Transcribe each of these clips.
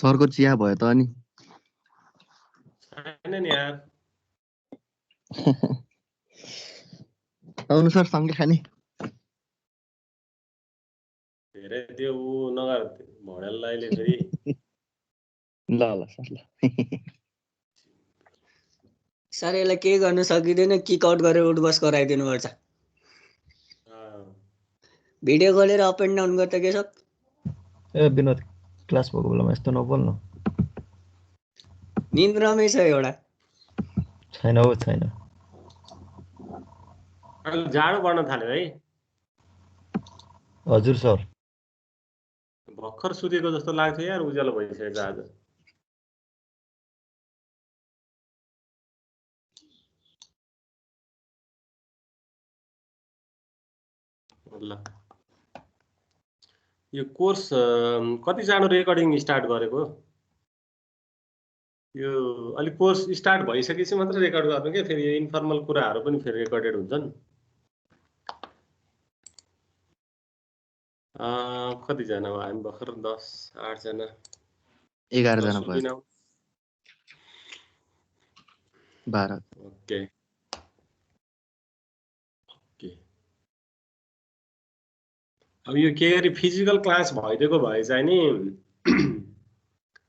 सरको चिया भयो त अनि छैन नि यार। आउनु सर सँगै खाने। धेरै त्यो ऊ नगर भडेललाई अहिले फेरि ल ल सर ल। सर यसलाई केही गर्न सकिँदैन, किक आउट गरेर उठबस गराइदिनु पर्छ। भिडियो खोलेर अप एन्ड डाउन गर्दा के सक। ए विनोद क्लास भएको बेलामा यस्तो नबोल्नु। निन्द्रामै छ एउटा। छैन हो छैन। अहिले जाडो बढ्न थाल्यो है। हजुर सर। भर्खर सुतेको जस्तो लाग्थ्यो यार, उज्यालो भइसकेछ आज। ल यो कोर्स कति जानु रेकर्डिङ स्टार्ट गरेको? यो अलि कोर्स स्टार्ट भइसकेपछि मात्र रेकर्ड गर्नु के, फेरि इन्फर्मल कुराहरू पनि फेरि रेकर्डेड हुन्छन्। कतिजना हो हामी भर्खर? 10 8 जना 11 जना भयो। 12। Okay okay. अब यो के अरे फिजिकल क्लास भइदिएको भए चाहिँ नि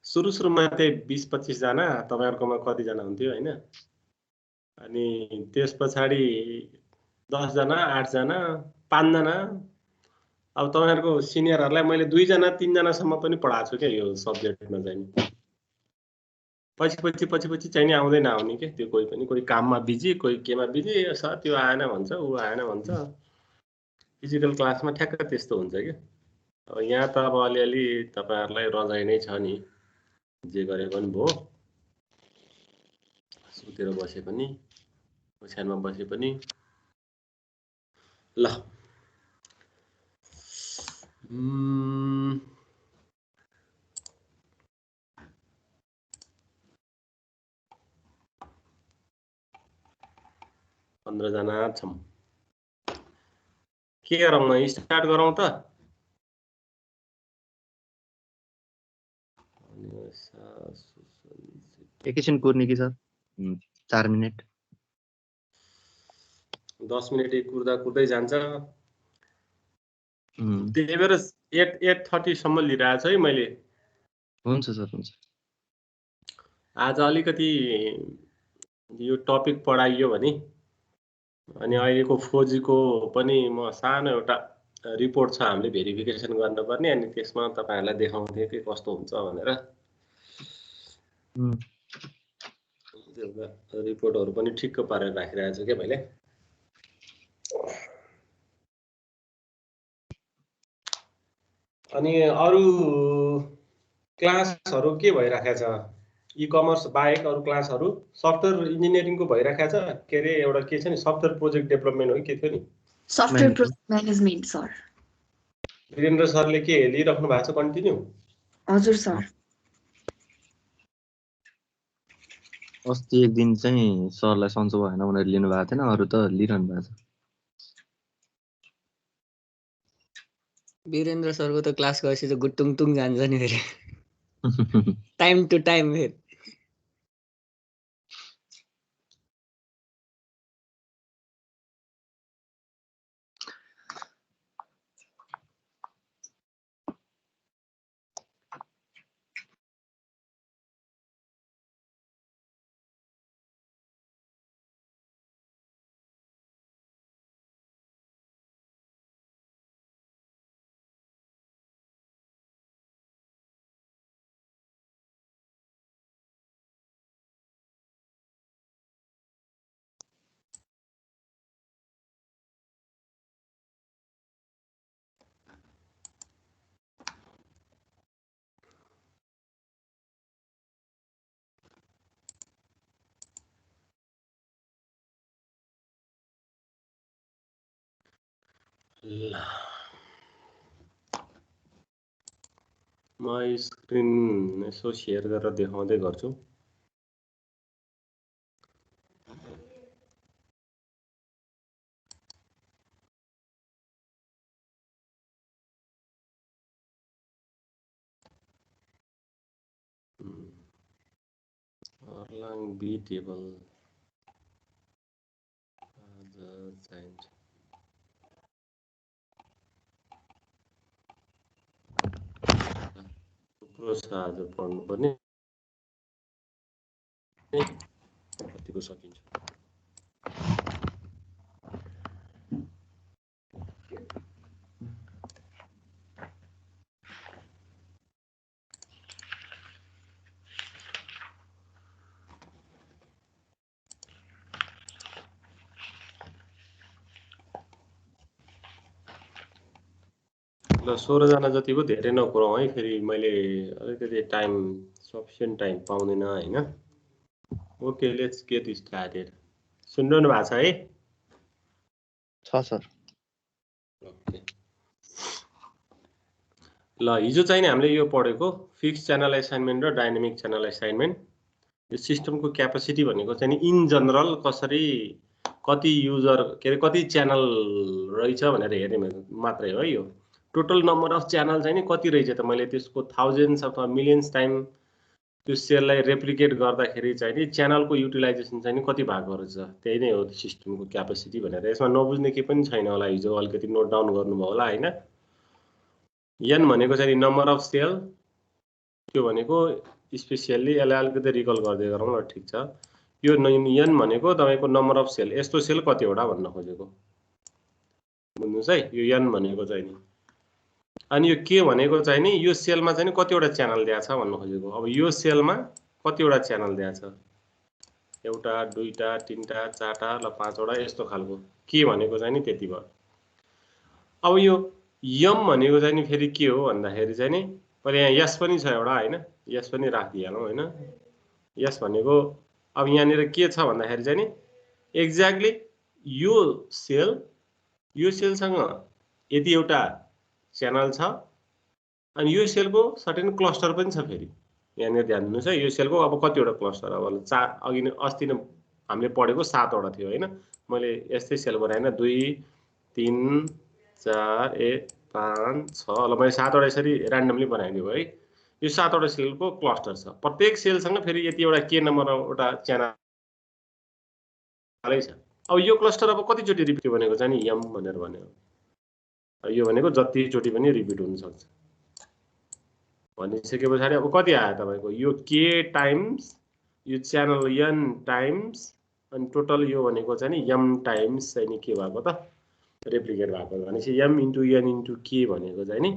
सुरुमा त्यही 20-25 जना तपाईहरुकोमा कतिजना हुन्थ्यो हैन, अनि त्यस पछाडी 10 जना 8 जना 5 जना। अब तपाईहरुको सिनियरहरुलाई मैले 2 जना 3 जना सम्म पनि पढाएको छु के यो सब्जेक्टमा चाहिँ। पछि चाहिँ नि आउँदैन आउने के, त्यो कोही काममा बिजी, कोही केमा बिजी, सर त्यो आएन भन्छ, उ आएन भन्छ। फिजिकल क्लासमा ठ्याक्क त्यस्तो हुन्छ के। अब यहाँ त अब अलिअलि तपाईहरुलाई रजाइ नै छ नि, जे गरे पनि भो, सुतेर बसे पनि ओछ्यानमा बसे पनि। ल 15 जना छौं। के गरौँ न, स्टार्ट गरौँ त? एकैछिन कुर्ने कि सर? 4 मिनेट 10 मिनेट कुर्दा कुर्दै जान्छ। त्यही भएर 8:30 सम्म लिइरहेको छु है मैले। हुन्छ सर हुन्छ। आज अलिकति यो टपिक पढाइयो भने, अनि अहिलेको फौजीको पनि म सानो एउटा रिपोर्ट छ हामीले भेरिफिकेसन गर्नुपर्ने, अनि त्यसमा तपाईहरुलाई देखाउँथे के कस्तो हुन्छ भनेर। रिपोर्टहरु पनि ठिक्क पारेर राखिरहेको छु के मैले। अनि अरु क्लासहरु के भइराखेको छ? ई-कमर्स बाहेक अरु क्लासहरु सफ्टवेयर इन्जिनियरिङको भइराखेको छ के रे? एउटा के छ नि, सफ्टवेयर प्रोजेक्ट डेभलपमेन्ट हो के थियो नि? Software project management sir. Virendra सरले के लिइराख्नु भएको छ कन्टिन्यू? हजुर सर। अस्ति एक दिन चाहिँ सरलाई सन्चो भएन भनेर लिनु भएको थिएन, अरु त लिइरहनु भएको छ। वीरेन्द्र सरको त क्लास गएपछि त गुटुङटुङ जान्छ नि फेरि। टाइम टु टाइम फेरि। ल म स्क्रिन यसो शेयर गरेर देखाउँदै गर्छु। Erlang B table चाहिन्छ। थुप्रो छ आज पढ्नुपर्ने, कतिको सकिन्छ। ल 16 जना जतिको धेरै नकुराउँ है, फेरि मैले अलिकति टाइम सफिसिएन्ट टाइम पाउँदैन हैन। Okay, let's get started. सुन्नु भएको छ है? छ सर। ओके, ल हिजो चाहिँ नि हामीले यो पढेको फिक्स च्यानल असाइनमेन्ट र डाइनामिक च्यानल असाइनमेन्ट। यो सिस्टमको क्यापेसिटी भनेको चाहिँ नि इन जनरल कसरी कति युजर के अरे कति च्यानल रहेछ भनेर हेर्ने मात्रै हो यो। टोटल नम्बर अफ च्यानल चाहिँ नि कति रहेछ त मैले त्यसको थाउजन्ड्स अथवा मिलियन्स टाइम त्यो सेललाई रेप्लिकेट गर्दाखेरि चाहिँ नि च्यानलको युटिलाइजेसन चाहिँ नि कति भएको रहेछ, त्यही नै हो सिस्टमको क्यापेसिटी भनेर। यसमा नबुझ्ने केही पनि छैन होला, हिजो अलिकति नोट डाउन गर्नुभयो होला हैन। एन भनेको चाहिँ नम्बर अफ सेल, त्यो भनेको स्पेसियल्ली यसलाई अलिकति रिकल गर्दै गरौँ ल, ठिक छ। यो एन भनेको तपाईको नम्बर अफ सेल, यस्तो सेल कतिवटा भन्न खोजेको बुझ्नुस् है। यो एन भनेको चाहिँ नि, अनि यो के भनेको चाहिँ नि यो सेलमा चाहिँ नि कतिवटा च्यानल दिएको छ भन्न खोजेको। अब यो सेलमा कतिवटा च्यानल दिएको छ, एउटा दुईटा तीनटा चारटा ल पाँचवटा यस्तो खालको। के भनेको चाहिँ नि त्यति भयो। अब यो यम भनेको चाहिँ नि फेरि के हो भन्दाखेरि चाहिँ नि पहिले यहाँ यस पनि छ एउटा हैन, यस पनि राखिदिहालौँ हैन। यस भनेको अब यहाँनिर के छ भन्दाखेरि चाहिँ नि एक्ज्याक्टली यो सेलसँग यदि एउटा च्यानल छ, अनि यो सेलको सर्टेन क्लस्टर पनि छ। फेरि यहाँनिर ध्यान दिनुहोस् है, यो सेलको अब कतिवटा क्लस्टर, अब अघि अस्ति नै हामीले पढेको 7 वटा थियो हैन। मैले यस्तै सेल बनाएन, 2 3 4 1 5 6 ल, मैले 7 वटा यसरी र्यान्डमली बनाइदिएको है। यो 7 वटा सेलको क्लस्टर छ। प्रत्येक सेलसँग फेरि यति एउटा के नम्बरवटा च्यानलै छ। अब यो क्लस्टर अब कतिचोटि रिपिट भनेको चाहिँ नि यम भनेर भन्यो। यो भनेको जतिचोटि पनि रिपिट हुन सक्छ भनिसके पछाडि अब कति आयो तपाईको, यो के टाइम्स यो च्यानल एन टाइम्स, अनि टोटल यो भनेको चाहिँ नि एम टाइम्स चाहिँ नि के भएको त रेप्लिकेट भएको। भनेपछि एम इन्टु एन इन्टु के भनेको चाहिँ नि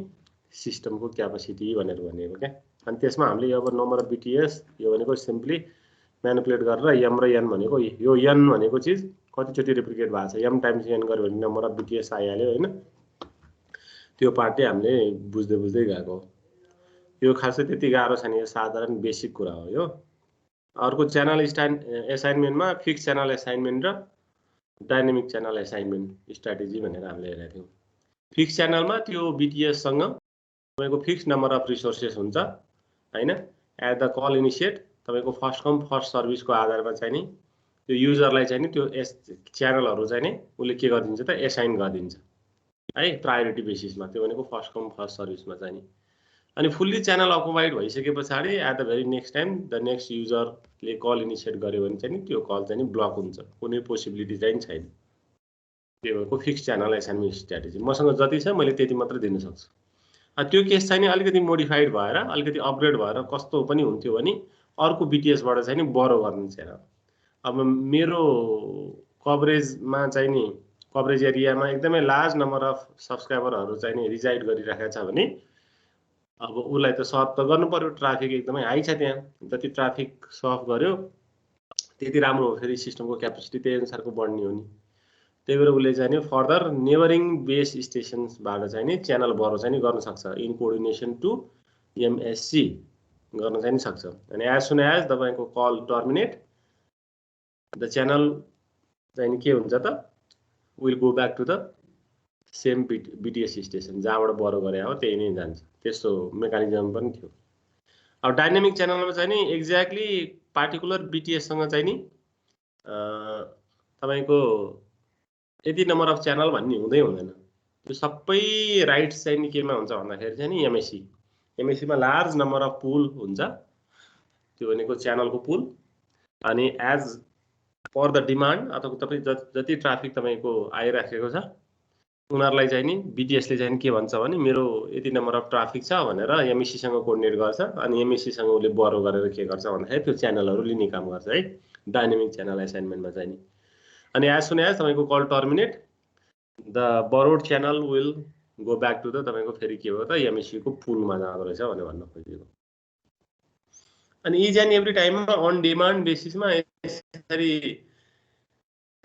सिस्टमको क्यापेसिटी भनेर भनेको क्या। अनि त्यसमा हामीले अब नम्बर अफ बिटिएस यो भनेको सिम्पली म्यानिपुलेट गरेर एम र एन भनेको यो एन भनेको चिज कतिचोटि रेप्लिकेट भएको छ, एम टाइम्स एन गर्यो भने नम्बर अफ बिटिएस आइहाल्यो हैन। त्यो पार्ट चाहिँ हामीले बुझ्दै बुझ्दै गएको। यो खासै त्यति गाह्रो छैन, यो साधारण बेसिक कुरा हो यो। अर्को च्यानल असाइनमेन्टमा फिक्स च्यानल असाइनमेन्ट र डाइनामिक च्यानल असाइनमेन्ट स्ट्र्याटेजी भनेर हामीले हेरेका थियौँ। फिक्स च्यानलमा त्यो बिटिएस सँग तपाईको फिक्स नम्बर अफ रिसोर्सेस हुन्छ हैन। एट द कल इनिशिएट तपाईको फर्स्ट कम फर्स्ट सर्भिसको आधारमा चाहिँ नि त्यो युजरलाई चाहिँ नि त्यो च्यानलहरु चाहिँ नि उले के गरिदिन्छ त असाइन गरिदिन्छ है, प्रायोरिटी बेसिसमा। त्यो भनेको फर्स्ट कम फर्स्ट सर्भिसमा चाहिँ नि। अनि फुल्ली च्यानल अकुपाइड भइसके पछाडि at the very next time the next युजरले कल इनिशिएट गर्यो भने चाहिँ नि त्यो कल चाहिँ नि ब्लक हुन्छ, कुनै पोसिबिलिटी चाहिँ छैन। त्यो भएको फिक्स च्यानल असाइनमेन्ट स्ट्र्याटेजी। मसँग जति छ मैले त्यति मात्र दिन सक्छु। त्यो केस चाहिँ नि अलिकति मोडिफाइड भएर अलिकति अपग्रेड भएर कस्तो पनि हुन्थ्यो भने अर्को बिटिएसबाट चाहिँ नि बरो गर्ने च्यानल। अब मेरो कभरेजमा चाहिँ नि कभरेज एरियामा एकदमै लार्ज नम्बर अफ सब्सक्राइबरहरु चाहिँ नि रिजाइड गरिराखेको छ भने अब उलाई त सर्भ त गर्नु पर्यो। ट्राफिक एकदमै हाई छ त्यहाँ, जति ट्राफिक सर्भ गर्यो त्यति राम्रो हो, फेरि सिस्टमको क्यापेसिटी त्यही अनुसारको बढ्ने हो नि। त्यही भएर उसले चाहिँ नि फर्दर नेबरिङ बेस स्टेशन्सबाट चाहिँ नि च्यानल बरो चाहिँ नि गर्न सक्छ इन कोअर्डिनेसन टु एमएससी गर्न चाहिँ नि सक्छ। अनि एज सुन एज तपाईको कल टर्मिनेट द च्यानल चाहिँ नि के हुन्छ त will go back to the same BTS station जहाँबाट बरो गरे हो त्यही नै जान्छ। त्यस्तो मेकानिजम पनि थियो। अब डाइनामिक च्यानलमा चाहिँ नि एक्ज्याक्टली पार्टिकुलर बिटिएस सँग चाहिँ नि तपाईको यति नम्बर अफ च्यानल भन्ने हुँदै हुँदैन। त्यो सबै राइट्स चाहिँ नि केमा हुन्छ भन्दाखेरि चाहिँ नि एमएससी मा लार्ज नम्बर अफ पुल हुन्छ। त्यो भनेको च्यानलको पुल अनि एज पर द डिमान्ड अथवा तपाईँ जति ट्राफिक तपाईँको आइराखेको छ उनीहरूलाई चाहिँ नि बिटिएसले चाहिँ के भन्छ भने मेरो यति नम्बर अफ ट्राफिक छ भनेर एमएससीसँग कोअर्डिनेट गर्छ अनि एमएससीसँग उसले बरो गरेर के गर्छ भन्दाखेरि त्यो च्यानलहरू लिने काम गर्छ है डाइनामिक च्यानल असाइनमेन्टमा चाहिँ नि अनि एज सुन एज तपाईँको call terminate the borrowed channel will go back to the तपाईँको फेरि के हो त एमएससीको पुलमा जाँदो रहेछ भनेर भन्न खोजेको अनि इज एन्ड एभ्री टाइममा अन डिमान्ड बेसिसमा यसरी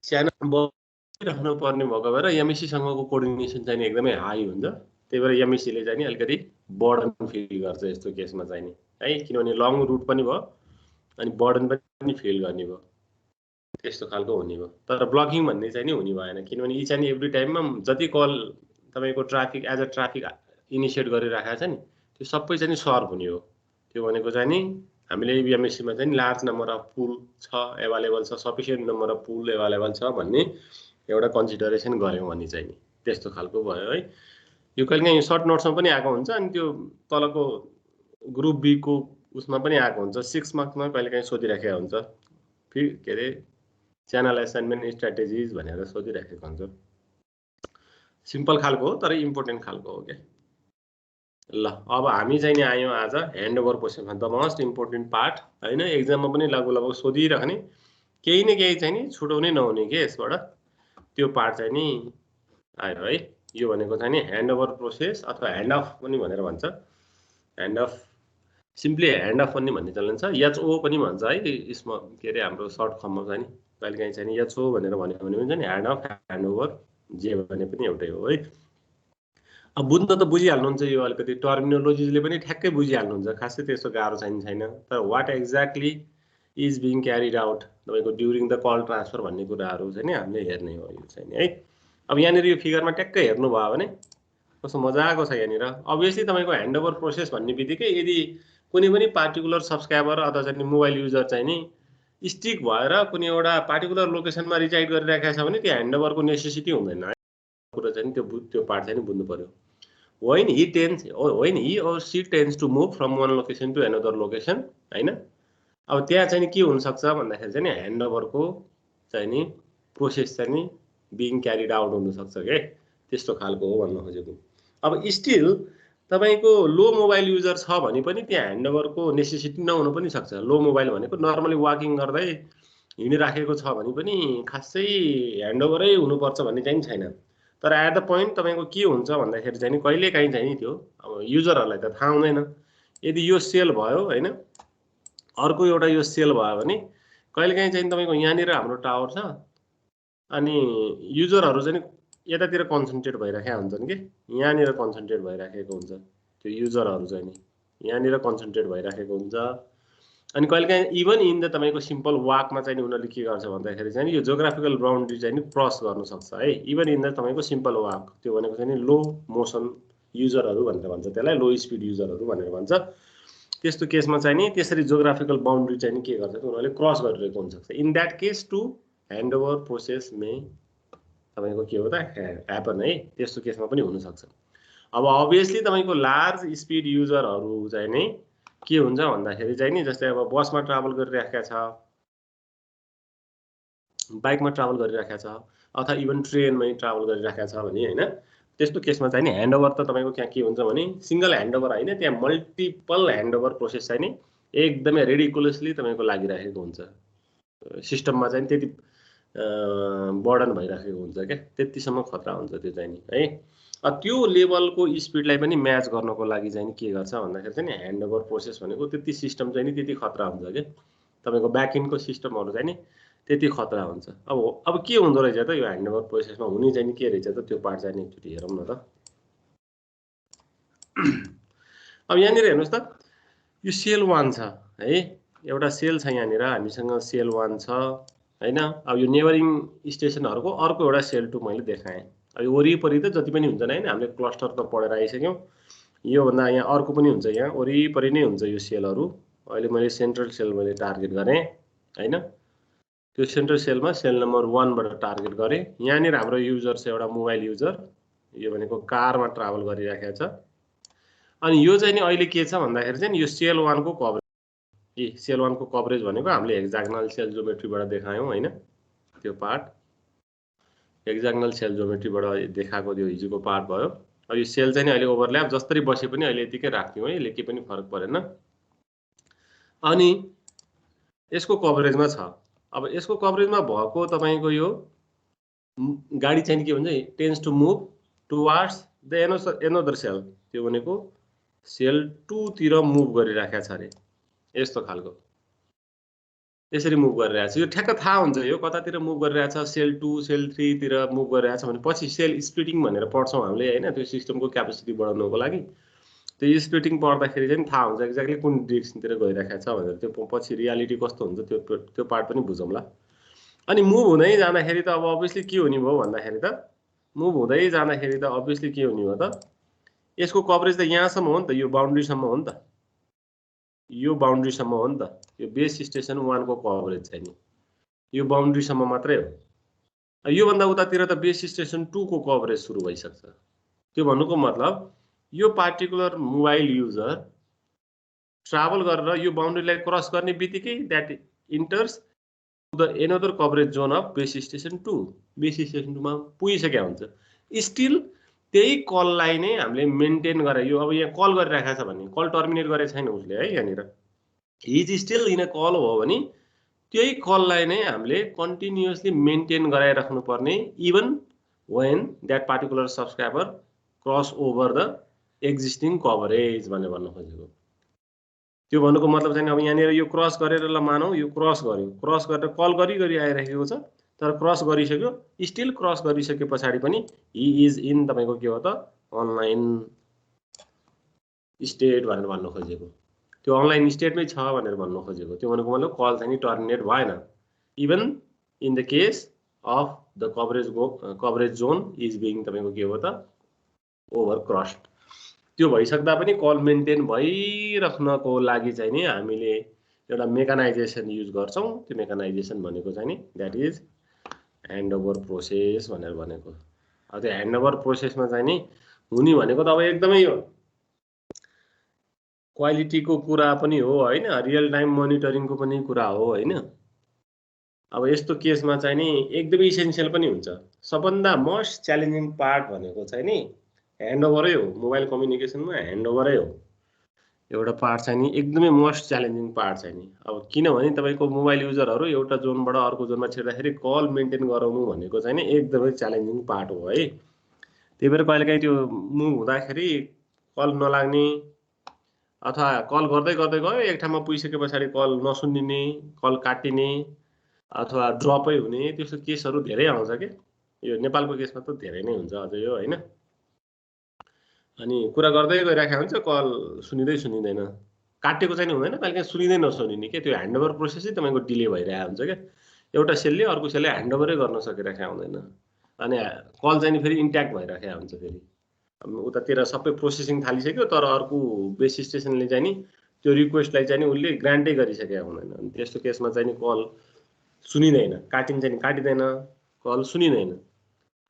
च्यानल रहनु पर्ने भएको भएर एमएससीसँगको कोअर्डिनेसन चाहिँ एकदमै हाई हुन्छ त्यही भएर एमएससीले चाहिँ अलिकति बर्डन फिल गर्छ यस्तो केसमा चाहिँ नि है किनभने लङ रुट पनि भयो अनि बर्डन पनि फिल गर्ने भयो त्यस्तो खालको हुने भयो तर ब्लकिङ भन्ने चाहिँ नि हुने भएन किनभने इच एन्ड एभ्री टाइममा जति कल तपाईँको traffic as a traffic initiate गरिराखेको छ नि त्यो सबै चाहिँ सर्भ हुने हो त्यो भनेको चाहिँ नि हामीले एमएससीमा चाहिँ लार्ज नम्बर अफ पुल छ एभाइलेबल छ sufficient number of pool available छ भन्ने एउटा कन्सिडरेसन गऱ्यौँ भने चाहिँ नि त्यस्तो खालको भयो है यो कहिलेकाहीँ सर्ट नोट्समा पनि आएको हुन्छ अनि त्यो तलको ग्रुप बीको उसमा पनि आएको हुन्छ 6 मार्क्समा कहिलेकाहीँ सोधिराखेको हुन्छ फेरि के अरे च्यानल असाइनमेन्ट स्ट्राटेजिज भनेर सोधिराखेको हुन्छ सिम्पल खालको हो तर इम्पोर्टेन्ट खालको हो क्या ल अब हामी चाहिँ नि आयौँ आज ह्यान्डओभर प्रोसेसमा द मोस्ट इम्पोर्टेन्ट पार्ट होइन एक्जाममा पनि लगभग सोधिराख्ने केही न केही चाहिँ नि छुटाउनै नहुने के यसबाट त्यो पार्ट चाहिँ नि आयो है यो भनेको चाहिँ नि ह्यान्डओभर प्रोसेस अथवा ह्यान्ड अफ पनि भनेर भन्छ hand of simply hand of पनि भन्ने चलन छ एचओ पनि भन्छ है यसमा के अरे हाम्रो सर्ट फर्ममा चाहिँ नि कहिलेकाहीँ चाहिँ नि एचओ भनेर भन्यो भने पनि ह्यान्ड अफ ह्यान्डओभर जे भने पनि एउटै हो है अब बुझ्न त बुझिहाल्नुहुन्छ यो अलिकति टर्मिनोलोजीले पनि ठ्याक्कै बुझिहाल्नुहुन्छ खासै त्यस्तो गाह्रो छैन तर what exactly is being carried out तपाईँको ड्युरिङ द कल ट्रान्सफर भन्ने कुराहरू चाहिँ नि हामीले हेर्ने हो यो चाहिँ है अब यहाँनिर यो फिगरमा ट्याक्कै हेर्नुभयो भने कस्तो मजाको छ यहाँनिर अभियसली तपाईँको ह्यान्डओभर प्रोसेस भन्ने बित्तिकै यदि कुनै पनि पार्टिकुलर सब्सक्राइबर अथवा चाहिँ मोबाइल युजर चाहिँ नि स्टिक भएर कुनै एउटा पार्टिकुलर लोकेसनमा रिजाइड गरिरहेको छ भने त्यो ह्यान्डओभरको नेसेसिटी हुँदैन कुरा चाहिँ त्यो पार्ट चाहिँ बुझ्नु पर्यो when he or she tends to move from one location to another location हैन अब त्यहाँ चाहिँ के हुन सक्छ भन्दाखेरि चाहिँ ह्यान्डओभरको चाहिँ नि प्रोसेस चाहिँ नि बिङ क्यारिड आउट हुन सक्छ के त्यस्तो खालको हो भन्न खोजेको अब स्टिल तपाईको लो मोबाइल युजर छ भने पनि त्यहाँ ह्यान्डओभरको नेसेसिटी नहुन पनि सक्छ लो मोबाइल भनेको नर्मली वाकिङ गर्दै हिँडिराखेको छ भने पनि खासै ह्यान्डओभरै हुनुपर्छ भन्ने चाहिँ छैन तर एट द पोइन्ट तपाईको के हुन्छ भन्दाखेरि चाहिँ नि कहिलेकाहीँ चाहिँ नि त्यो अब युजरहरूलाई त थाहा हुँदैन यदि यो सेल भयो हैन अर्को एउटा यो सेल भयो भने कहिलेकाहीँ चाहिँ तपाईको यहाँनिर हाम्रो टावर छ अनि युजरहरू चाहिँ यतातिर कन्सन्ट्रेट भइराखेका हुन्छन् के यहाँनिर कन्सन्ट्रेट भइराखेको हुन्छ त्यो युजरहरू चाहिँ नि यहाँनिर कन्सन्ट्रेट भइराखेको हुन्छ अनि कहिलेकाहीँ इभन इन द तपाईको सिम्पल वाकमा चाहिँ उनीहरूले के गर्छ भन्दाखेरि चाहिँ यो जियोग्राफिकल बाउन्ड्री चाहिँ नि क्रस गर्न सक्छ है इभन इन द तपाईको सिम्पल वाक त्यो भनेको चाहिँ लो मोसन युजरहरू भनेर भन्छ त्यसलाई लो स्पिड युजरहरू भनेर भन्छ त्यस्तो केसमा चाहिँ नि त्यसरी जियोग्राफिकल बाउन्ड्री चाहिँ नि के गर्छ उनीहरूले क्रस गरिरहेको हुन सक्छ in that case to handover process मे तपाईको के हो त ह्यापन है त्यस्तो केसमा पनि हुन सक्छ अब अभियसली तपाईको लार्ज स्पिड युजरहरू चाहिँ नि के हुन्छ भन्दाखेरि चाहिँ नि जस्तै अब बसमा ट्राभल गरिराखेका छ बाइकमा ट्राभल गरिराखेका छ अथवा इभन ट्रेनमै ट्राभल गरिराखेका छ भने हैन त्यस्तो केसमा चाहिँ नि ह्यान्डओभर त तपाईको के हुन्छ भने सिंगल ह्यान्डओभर हैन त्यहाँ मल्टिपल ह्यान्डओभर प्रोसेस चाहिँ नि एकदमै रेडिकुलसली तपाईको लागिराखेको हुन्छ सिस्टममा चाहिँ त्यति बर्डन भइराखेको हुन्छ के त्यतिसम्म खतरा हुन्छ त्यो चाहिँ नि है त्यो लेभलको स्पिडलाई पनि म्याच गर्नको लागि चाहिँ के गर्छ भन्दाखेरि चाहिँ ह्यान्डओभर प्रोसेस भनेको त्यति सिस्टम चाहिँ नि त्यति खतरा हुन्छ के तपाईको ब्याकएन्डको सिस्टमहरु चाहिँ नि त्यति खतरा हुन्छ अब के हुँदो रहेछ त यो ह्यान्डओभर प्रोसेसमा हुने चाहिँ नि के रहेछ त त्यो पार्ट चाहिँ एकचोटी हेरौँ न त अब यहाँनिर हेर्नुस् त यो सेल 1 छ है एउटा सेल छ यहाँनिर हामीसँग सेल 1 छ हैन अब यो नेबरिङ स्टेशनहरुको अर्को एउटा सेल 2 मैले देखाएँ अब वरिपरि त जति पनि हुन्छ हैन हामीले क्लस्टर त पढेर आइसक्यौं यो भन्दा यहाँ अर्को पनि हुन्छ यहाँ वरिपरि नै हुन्छ यो सेलहरु अहिले मैले सेन्ट्रल सेल मैले टार्गेट गरे हैन त्यो सेन्ट्रल सेलमा सेल नम्बर 1 बाट टार्गेट गरे यहाँनिर हाम्रो युजर छ एउटा मोबाइल युजर यो भनेको कारमा ट्राभल गरिराखेको छ अनि यो चाहिँ नि अहिले के छ भन्दाखेरि चाहिँ यो सेल 1 को कभरेज कि सेल 1 को कभरेज भनेको हामीले हेक्सागोनल सेल ज्योमेट्रीबाट देखायौं हैन त्यो पार्ट हेक्सागोनल सेल ज्योमेट्रीबाट देखाएको त्यो हिजोको पार्ट भयो अब यो सेल चाहिँ नि अहिले ओभरल्याप जस्तरी बसे पनि अहिले यतिकै राख्यौं है यसले के पनि फरक परेन अनि यसको कभरेजमा छ अब यसको कभरेजमा भएको तपाईको यो गाडी चाहिँ के भन्छ tends to move towards the another cell त्यो भनेको सेल 2 तिर मुभ गरिराखेको छ रे यस्तो खालको यसरी मुभ गरिरहेछ यो ठ्याक्क थाहा हुन्छ यो कतातिर मुभ गरिरहेछ सेल 2 सेल 3 तिर मुभ गरिरहेछ भने पछि सेल स्प्लिटिङ भनेर पढ्छौं हामीले हैन त्यो सिस्टमको क्यापेसिटी बढाउनको लागि त्यो स्प्लिटिङ पढ्दाखेरि चाहिँ थाहा हुन्छ एक्ज्याक्टली कुन डाइरेक्सनतिर गइराखेको छ भनेर त्यो पछि रियालिटी कस्तो हुन्छ त्यो पार्ट पनि बुझौँला अनि मुभ हुँदै जाँदाखेरि त अब obviously के हुने भयो भन्दाखेरि त मुभ हुँदै जाँदाखेरि त obviously के हुने भयो त यसको कभरेज त यहाँसम्म हो नि त यो बाउन्ड्रीसम्म हो नि त यो बाउन्ड्रीसम्म हो नि त यो बेस स्टेसन 1 को कभरेज चाहिँ नि यो बाउन्ड्रीसम्म मात्रै हो यो भन्दा उतातिर त बेस स्टेसन 2 को कभरेज सुरु भइसक्छ त्यो भन्नुको मतलब यो पार्टिकुलर मोबाइल युजर ट्राभल गरेर यो बाउन्ड्रीलाई क्रस गर्ने बित्तिकै that enters the another coverage John of base station 2 base station 2 मा पुगिसक्या हुन्छ स्टिल त्यही कललाई नै हामीले मेन्टेन गरे यो अब यहाँ कल गरिराखेको छ भने कल टर्मिनेट गरेको छैन उसले है यहाँनिर is still in a call हो भने त्यही कललाई नै हामीले कन्टिन्युअसली मेन्टेन गराइराख्नु पर्ने even when that particular subscriber cross over the existing coverage भनेर भन्न खोजेको त्यो भन्नुको मतलब चाहिँ अब यहाँनिर यो क्रस गरेर ल मानौ यो क्रस गर्यो क्रस गरेर कल गरी आइरहेको छ तर क्रस गरिसक्यो स्टिल क्रस गरिसके पछाडी पनि ही इज इन तपाईको के हो त अनलाइन स्टेट भनेर भन्न खोजेको त्यो अनलाइन स्टेटमै छ भनेर भन्न खोजेको त्यो भनेको मतलब कल चाहिँ नि टर्मिनेट भएन even in the case of the coverage John is being तपाईको के हो त ओभर क्रस्ड त्यो भइसक्दा पनि कल मेन्टेन भइराख्नको लागि चाहिँ नि हामीले एउटा मेकानाइजेसन युज गर्छौं त्यो मेकानाइजेसन भनेको चाहिँ नि दैट इज ह्यान्डओभर प्रोसेस भनेर भनेको अब त्यो ह्यान्डओभर प्रोसेसमा चाहिँ नि हुने भनेको त अब एकदमै यो क्वालिटीको कुरा पनि हो हैन रियल टाइम मोनिटरिङको पनि कुरा हो हैन अब यस्तो केसमा चाहिँ नि एकदमै इसेन्शियल पनि हुन्छ सबभन्दा मोस्ट च्यालेन्जिङ पार्ट भनेको चाहिँ नि ह्यान्डओभरै हो मोबाइल कम्युनिकेसनमा ह्यान्डओभरै हो एउटा पार्ट चाहिँ नि एकदमै मोस्ट च्यालेन्जिङ पार्ट चाहिँ नि अब किनभने तपाईको मोबाइल युजरहरु एउटा जोनबाट अर्को जोनमा छिर्दाखेरि कल मेन्टेन गराउनु भनेको चाहिँ नि एकदमै च्यालेन्जिङ पार्ट हो है त्यही भएर कहिलेकाहीँ त्यो मुभ हुँदाखेरि कल नलाग्ने अथवा कल गर्दै गयो एक ठाउँमा पुगिसके पछाडी कल नसुनिने कल काटिने अथवा ड्रपै हुने त्यस्तो केसहरु धेरै आउँछ के यो नेपालको केसमा त धेरै नै हुन्छ अझ यो हैन अनि कुरा गर्दै गइराखेको हुन्छ कल सुनिदैन काटेको चाहिँ हुँदैन कहिलेकाहीँ सुनिदै नसुनिने के त्यो ह्यान्डओभर प्रोसेसै तपाईको डिले भइरहेको हुन्छ के एउटा सेलले अर्को सेलले ह्यान्डओभरै गर्न सकिरहेको हुँदैन अनि कल चाहिँ फेरि इन्ट्याक्ट भइरहेको हुन्छ फेरि उतातिर सबै प्रोसेसिङ थालिसक्यो तर अर्को बेस स्टेसनले चाहिँ नि त्यो रिक्वेस्टलाई चाहिँ नि उले ग्रान्टै गरिसकेको हुँदैन अनि त्यस्तो केसमा चाहिँ नि कल सुनिदैन काटिन्छ नि काटिदैन कल सुनिदैन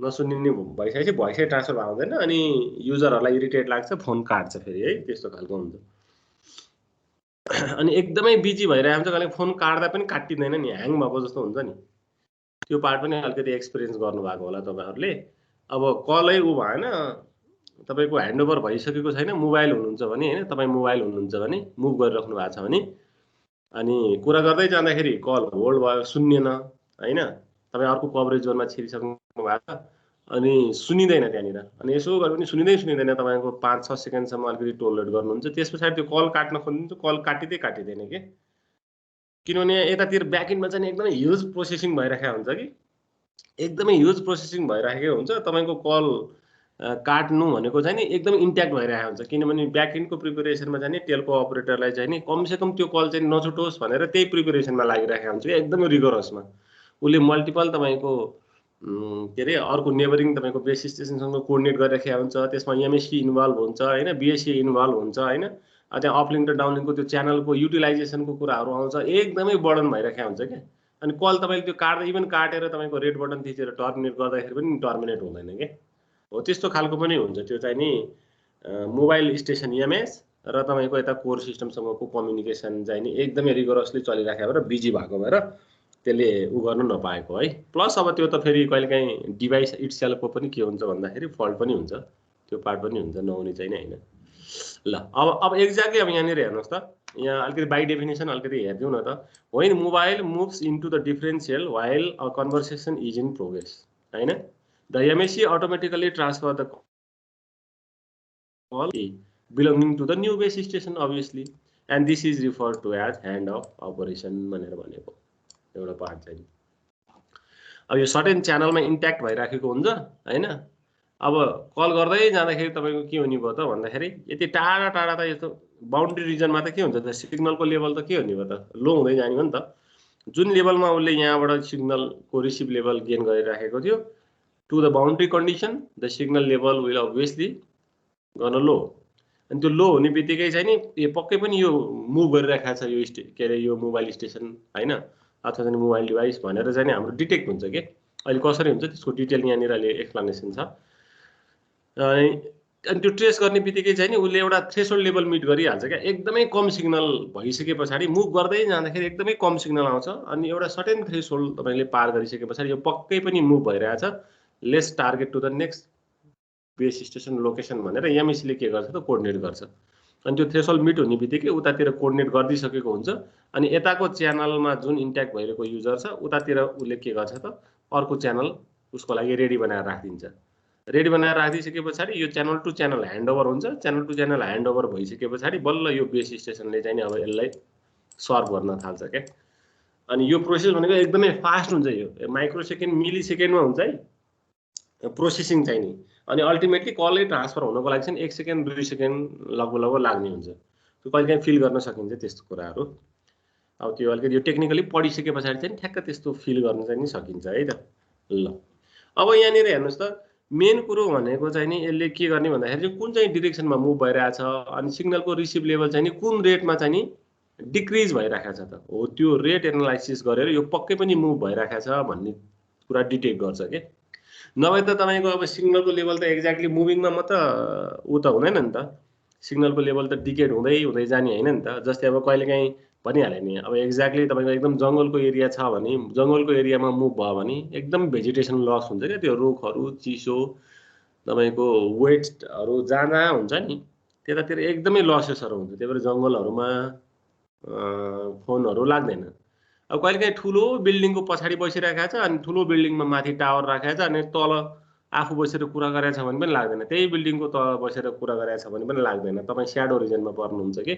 नसुनिने भइसकेपछि भइसै ट्रान्सफर आउँदैन अनि युजरहरुलाई इरिटेट लाग्छ फोन काट्छ फेरि है त्यस्तो खालको हुन्छ अनि एकदमै बिजी भइरहेको हुन्छ कहिले फोन काट्दा पनि काटिदैन नि ह्याङ भएको जस्तो हुन्छ नि त्यो पार्ट पनि अलिकति एक्सपिरियन्स गर्नु भएको होला तपाईहरुले अब कलै उ भएन तपाईको ह्यान्डओभर भइसकेको छैन मोबाइल हुनुहुन्छ भने हैन तपाई मोबाइल हुनुहुन्छ भने मुभ गरिराख्नु भएको छ भने अनि कुरा गर्दै जाँदाखेरि कल होल्ड भयो सुन्नेन हैन तपाई अर्को कभरेज जोनमा छिरिसक्नु भएको छ अनि सुनिदैन त्यहाँनिर अनि यसो गरे पनि सुनिदैन तपाईको 5-6 सेकेन्डसम्म अलिकति टोलरेट गर्नुहुन्छ त्यसपछि त्यो कल काट्न खोज्नुहुन्छ कल काटिदैन के किनभने यतातिर ब्याकएन्डमा चाहिँ एकदमै ह्युज प्रोसेसिङ भइराखेको हुन्छ कि एकदमै ह्युज प्रोसेसिङ भइराखेको हुन्छ तपाईको कल काट्नु भनेको चाहिँ नि एकदमै इन्ट्याक्ट भइरहेको हुन्छ किनभने ब्याकएन्डको प्रिपरेसनमा चाहिँ नि टेलको अपरेटरलाई चाहिँ नि कमसेकम त्यो कल चाहिँ नछुटोस् भनेर त्यही प्रिपरेसनमा लागिरहेको हुन्छ एकदमै रिगरसमा उले मल्टिपल तपाईको के रे अर्को नेबरिङ तपाईको बेस स्टेसनसँग कोअर्डिनेट गरिराखेको हुन्छ त्यसमा एमएससी इन्भल्भ हुन्छ हैन बीएससी इन्भल्भ हुन्छ हैन त्यहाँ अपलिङ र डाउनलिङको त्यो च्यानलको युटिलाइजेसनको कुराहरु आउँछ एकदमै बर्डन भइराखेको हुन्छ के अनि कल तपाईले त्यो काट्दै इभन काटेर तपाईको रेड बटन थिचेर टर्मिनेट गर्दाखेरि पनि टर्मिनेट हुँदैन के हो त्यस्तो खालको पनि हुन्छ त्यो चाहिँ नि मोबाइल स्टेसन एमएस र तपाईको यता कोर सिस्टमसँगको कम्युनिकेसन चाहिँ नि एकदमै रिगोरसली चलिराखेको भएर बिजी भएको भएर त्यसले उ गर्न नपाएको है। प्लस अब त्यो त फेरि कहिलेकाहीँ डिभाइस इट्सेल्फको पनि के हुन्छ भन्दाखेरि फल्ट पनि हुन्छ, त्यो पार्ट पनि हुन्छ, नहुने चाहिँ हैन। ल अब एक्ज्याक्टली अब यहाँनिर हेर्नुहोस् त, यहाँ अलिकति बाई डेफिनेसन अलिकति हेरिदिउँ न त। When mobile moves into the differential while a conversation is in progress हैन, the MSC automatically transfer the call belonging to the new base station obviously, and this is refer to as hand off operation भनेर भनेको एउटा part चाहिँ। अब यो certain च्यानलमा intact भइराखेको हुन्छ हैन। अब कल गर्दै जाँदाखेरि तपाईको के हुने भयो त भन्दाखेरि यति टाढा टाढा त यस्तो बाउन्ड्री रिजनमा त के हुन्छ त सिग्नलको लेभल त के हुने भयो त लो हुँदै जाने हो नि त। जुन लेभलमा उसले यहाँबाट सिग्नलको रिसिभ लेभल गेन गरिराखेको थियो to the boundary condition the signal level will obviously गर्न लो, अनि त्यो लो हुने बित्तिकै चाहिँ नि यो पक्कै पनि यो मुभ गरिराखेको छ यो के अरे यो मोबाइल स्टेसन हैन अथवा चाहिँ मोबाइल डिभाइस भनेर चाहिँ नि हाम्रो डिटेक्ट हुन्छ के। अहिले कसरी हुन्छ त्यसको डिटेल यहाँनिर अहिले एक्सप्लेनेसन छ। अनि त्यो ट्रेस गर्ने बित्तिकै चाहिँ नि उसले एउटा थ्रेसहोल्ड लेभल मिट गरिहाल्छ क्या। एकदमै कम सिग्नल भइसके पछाडि मुभ गर्दै जाँदाखेरि एकदमै कम सिग्नल आउँछ, अनि एउटा सर्टेन थ्रेसहोल्ड तपाईँले पार गरिसके पछाडि यो पक्कै पनि मुभ भइरहेछ, let's target to the next base station location भनेर एमएससीले के गर्छ त कोअर्डिनेट गर्छ। अनि त्यो थ्रेसहोल्ड मिट हुने बित्तिकै उतातिर कोअर्डिनेट गरिदिसकेको हुन्छ, अनि यताको च्यानलमा जुन इन्ट्याक्ट भइरहेको युजर छ उतातिर उसले के गर्छ त अर्को च्यानल उसको लागि रेडी बनाएर राखिदिन्छ। रेडी बनाएर राखिदिसके पछाडि यो च्यानल टु च्यानल ह्यान्डओभर हुन्छ। च्यानल टु च्यानल ह्यान्डओभर भइसके पछाडि बल्ल यो बेस स्टेसनले चाहिँ नि अब यसलाई सर्भ गर्न थाल्छ क्या। अनि यो प्रोसेस भनेको एकदमै फास्ट हुन्छ, यो माइक्रो सेकेन्ड मिली सेकेन्डमा हुन्छ है प्रोसेसिङ चाहिँ नि। अनि अल्टिमेटली कलै ट्रान्सफर हुनको लागि चाहिँ 1 सेकेन्ड 2 सेकेन्ड लगभग लाग्ने हुन्छ। त्यो कहिलेकाहीँ फिल गर्न सकिन्छ त्यस्तो कुराहरू। अब त्यो अलिकति यो टेक्निकली पढिसके पछाडि चाहिँ ठ्याक्क त्यस्तो फिल गर्न चाहिँ नि सकिन्छ है त। ल अब यहाँनिर हेर्नुहोस् त मेन कुरो भनेको चाहिँ नि यसले के गर्ने भन्दाखेरि चाहिँ कुन चाहिँ डिरेक्सनमा मुभ भइरहेछ अनि सिग्नलको रिसिभ लेभल चाहिँ नि कुन रेटमा चाहिँ नि डिक्रिज भइराखेको छ त हो, त्यो रेट एनालाइसिस गरेर यो पक्कै पनि मुभ भइराखेको छ भन्ने कुरा डिटेक्ट गर्छ के। नभए त तपाईँको अब सिग्नलको लेभल त एक्ज्याक्टली मुभिङमा मात्र ऊ त हुँदैन नि त, सिग्नलको लेभल त डिकेट हुँदै हुँदै जाने होइन नि त। जस्तै अब कहिलेकाहीँ भनिहालेँ नि अब एक्ज्याक्टली तपाईँको एकदम जङ्गलको एरिया छ भने जङ्गलको एरियामा मुभ भयो भने एकदम भेजिटेसन लस हुन्छ क्या। त्यो रुखहरू चिसो तपाईँको वेट्सहरू जहाँ जहाँ हुन्छ नि त्यतातिर एकदमै लसेसहरू हुन्छ, त्यही भएर जङ्गलहरूमा फोनहरू लाग्दैन। अब कहिलेकाहीँ ठुलो बिल्डिङको पछाडि बसिरहेको छ अनि ठुलो बिल्डिङमा माथि टावर राखेको छ अनि तल आफू बसेर कुरा गरेको छ भने पनि लाग्दैन, त्यही बिल्डिङको तल बसेर कुरा गरेको छ भने पनि लाग्दैन, तपाईँ स्याडो रिजनमा पर्नुहुन्छ कि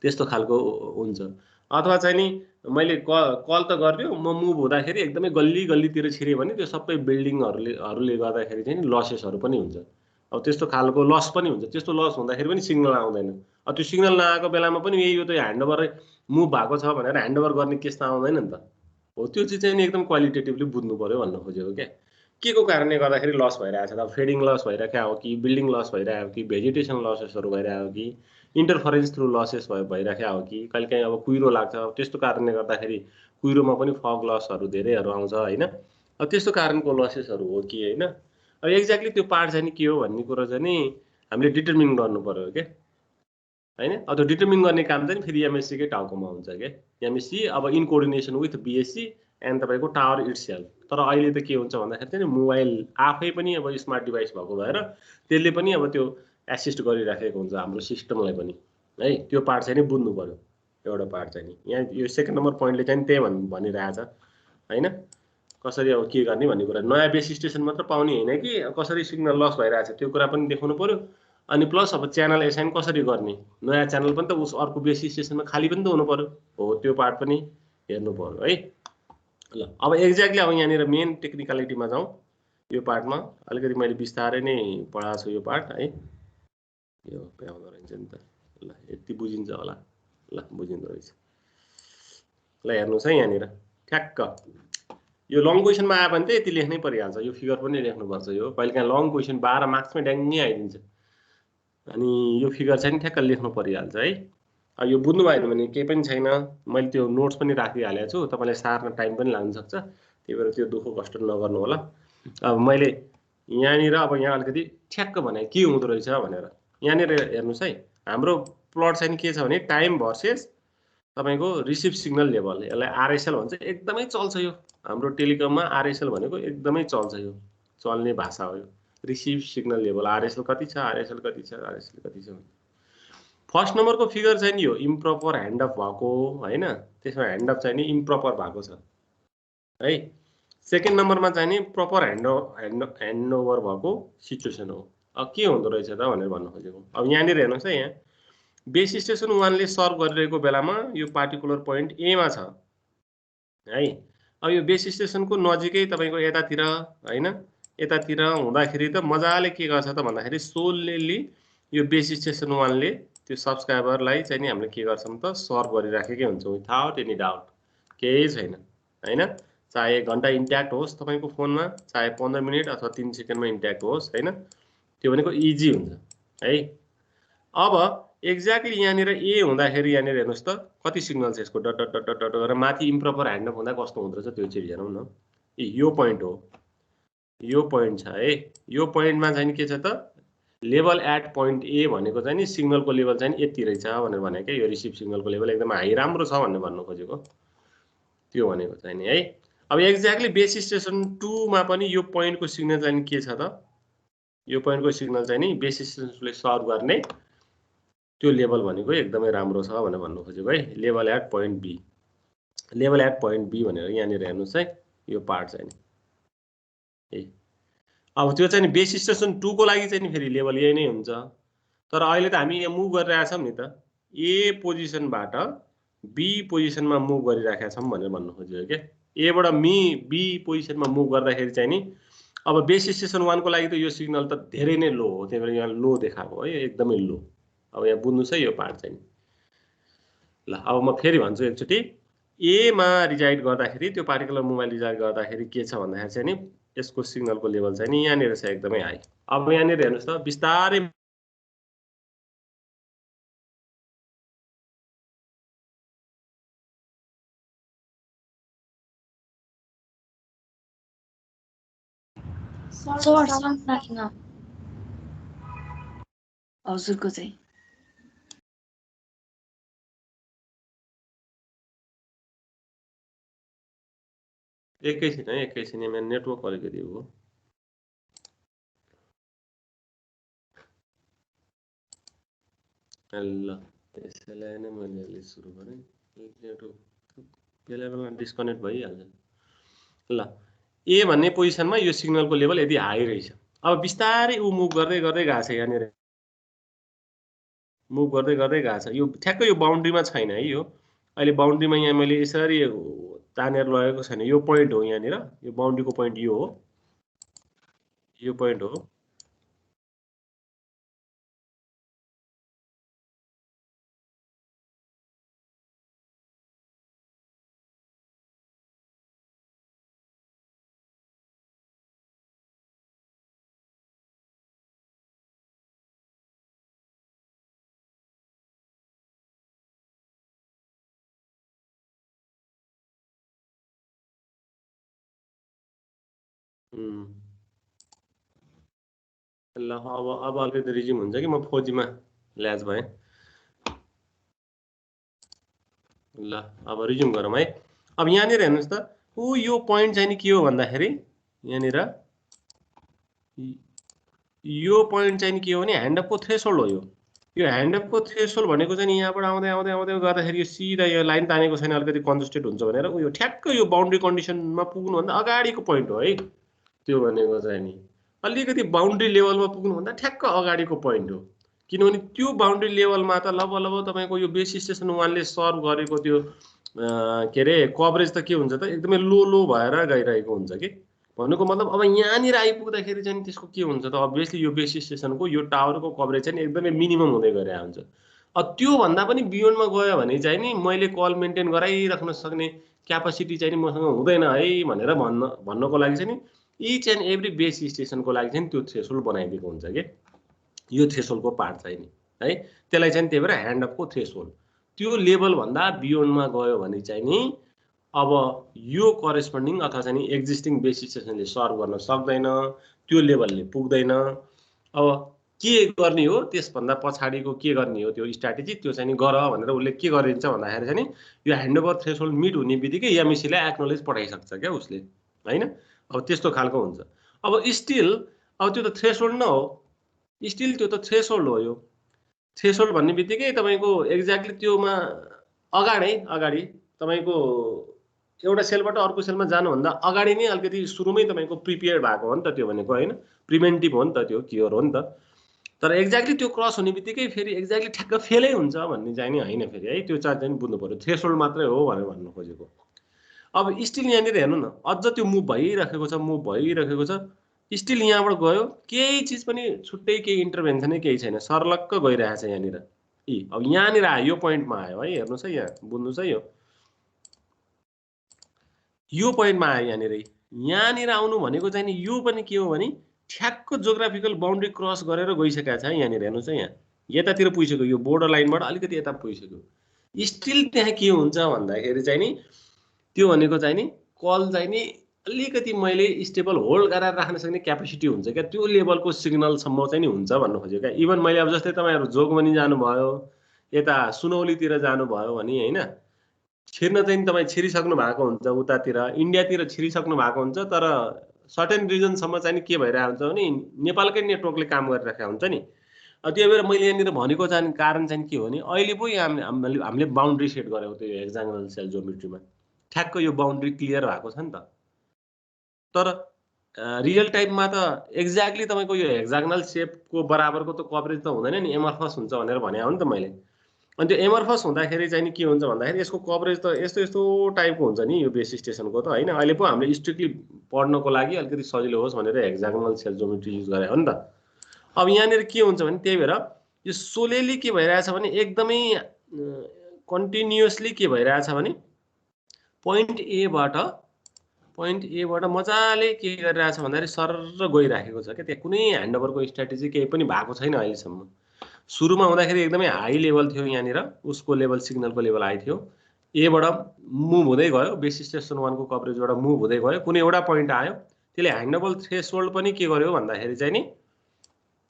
त्यस्तो खालको हुन्छ। अथवा चाहिँ नि मैले कल त गर्यो म मुभ हुँदाखेरि एकदमै गल्ली गल्लीतिर छिरेँ भने त्यो सबै बिल्डिङहरूले गर्दाखेरि चाहिँ लसेसहरू पनि हुन्छ। अब त्यस्तो खालको लस पनि हुन्छ, त्यस्तो लस हुँदाखेरि पनि सिग्नल आउँदैन। अब त्यो सिग्नल नआएको बेलामा पनि यो त ह्यान्डओभर मुभ भएको छ भनेर ह्यान्डओभर गर्ने केस त आउँदैन नि त हो। त्यो चाहिँ नि एकदम क्वालिटेटिभली बुझ्नु पर्यो भन्न खोजेको क्या। के को कारणले गर्दाखेरि लस भइरहेको छ त, फेडिङ लस भइरहेको हो कि बिल्डिङ लस भइरहेको हो कि भेजिटेसन लसेसहरू भइरहेको हो कि इन्टरफरेन्स थ्रु लसेस भइरहेको हो कि कहिलेकाहीँ अब कुहिरो लाग्छ, त्यस्तो कारणले गर्दाखेरि कुहिरोमा पनि फग लसहरू धेरैहरू आउँछ होइन। अब त्यस्तो कारणको लसेसहरू हो कि होइन। अब एक्ज्याक्टली त्यो पार्ट चाहिँ नि के हो भन्ने कुरो चाहिँ नि हामीले डिटर्मिन गर्नु पर्यो क्या होइन। अब त्यो डिटर्मिन गर्ने काम चाहिँ फेरि एमएससीकै टाउकोमा हुन्छ क्या। एमएससी अब in coordination with BSc and तपाईँको टावर इट्सेल्फ। तर अहिले त के हुन्छ भन्दाखेरि चाहिँ मोबाइल आफै पनि अब स्मार्ट डिभाइस भएको भएर त्यसले पनि अब त्यो एसिस्ट गरिराखेको हुन्छ हाम्रो सिस्टमलाई पनि है। त्यो पार्ट चाहिँ नि बुझ्नु पर्यो एउटा पार्ट चाहिँ नि। यहाँ यो सेकेन्ड नम्बर पोइन्टले चाहिँ त्यही भनिरहेछ होइन, कसरी अब के गर्ने भन्ने कुरा। नयाँ बेस स्टेसन मात्र पाउने होइन कि कसरी सिग्नल लस भइरहेछ त्यो कुरा पनि देखाउनु पर्यो। अनि प्लस अब च्यानल एसाइन कसरी गर्ने, नयाँ च्यानल पनि त उस अर्को बेस स्टेसनमा खाली पनि त हुनु पर्यो हो, त्यो पार्ट पनि हेर्नु पर्यो है। ल अब एक्ज्याक्टली अब यहाँनिर मेन टेक्निकलिटीमा जाउँ। यो पार्टमा अलिकति मैले बिस्तारै नै पढाएको छु यो पार्ट है। यो भ्याउँदो रहेछ नि त, ल यति बुझिन्छ होला, ल बुझिँदो रहेछ। ल हेर्नुहोस् है यहाँनिर ठ्याक्क यो लङ क्वेसनमा आयो भने त यति लेख्नै परिहाल्छ, यो फिगर पनि लेख्नुपर्छ। यो कहिलेकाहीँ लङ क्वेसन 12 मार्क्समै ड्याङ्गै आइदिन्छ, अनि यो फिगर चाहिँ ठ्याक्क लेख्नु परिहाल्छ है। अब यो बुझ्नु भएन भने केही पनि छैन, मैले त्यो नोट्स पनि राखिहालेको छु, तपाईँलाई सार्न टाइम पनि लाग्न सक्छ, त्यही भएर त्यो दुःख कष्ट नगर्नु होला। अब मैले यहाँनिर अब यहाँ अलिकति ठ्याक्क भने के हुँदो रहेछ भनेर यहाँनिर हेर्नुहोस् है। हाम्रो प्लट चाहिँ के छ भने टाइम भर्सेस तपाईको रिसिभ सिग्नल लेभल, यसलाई आरएसएल भन्छ। एकदमै चल्छ यो हाम्रो टेलिकममा। आरएसएल भनेको एकदमै चल्छ, यो चल्ने भाषा हो यो। रिसिभ सिग्नल लेभल आरएसएल कति छ, आरएसएल कति छ, आरएसएल कति छ। फर्स्ट नम्बरको फिगर चाहिँ नि यो इम्प्रोपर ह्यान्ड अफ भएको हैन, त्यसमा ह्यान्ड अफ चाहिँ नि इम्प्रोपर भएको छ है। सेकेन्ड नम्बरमा चाहिँ नि प्रपर ह्यान्ड ओभर भएको सिचुएसन हो। अब के हुँदो रहेछ त भनेर भन्नु खोजेको। अब यहाँनिर हेर्नुहोस् है, यहाँ बेस स्टेसन 1 ले सर्भ गरिरहेको बेलामा यो पार्टिकुलर पोइन्ट ए मा छ है। अब यो बेस स्टेसनको नजिकै तपाईको यतातिर हैन, यतातिर हुँदाखेरि त मजाले के गर्छ त भन्दाखेरि सोलली यो बेस स्टेसन 1 ले त्यो सब्स्क्राइबरलाई चाहिँ नि हामीले के गर्छौं त सर्भ गरिराखेकै हुन्छौं विथआउट एनी डाउट, केही छैन हैन। चाहे 1 घण्टा इन्ट्याक्ट होस् तपाईको फोनमा, चाहे 15 मिनेट अथवा 3 सेकेन्डमा इन्ट्याक्ट होस् हैन, त्यो भनेको इजी हुन्छ है। अब एक्ज्याक्टली यहाँनिर ए हुँदाखेरि यहाँनिर हेर्नुस् त कति सिग्नल छ यसको, डट डट डट डट गरेर माथि इम्प्रोपर ह्यान्ड अफ हुँदा कस्तो हुँदो रहेछ त्यो चाहिँ हेरौँ न। यो पोइन्ट हो, यो पोइन्ट छ है। यो पोइन्टमा चाहिँ के छ त लेभल एट पोइन्ट ए भनेको चाहिँ नि सिग्नलको लेभल चाहिँ यति रहेछ भनेर भने के, यो रिसिभ सिग्नलको लेभल एकदम हाई राम्रो छ भन्ने भन्नु खोजेको त्यो भनेको चाहिँ नि है। अब एक्ज्याक्टली बेस स्टेसन 2 मा पनि यो पोइन्टको सिग्नल चाहिँ के छ त, यो पोइन्टको सिग्नल चाहिँ नि बेस स्टेसनले सर्भ गर्ने त्यो लेभल भनेको एकदमै राम्रो छ भनेर भन्नु खोजेको है। Level at point B, level at point B भनेर यहाँनिर हेर्नुस् है, यो पार्ट चाहिँ नि है। अब त्यो चाहिँ नि बेस स्टेसन 2 को लागि चाहिँ नि फेरि लेभल यही नै हुन्छ। तर अहिले त हामी यहाँ मुभ गरिरहेका छौं नि त, ए पोजिसनबाट बी पोजिसनमा मुभ गरिराखेका छौं भनेर भन्नु खोजेको के। ए बाट बी पोजिसनमा मुभ गर्दाखेरि चाहिँ नि अब बेस स्टेसन 1 को लागि त यो सिग्नल त धेरै नै लो हो, त्यही भएर यहाँ लो देखाएको है, एकदमै लो। अब यहाँ बुझ्नुस् है यो पार्ट चाहिँ। ल अब म फेरि भन्छु एकचोटी, ए मा रिजाइड गर्दाखेरि त्यो पार्टिकुलर मोबाइल रिजाइड गर्दाखेरि के छ भन्दाखेरि चाहिँ नि यसको सिग्नलको लेभल चाहिँ नि यहाँनिर छ एकदमै हाई। अब यहाँनिर हेर्नुस् त बिस्तारै सर साउन्ड आएन हजुरको चाहिँ। एकैछिन मेरो नेटवर्क अलिकति हो। ल त्यसैलाई नै मैले अहिले सुरु गरेँ, नेटवर्क बेला बेला डिस्कनेक्ट भइहाल्छ। ल ए भन्ने पोजिसनमा यो सिग्नलको लेभल यदि हाई रहेछ। अब बिस्तारै उ मुभ गर्दै गर्दै गएको छ, यहाँनिर मुभ गर्दै गर्दै गएको छ। यो ठ्याक्कै यो बाउन्ड्रीमा छैन है, यो अहिले बाउन्ड्रीमा यहाँ मैले यसरी तानेर लगेको छैन। यो पोइन्ट हो यहाँनिर, यो बाउन्ड्रीको पोइन्ट यो हो, यो पोइन्ट हो। ल अब अलिकति रिज्युम हुन्छ कि म 4G मा ल्याज भएँ। ल अब रिज्युम गरौँ है। अब यहाँनिर हेर्नुस् त यो पोइन्ट चाहिँ नि के हो भन्दाखेरि यहाँनिर यो पोइन्ट चाहिँ नि के हो भने ह्यान्ड अफको थ्रेसहोल्ड हो। यो ह्यान्ड अफको थ्रेसहोल्ड भनेको चाहिँ यहाँबाट आउँदै आउँदै आउँदै गर्दाखेरि यो सिधा यो लाइन तानेको छैन, अलिकति कन्जस्टेड हुन्छ भनेर उयो ठ्याक्क यो बाउन्ड्री कन्डिसनमा पुग्नुभन्दा अगाडिको पोइन्ट हो है। त्यो भनेको चाहिँ नि अलिकति बाउन्ड्री लेभलमा पुग्नुभन्दा ठ्याक्क अगाडिको पोइन्ट हो। किनभने त्यो बाउन्ड्री लेभलमा त लगभग तपाईको यो बेस स्टेसन 1 ले सर्भ गरेको त्यो के अरे कभरेज त के हुन्छ त एकदमै लो भएर गइरहेको हुन्छ कि। भन्नुको मतलब अब यहाँनिर आइपुग्दाखेरि चाहिँ त्यसको के हुन्छ त अभियसली यो बेस स्टेसनको यो टावरको कभरेज चाहिँ एकदमै मिनिमम हुँदै गइरहेको हुन्छ। त्यो भन्दा पनि बियोन्डमा गयो भने चाहिँ नि मैले कल मेन्टेन गराइराख्न सक्ने क्यापासिटी चाहिँ मसँग हुँदैन है भनेर भन्नको लागि चाहिँ नि इच एन्ड एभ्री बेस स्टेसनको लागि चाहिँ त्यो थ्रेसहोल्ड बनाइदिएको हुन्छ कि। यो थ्रेसहोल्डको पार्ट चाहिँ नि है, त्यसलाई चाहिँ त्यही भएर ह्यान्ड अफको थ्रेसहोल्ड। त्यो लेभल भन्दा बियोन्डमा गयो भने चाहिँ नि अब यो करेस्पोन्डिङ अथवा चाहिँ नि एक्जिस्टिङ बेस स्टेसनले सर्भ गर्न सक्दैन, त्यो लेभलले पुग्दैन। अब के गर्ने हो त्यसभन्दा पछाडिको के गर्ने हो त्यो स्ट्राटेजी त्यो चाहिँ नि गर भनेर उसले के गरिन्छ भन्दाखेरि चाहिँ नि यो ह्यान्डओभर थ्रेसोल्ड मिट हुने बित्तिकै एमएसीलाई एक्नोलेज पठाइसक्छ क्या उसले हैन। अब त्यस्तो खालको हुन्छ। अब स्टिल अब त्यो त थ्रेसोल्ड न हो, स्टिल त्यो त थ्रेसोल्ड हो। यो थ्रेसोल्ड भन्ने बित्तिकै तपाईँको एक्ज्याक्टली त्योमा अगाडि तपाईँको एउटा सेलबाट अर्को सेलमा जानुभन्दा अगाडि नै अलिकति सुरुमै तपाईँको प्रिपेयर भएको हो नि त त्यो भनेको होइन, प्रिभेन्टिभ हो नि त त्यो, क्योर हो नि त। तर एक्ज्याक्टली त्यो क्रस हुने बित्तिकै फेरि एक्ज्याक्टली ठ्याक्क फेलै हुन्छ भन्ने चाहिँ नि होइन फेरि है, त्यो चाहिँ बुझ्नु पर्यो थ्रेसोल्ड मात्रै हो भनेर भन्नु खोजेको। अब स्टिल यहाँनिर हेर्नु न अझ त्यो मुभ भइरहेको छ स्टिल यहाँबाट गयो केही चिज पनि छुट्टै केही इन्टरभेन्सनै केही छैन, सर्लक्क गइरहेछ यहाँनिर। अब यहाँनिर आयो यो पोइन्टमा आयो है, हेर्नुहोस् है यहाँ बुझ्नुहोस् है, यो पोइन्टमा आयो यहाँनिर आउनु भनेको चाहिँ नि यो पनि के हो भने ठ्याक्क जोग्राफिकल बाउन्ड्री क्रस गरेर गइसकेको छ है। यहाँनिर हेर्नुहोस् है, यहाँ यतातिर पुगिसक्यो, यो बोर्डर लाइनबाट अलिकति यता पुगिसक्यो। स्टिल त्यहाँ के हुन्छ भन्दाखेरि चाहिँ नि त्यो भनेको चाहिँ नि कल चाहिँ नि अलिकति मैले स्टेबल होल्ड गरेर राख्न सक्ने क्यापेसिटी हुन्छ क्या, त्यो लेभलको सिग्नलसम्म चाहिँ नि हुन्छ भन्नु खोजेको क्या। इभन मैले अब जस्तै तपाईँहरू जोगबनी जानुभयो, यता सुनौलीतिर जानुभयो भने होइन, छिर्न चाहिँ तपाईँ छिरिसक्नु भएको हुन्छ, उतातिर इन्डियातिर छिरिसक्नु भएको हुन्छ, तर सर्टेन रिजनसम्म चाहिँ के भइरहेको हुन्छ भने नेपालकै नेटवर्कले काम गरिरहेको हुन्छ नि। त्यो भएर मैले यहाँनिर भनेको चाहिँ कारण चाहिँ के हो भने अहिले पो हामीले बााउन्ड्री सेट गरेको त्यो हेक्सागोनल सेल ज्योमेट्रीमा ठ्याक्क यो बााउन्ड्री क्लियर भएको छ नि त। तर रियल टाइममा त एक्ज्याक्टली तपाईँको यो हेक्सागोनल सेपको बराबरको त कभरेज त हुँदैन नि, एमर्फस हुन्छ भनेर भने हो नि त मैले। अनि त्यो एमर्फस हुँदाखेरि चाहिँ के हुन्छ भन्दाखेरि यसको कभरेज त यस्तो टाइपको हुन्छ नि यो बेस स्टेसनको त होइन। अहिले पो हामीले स्ट्रिक्टली पढ्नको लागि अलिकति सजिलो होस् भनेर हेक्सागोनल सेल ज्योमेट्री युज गरे हो नि त। अब यहाँनिर के हुन्छ भने त्यही भएर यो सोलेली के भइरहेछ भने एकदमै कन्टिन्युअसली के भइरहेछ भने पोइन्ट एबाट मजाले के गरिरहेछ भन्दाखेरि सरर गइराखेको छ क्या, त्यहाँ कुनै ह्यान्डओभरको स्ट्राटेजी केही पनि भएको छैन अहिलेसम्म। सुरुमा हुँदाखेरि एकदमै हाई लेभल थियो, यहाँनिर उसको लेभल सिग्नलको लेभल हाई थियो, एबाट मुभ हुँदै गयो, बेस स्टेसन 1 को कभरेजबाट मुभ हुँदै गयो, कुनै एउटा पोइन्ट आयो त्यसले ह्यान्डओभर थ्रेसोल्ड पनि के गर्यो भन्दाखेरि चाहिँ नि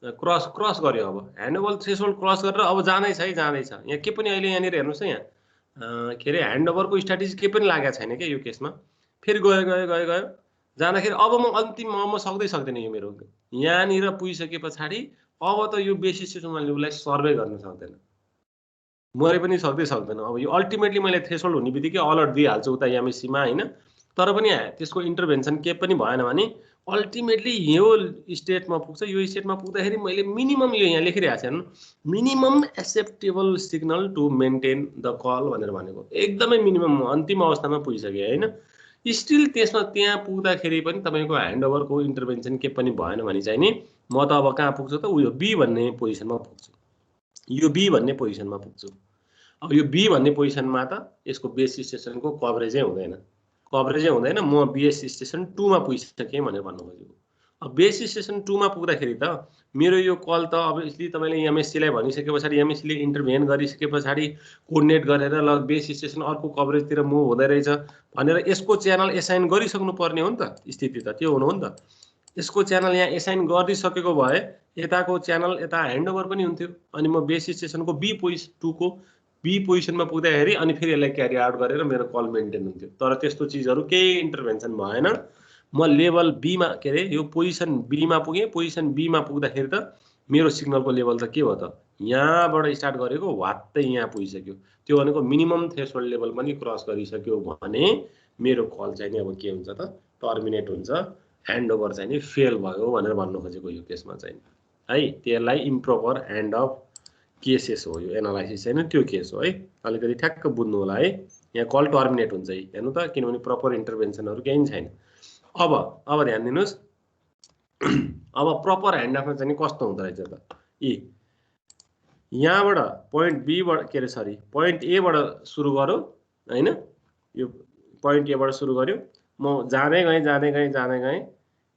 क्रस गर्यो। अब ह्यान्डओभर थ्रेसोल्ड क्रस गरेर अब जाँदैछ यहाँ के पनि अहिले यहाँनिर हेर्नुहोस् है, यहाँ के अरे ह्यान्डओभरको स्ट्राटेजी केही पनि लागेको छैन क्या यो केसमा। फेरि गयो जाँदाखेरि अब म अन्तिममा म सक्दैन यो मेरो यहाँनिर पुगिसके पछाडि अब त यो बेस स्टेसनमा उसलाई सर्वे गर्न सक्दैन, मरे पनि सक्दैन। अब यो अल्टिमेटली मैले थ्रेसोल्ड हुने बित्तिकै अलर्ट दिइहाल्छु उता एमएसीमा होइन, तर पनि त्यसको इन्टरभेन्सन केही पनि भएन भने अल्टिमेटली यो स्टेटमा पुग्छ। यो स्टेटमा पुग्दाखेरि मैले मिनिमम यो यहाँ लेखिरहेको छु हेर्नु, minimum acceptable signal to maintain the call भनेर भनेको एकदमै मिनिमम अन्तिम अवस्थामा पुगिसक्यो होइन। स्टिल त्यसमा त्यहाँ पुग्दाखेरि पनि तपाईँको ह्यान्डओभरको इन्टरभेन्सन केही पनि भएन भने चाहिँ नि म त अब कहाँ पुग्छु त उयो बी भन्ने पोजिसनमा पुग्छु, यो बी भन्ने पोजिसनमा पुग्छु। अब यो बी भन्ने पोजिसनमा त यसको बेस स्टेसनको कभरेजै हुँदैन, म बेस स्टेसन 2 मा पुगिसकेँ भनेर भन्नु खोजेको। अब बेस स्टेसन 2 मा पुग्दाखेरि त मेरो यो कल त अब यसले तपाईँले एमएससीलाई भनिसके पछाडि एमएससीले इन्टरभेन गरिसके पछाडि कोअर्डिनेट गरेर ल बेस स्टेसन अर्को कभरेजतिर मुभ हुँदै रहेछ भनेर यसको च्यानल एसाइन गरिसक्नु पर्ने हो नि त, स्थिति त त्यो हुनु हो नि त। यसको च्यानल यहाँ एसाइन गरिसकेको भए यताको च्यानल यता ह्यान्डओभर पनि हुन्थ्यो, अनि म बेस स्टेसनको बी पोजिसनमा पुग्दाखेरि अनि फेरि यसलाई क्यारी आउट गरेर मेरो कल मेन्टेन हुन्थ्यो। तर त्यस्तो चिजहरू केही इन्टरभेन्सन भएन। म लेभल बीमा के अरे यो पोजिसन बीमा पुगेँ, पोजिसन बीमा पुग्दाखेरि त मेरो सिग्नलको लेभल त के हो त यहाँबाट स्टार्ट गरेको वात्तै यहाँ पुगिसक्यो, त्यो भनेको मिनिमम थ्रेसोल्ड लेभल पनि क्रस गरिसक्यो भने मेरो कल चाहिँ नि अब के हुन्छ त टर्मिनेट हुन्छ, ह्यान्डओभर चाहिँ नि फेल भयो भनेर भन्नु खोजेको यो केसमा चाहिँ है। त्यसलाई इम्प्रोपर ह्यान्ड अफ केसेस हो यो एनालाइसिस होइन, त्यो केस हो है, अलिकति ठ्याक्क बुझ्नु होला है। यहाँ कल टर्मिनेट हुन्छ है हेर्नु त, किनभने प्रपर इन्टरभेन्सनहरू केही छैन। अब ध्यान दिनुहोस्, अब प्रपर ह्यान्ड अफमा चाहिँ कस्तो हुँदो रहेछ त यहाँबाट पोइन्ट बीबाट के अरे सरी पोइन्ट एबाट सुरु गरौँ होइन, यो पोइन्ट एबाट सुरु गर्यो, म जाँदै गएँ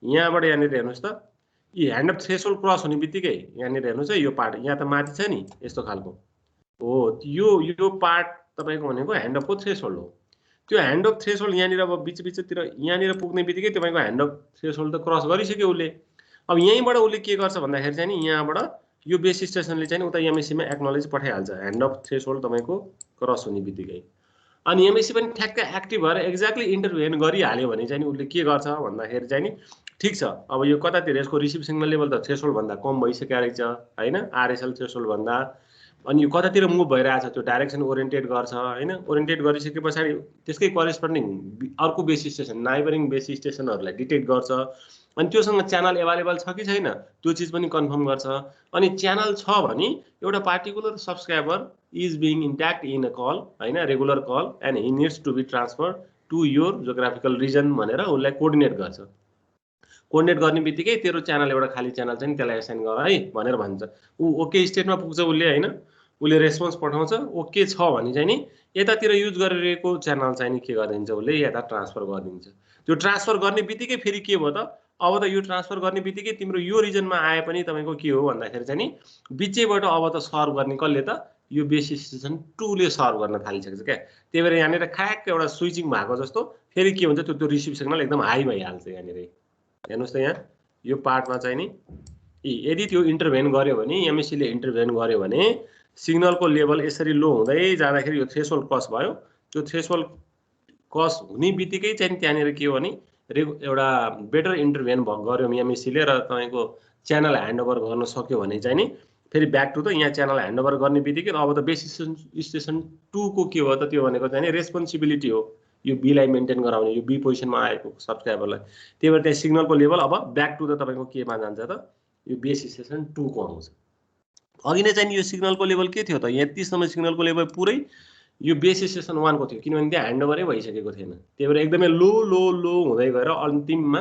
यहाँबाट यहाँनिर हेर्नुहोस् त यी ह्यान्ड अफ थ्रेसोल्ड क्रस हुने बित्तिकै यहाँनिर हेर्नुहोस् है, यो पार्ट यहाँ त माथि छ नि यस्तो खालको हो, यो पार्ट तपाईँको भनेको ह्यान्ड अफको थ्रेसोल्ड हो। त्यो ह्यान्ड अफ थ्रेसोल्ड यहाँनिर अब बिचतिर यहाँनिर पुग्ने बित्तिकै तपाईँको ह्यान्ड अफ थ्रेसोल्ड त क्रस गरिसक्यो उसले। अब यहीँबाट उसले के गर्छ भन्दाखेरि चाहिँ नि यहाँबाट यो बेस स्टेसनले चाहिँ उता एमएससीमा एक्नोलेज पठाइहाल्छ ह्यान्ड अफ थ्रेसहोल्ड तपाईँको क्रस हुने बित्तिकै। अनि एमएससी पनि ठ्याक्क एक्टिभ भएर एक्ज्याक्टली इन्टरभेन गरिहाल्यो भने चाहिँ उसले के गर्छ भन्दाखेरि चाहिँ नि ठिक छ अब यो कतातिर यसको रिसिभ सिग्नल लेभल त थ्रेसहोल्ड भन्दा कम भइसकेको रहेछ हैन, आरएसएल थ्रेसहोल्ड भन्दा। अनि यो कतातिर मुभ भइरहेछ त्यो डाइरेक्सन ओरिएन्टेड गर्छ हैन, ओरिएन्टेड गरिसके पछाडि त्यसकै करेस्पोन्डिङ अर्को बेस स्टेसन नाइबरिङ बेस स्टेसनहरूलाई डिटेक्ट गर्छ। अनि त्योसँग च्यानल एभाइलेबल छ कि छैन त्यो चिज पनि कन्फर्म गर्छ। अनि च्यानल छ भने एउटा particular subscriber is being intact in a call हैन, regular call and he needs to be transfer to your geographical region भनेर उसलाई कोअर्डिनेट गर्छ। कोअर्डिनेट गर्ने बित्तिकै तेरो च्यानल एउटा खाली च्यानल चाहिँ त्यसलाई एसाइन गर है भनेर भन्छ। ऊ ओके स्टेटमा पुग्छ उसले हैन, उसले रेस्पोन्स पठाउँछ ओके छ भने चाहिँ नि यतातिर युज गरिरहेको च्यानल चाहिँ नि के गरिदिन्छ उसले यता ट्रान्सफर गरिदिन्छ। त्यो ट्रान्सफर गर्ने बित्तिकै फेरि के भयो त अब त यो ट्रान्सफर गर्ने बित्तिकै तिम्रो यो रिजनमा आए पनि तपाईँको के हो भन्दाखेरि चाहिँ नि बिचैबाट अब त सर्भ गर्ने कसले त यो बेस स्टेसन 2 ले सर्भ गर्न थालिसकेछ क्या। त्यही भएर यहाँनिर ख्याक्क एउटा स्विचिङ भएको जस्तो फेरि के हुन्छ त्यो रिसिभ सिग्नल एकदम हाई भइहाल्छ यहाँनिर। हेर्नुहोस् त यहाँ यो पार्टमा चाहिँ नि यदि त्यो इन्टरभेन गर्यो भने एमएससीले इन्टरभेन गर्यो भने सिग्नलको लेभल यसरी लो हुँदै जाँदाखेरि यो थ्रेसहोल्ड क्रस भयो। त्यो थ्रेसहोल्ड क्रस हुने बित्तिकै चाहिँ त्यहाँनिर के हो भने एउटा बेटर इन्टरभेन गर्यो एमएससीले र तपाईँको च्यानल ह्यान्डओभर गर्न सक्यो भने चाहिँ नि फेरि ब्याक टु त यहाँ च्यानल ह्यान्डओभर गर्ने बित्तिकै अब त बेस स्टेसन 2 को के हो त त्यो भनेको चाहिँ नि रेस्पोन्सिबिलिटी हो यो बीलाई मेन्टेन गराउने, यो बी पोजिसनमा आएको सब्सक्राइबरलाई। त्यही भएर त्यहाँ सिग्नलको लेभल अब ब्याक टु त तपाईँको केमा जान्छ त यो बेस स्टेसन 2 को आउँछ। अघि नै चाहिँ यो सिग्नलको लेभल के थियो त यतिसम्म सिग्नलको लेभल पुरै यो बेस स्टेसन 1 को थियो किनभने त्यहाँ ह्यान्डओभरै भइसकेको थिएन। त्यही भएर एकदमै लो लो लो हुँदै गएर अन्तिममा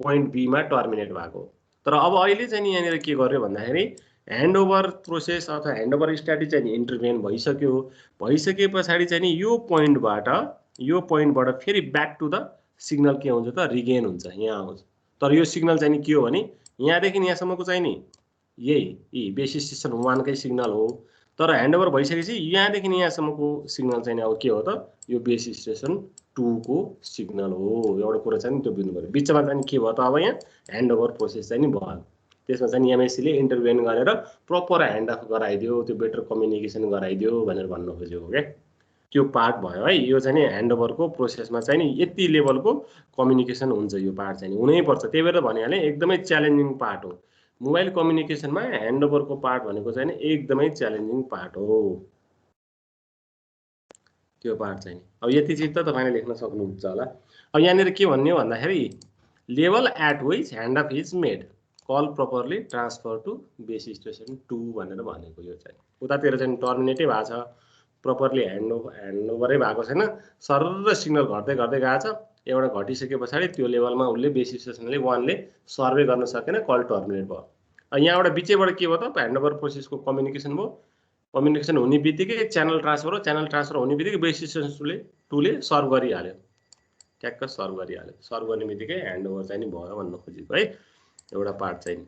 पोइन्ट बीमा टर्मिनेट भएको। तर अब अहिले चाहिँ यहाँनिर के गर्यो भन्दाखेरि ह्यान्डओभर प्रोसेस अथवा ह्यान्डओभर स्ट्याटजी चाहिँ इन्टरभेन भइसक्यो। भइसके पछाडि चाहिँ यो पोइन्टबाट फेरि ब्याक टु द सिग्नल के हुन्छ त रिगेन हुन्छ यहाँ आउँछ। तर यो सिग्नल चाहिँ के हो भने यहाँदेखि यहाँसम्मको चाहिँ नि यही बेस स्टेसन 1 कै सिग्नल हो। तर ह्यान्डओभर भइसकेपछि यहाँदेखि यहाँसम्मको सिग्नल चाहिँ अब के हो त यो बेस स्टेसन 2 को सिग्नल हो। एउटा कुरा चाहिँ त्यो बुझ्नु पर्यो। बिचमा चाहिँ के भयो त अब यहाँ ह्यान्डओभर प्रोसेस चाहिँ नि भयो। त्यसमा चाहिँ एमएससीले इन्टरभेन गरेर प्रपर ह्यान्ड अफ गराइदियो, त्यो बेटर कम्युनिकेसन गराइदियो भनेर भन्नु खोजेको क्या। त्यो पार्ट भयो है। यो चाहिँ नि ह्यान्डओभरको प्रोसेसमा चाहिँ नि यति लेभलको कम्युनिकेसन हुन्छ यो पार्ट चाहिँ हुनैपर्छ। त्यही भएर भनिहालेँ एकदमै च्यालेन्जिङ पार्ट हो। मोबाइल कम्युनिकेसनमा ह्यान्डओभरको पार्ट भनेको चाहिँ एकदमै च्यालेन्जिङ पार्ट हो त्यो पार्ट चाहिँ। अब यति चिज त तपाईँले लेख्न सक्नुहुन्छ होला। अब यहाँनिर के भन्ने हो भन्दाखेरि level at which hand off is made call properly transfer to base station 2 भनेर भनेको। यो चाहिँ उतातिर चाहिँ टर्मिनेटै भएको छ, प्रपरली ह्यान्डओभरै भएको छैन, सरर सिग्नल घट्दै घट्दै गएको छ। एउटा घटिसके पछाडि त्यो लेभलमा उसले बेस स्टेसनले 1 ले सर्वे गर्न सकेन, कल टर्मिनेट भयो। यहाँबाट बिचैबाट के भयो त ह्यान्डओभर प्रोसेसको कम्युनिकेसन भयो। कम्युनिकेसन हुने बित्तिकै च्यानल ट्रान्सफर हो। च्यानल ट्रान्सफर हुने बित्तिकै बेस स्टेसन 2 ले सर्भ गरिहाल्यो, ट्याक्क सर्भ गरिहाल्यो। सर्भ गर्ने बित्तिकै ह्यान्डओभर चाहिँ नि भयो भन्न खोजेको है एउटा पार्ट चाहिँ।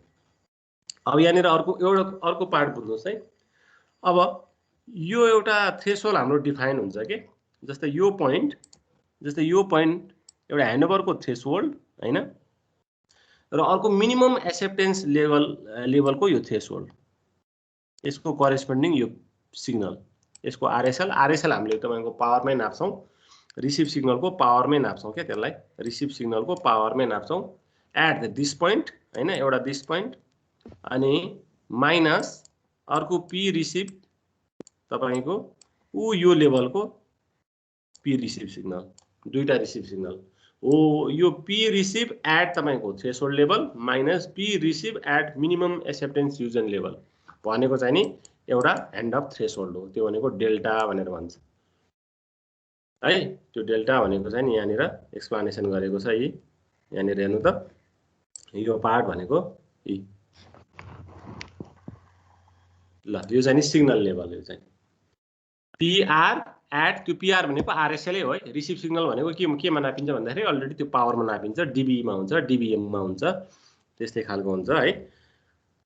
अब यहाँनिर अर्को पार्ट बुझ्नुहोस् है। अब यो एउटा थ्रेसहोल्ड हाम्रो डिफाइन हुन्छ के, जस्तै यो पोइन्ट एउटा ह्यान्डओभरको थ्रेसहोल्ड हैन, र अर्को मिनिमम एक्सेप्टेन्स लेभलको यो थ्रेसहोल्ड, यसको करेस्पोन्डिङ यो सिग्नल, यसको आरएसएल हामीले तपाईको पावरमै नाप्छौँ, रिसिभ सिग्नलको पावरमै नाप्छौँ क्या, त्यसलाई रिसिभ सिग्नलको पावरमै नाप्छौँ एट दिस पोइन्ट हैन, एउटा दिस पोइन्ट अनि माइनस अर्को पी रिसिभ तपाईको यो लेभलको पी रिसिभ सिग्नल, दुईटा रिसिभ सिग्नल हो। यो पी रिसिभ एट तपाईको threshold level minus P receive at minimum acceptance usage level भनेको चाहिँ नि एउटा ह्यान्ड अफ थ्रेसहोल्ड हो। त्यो भनेको डेल्टा भनेर भन्छ है। त्यो डेल्टा भनेको चाहिँ नि यहाँनिर एक्सप्लेनेसन गरेको छ। यहाँनिर हेर्नु त यो पार्ट भनेको ल यो चाहिँ नि सिग्नल लेभल, यो चाहिँ पीआर एट, त्यो पीआर भनेको आरएसएल हो है। रिसिभ सिग्नल भनेको केमा नापिन्छ भन्दाखेरि अलरेडी त्यो पावरमा नापिन्छ, डीबीमा हुन्छ, डीबीएममा हुन्छ, त्यस्तै खालको हुन्छ है।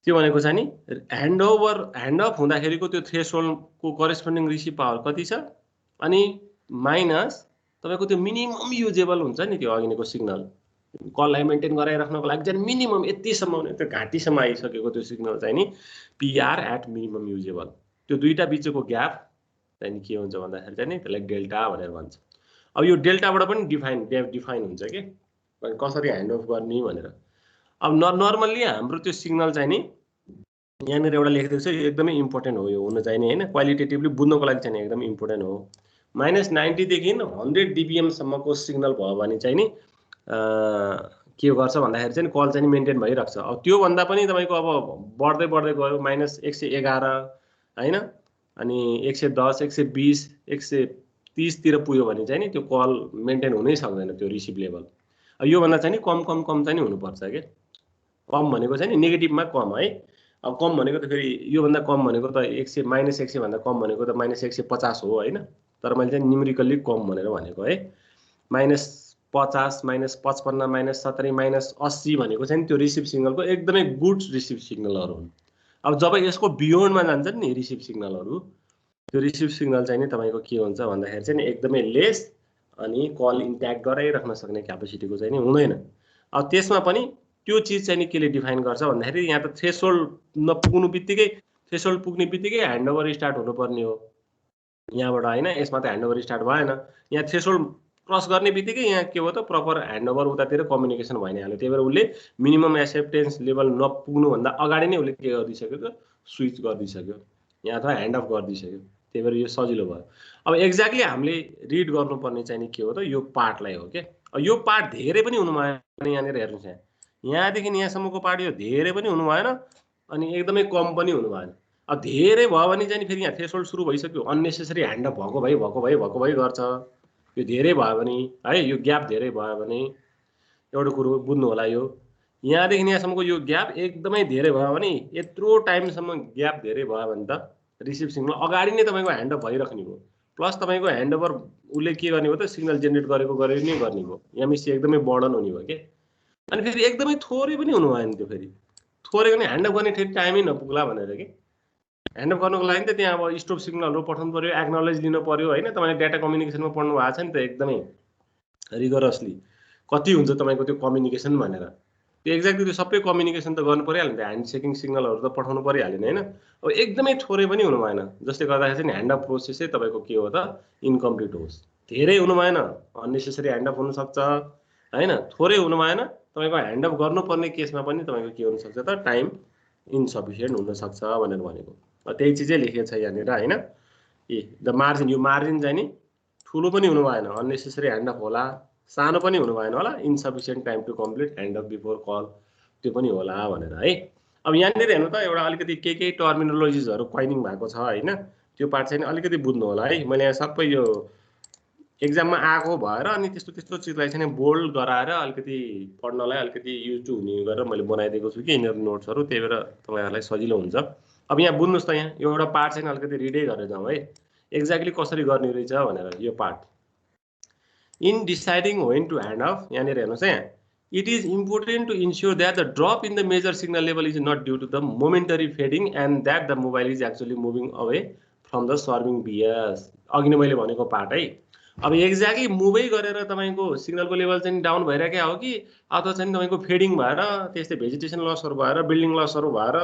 त्यो भनेको चाहिँ नि ह्यान्ड अफ हुँदाखेरिको त्यो थ्रेसहोल्डको करेस्पोन्डिङ रिसिभ पावर कति छ अनि माइनस तपाईको त्यो मिनिमम युजेबल हुन्छ नि त्यो अघिको सिग्नल, कललाई मेन्टेन गराइराख्नको लागि चाहिँ मिनिमम यतिसम्म हुने त्यो घाँटीसम्म आइसकेको त्यो सिग्नल चाहिँ नि PR एट मिनिमम युजेबल। त्यो दुईटा बिचको ग्याप चाहिँ नि के हुन्छ भन्दाखेरि चाहिँ नि त्यसलाई डेल्टा भनेर भन्छ। अब यो डेल्टाबाट पनि डिफाइन हुन्छ कि कसरी ह्यान्ड अफ गर्ने भनेर। अब नर्मल्ली हाम्रो त्यो सिग्नल चाहिँ नि यहाँनिर एउटा लेखिदिएको छ, एकदमै इम्पोर्टेन्ट हो यो हुन चाहिने होइन, क्वालिटेटिभली बुझ्नको लागि चाहिँ एकदमै इम्पोर्टेन्ट हो। -90 देखि 100 dBm सम्मको सिग्नल भयो भने चाहिँ नि के गर्छ भन्दाखेरि चाहिँ कल चाहिँ मेन्टेन भइरहेको छ। अब त्यो भन्दा पनि तपाईको अब बढ्दै गयो -111 हैन, अनि 110 120 130 तिर पुग्यो भने चाहिँ नि त्यो कल मेन्टेन हुनै सक्दैन त्यो रिसिभ लेभल। यो भन्दा चाहिँ नि कम चाहिँ नि हुनुपर्छ के। कम भनेको चाहिँ नि नेगेटिभमा कम है। अब कम भनेको त फेरि यो भन्दा कम भनेको त 100 -100 भन्दा कम भनेको त -150 हो हैन, तर मैले चाहिँ न्युमेरिकल्ली कम भनेर भनेको है। -50 -55 -70 -80 भनेको चाहिँ त्यो रिसिभ सिग्नलको एकदमै गुड रिसिभ सिग्नलहरु हुन्। अब जब यसको बियोन्डमा जान्छन् नि रिसिभ सिग्नलहरु, त्यो रिसिभ सिग्नल चाहिँ नि तपाईको के हुन्छ भन्दाखेरि चाहिँ एकदमै लेस अनि कल इन्ट्याक्ट गराइराख्न सक्ने क्यापेसिटीको चाहिँ नि हुँदैन। अब त्यसमा पनि त्यो चीज चाहिँ नि केले डिफाइन गर्छ भन्दाखेरि यहाँ त थ्रेशोल्ड नपुग्नु बित्तिकै, थ्रेशोल्ड पुग्ने बित्तिकै ह्यान्डओभर स्टार्ट हुनुपर्ने हो यहाँबाट हैन। यसमा त ह्यान्डओभर स्टार्ट भएन, यहाँ थ्रेशोल्ड क्रस गर्ने बित्तिकै यहाँ के हो त प्रपर ह्यान्डओभर उतातिर कम्युनिकेसन भइ नै हाल्यो। त्यही भएर उसले मिनिमम एक्सेप्टेन्स लेभल नपुग्नु भन्दा अगाडि नै उसले के गरिदिसक्यो त स्विच गरिदिसक्यो यहाँ अथवा ह्यान्ड अफ गरिदिसक्यो। त्यही भएर यो सजिलो भयो। अब एक्ज्याक्टली हामीले रिड गर्नुपर्ने चाहिँ नि के हो त यो पार्टलाई हो के। यो पार्ट धेरै पनि हुनु भएन, यहाँनिर हेर्नुस् यहाँदेखि यहाँसम्मको पार्ट यो धेरै पनि हुनु भएन अनि एकदमै कम पनि हुनु भएन। अब धेरै भयो भने चाहिँ फेरि यहाँ थ्रेशोल्ड सुरु भइसक्यो, अननेसेसरी ह्यान्ड अफ भएको भई गर्छ। यो धेरै भयो भने है, यो ग्याप धेरै भयो भने एउटा कुरो बुझ्नु होला, यो यहाँदेखि यहाँसम्मको यो ग्याप एकदमै धेरै भयो भने, यत्रो टाइमसम्म ग्याप धेरै भयो भने त रिसिभ सिग्नल अगाडि नै तपाईको ह्यान्ड अफ भइराख्ने हो। प्लस तपाईको ह्यान्डओभर उसले के गर्ने हो त सिग्नल जेनेरेट गरेको नै गर्ने हो। एमइसी एकदमै बर्डन हुने भयो के। अनि फेरि एकदमै थोरै पनि हुनु भएन, त्यो फेरि थोरै पनि ह्यान्ड अफ गर्ने फेरि टाइमै नपुग्ला भनेर के। ह्यान्ड अफ गर्नको लागि त त्यहाँ अब स्टप सिग्नलहरु पठाउनु पर्यो, एक्नोलेज लिनु पर्यो हैन। तपाईले डाटा कम्युनिकेसनमा पढ्नु भएको छ नि त एकदमै रिगरसली कति हुन्छ तपाईको त्यो कम्युनिकेसन भनेर। त्यो एक्ज्याक्टली त्यो सबै कम्युनिकेसन त गर्नु परिहाल्यो नि त, ह्यान्ड सेकिङ सिग्नलहरु त पठाउनु परिहाल्यो नि हैन। अब एकदमै थोरै पनि हुनु भएन, जसले गर्दाखेरि चाहिँ ह्यान्ड अफ प्रोसेसै तपाईको के हो त इन्कम्प्लिट होस्। धेरै हुनु भएन, अननेसेसरी ह्यान्ड अफ हुन सक्छ हैन। थोरै हुनु भएन, तपाईको ह्यान्ड अफ गर्नुपर्ने केसमा पनि तपाईको के हुन सक्छ त टाइम इनसफिसिएन्ट हुन सक्छ भनेर भनेको। त्यही चीजै लेखेको छ यहाँनिर हैन। द मार्जिन, यो मार्जिन चाहिँ नि ठुलो पनि हुनु भएन, अननेसेसरी ह्यान्ड अफ होला, सानो पनि हुनु भएन होला, insufficient time to complete hand off before call त्यो पनि होला भनेर है। अब यहाँनिर हेर्नु त एउटा अलिकति के टर्मिनोलोजिजहरु क्वाइनिङ भएको छ हैन। त्यो पार्ट चाहिँ अलिकति बुझ्नु होला है। मैले यहाँ सबै यो एक्जाममा आएको भएर अनि त्यस्तो चीजलाई चाहिँ बोल्ड गराएर अलिकति पढ्नलाई अलिकति युज हुने गरेर मैले बनाइदिएको छु कि यिनीहरु नोट्सहरु, त्यही भएर तपाईहरुलाई सजिलो हुन्छ। अब यहाँ बुझ्नुस् त, यहाँ एउटा पार्ट चाहिँ अलिकति रिडै गरेर जाउँ है, एक्ज्याक्टली कसरी गर्ने रहेछ भनेर। यो part in deciding when to hand off, यहाँनिर हेर्नुस् है, it is important to ensure that the drop in the major signal level is not due to the momentary fading and that the mobile is actually moving away from the serving BS। अघि नै मैले भनेको part है। अब exactly मुभै गरेर तपाईको सिग्नलको level चाहिँ down भइरहेको हो कि अथवा चाहिँ तपाईको फेडिङ भएर त्यस्तै भेजिटेसन लसहरु भएर बिल्डिङ लसहरु भएर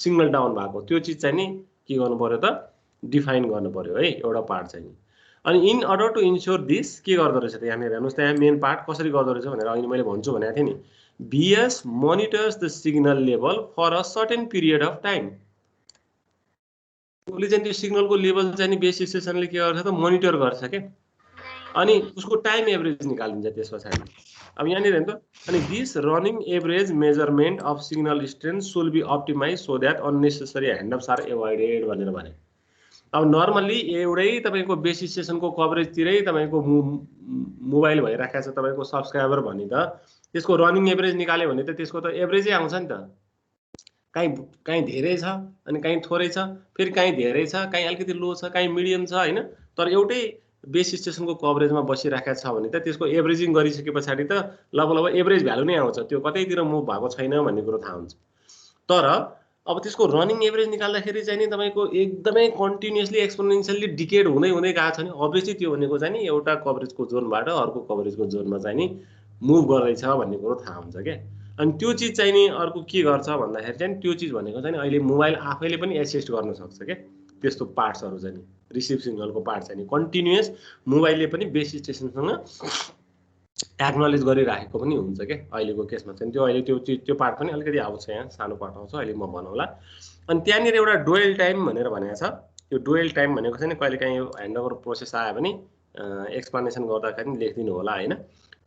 सिग्नल डाउन भएको, त्यो चीज चाहिँ नि के गर्नु पर्यो त डिफाइन गर्नु पर्यो है एउटा पार्ट चाहिँ। अनि in order to ensure this के गर्दो रहेछ त यहाँनिर हेर्नुस् त, यहाँ मेन पार्ट कसरी गर्दो रहेछ भनेर अघि मैले भन्छु भनेको थिएँ नि। BS monitors the signal level for a certain period of time। उसले चाहिँ त्यो सिग्नलको लेभल चाहिँ नि बेस स्टेसनले के गर्छ त मोनिटर गर्छ के, अनि उसको टाइम एभरेज निकालिन्छ त्यसपछि। अब यहाँनिर हेर्नु त, अनि this running average measurement of signal strength should be optimize so that unnecessary handoffs are avoided भनेर भने। अब नर्मली एउटै तपाईको बेस स्टेसनको कभरेजतिरै तपाईको मोबाइल भइराखेको छ तपाईको सब्स्क्राइबर भने त त्यसको रनिङ एभरेज निकाल्यो भने त त्यसको त एभरेजै आउँछ नि त। कहीं धेरै छ अनि कहीं थोरै छ, फेरि कहीं धेरै छ, कहीं अलिकति लो छ, कहीं मिडियम छ हैन। तर एउटै बेस स्टेसनको कभरेजमा बसिराखेको छ भने त त्यसको एभरेजिङ गरिसकेपछि त लगभग एभरेज भ्यालु नै आउँछ, त्यो कतैतिर मुभ भएको छैन भन्ने कुरो थाहा हुन्छ। तर अब त्यसको रनिङ एभरेज निकाल्दाखेरि चाहिँ नि तपाईको एकदमै कन्टिन्युअसली एक्सपोनेन्शियली डिकेड हुँदै गएको छ नि, अभियसली त्यो भनेको चाहिँ नि एउटा कभरेजको जोनबाट अर्को कभरेजको जोनमा चाहिँ नि मुभ गर्दैछ भन्ने कुरो थाहा हुन्छ क्या। अनि त्यो चिज चाहिँ नि अर्को के गर्छ भन्दाखेरि चाहिँ त्यो चिज भनेको चाहिँ अहिले मोबाइल आफैले पनि एसिस्ट गर्न सक्छ क्या। त्यस्तो पार्ट्सहरू चाहिँ नि रिसिभ सिग्नलको पार्ट चाहिँ नि कन्टिन्युअस मोबाइलले पनि बेस स्टेसनसँग एक्नोलेज गरिराखेको पनि हुन्छ क्या अहिलेको केसमा चाहिँ। त्यो अहिले त्यो पार्ट पनि अलिकति आउँछ, यहाँ सानो पार्ट आउँछ, अहिले म बनाउला। अनि त्यहाँनिर एउटा डुएल टाइम भनेर भनेको छ। त्यो डुएल टाइम भनेको चाहिँ कहिलेकाहीँ यो ह्यान्डओभर प्रोसेस आयो भने एक्सप्लेनेसन गर्दाखेरि नि लेखिदिनु होला होइन।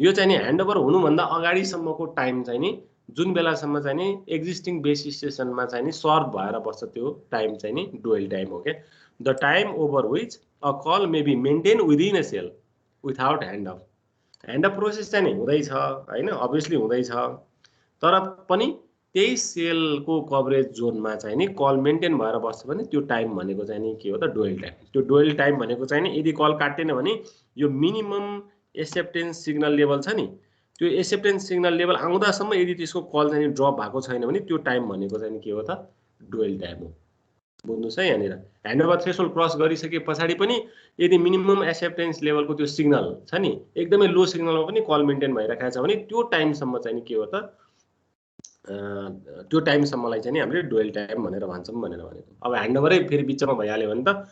यो चाहिँ नि ह्यान्डओभर हुनुभन्दा अगाडिसम्मको टाइम चाहिँ नि जुन बेलासम्म चाहिँ नि एक्जिस्टिङ बेस स्टेसनमा चाहिँ नि सर्भ भएर बस्छ त्यो टाइम चाहिँ नि डुएल टाइम हो क्या। The time over which a call may be maintain within a cell without hand off. Hand off process चाहिँ नि हुँदैछ होइन, अभियसली हुँदैछ, तर पनि त्यही सेलको कभरेज जोनमा चाहिँ नि कल मेन्टेन भएर बस्छ भने त्यो टाइम भनेको चाहिँ नि के हो त डुएल टाइम। त्यो डुएल टाइम भनेको चाहिँ नि यदि कल काट्दैन भने यो मिनिमम एक्सेप्टेन्स सिग्नल लेभल छ नि, त्यो एक्सेप्टेन्स सिग्नल लेभल आउँदासम्म यदि त्यसको कल चाहिँ ड्रप भएको छैन भने त्यो टाइम भनेको चाहिँ के हो त डुएल टाइम हो। बुझ्नुहोस् है, यहाँनिर ह्यान्डओभर थ्रेसोल्ड क्रस गरिसके पछाडि पनि यदि मिनिमम एक्सेप्टेन्स लेभलको त्यो सिग्नल छ नि, एकदमै लो सिग्नलमा पनि कल मेन्टेन भइरहेको छ भने त्यो टाइमसम्म चाहिँ के हो त त्यो टाइमसम्मलाई चाहिँ हामीले डुएल टाइम भनेर भन्छौँ भनेर भनेको। अब ह्यान्डओभरै फेरि बिचमा भइहाल्यो भने त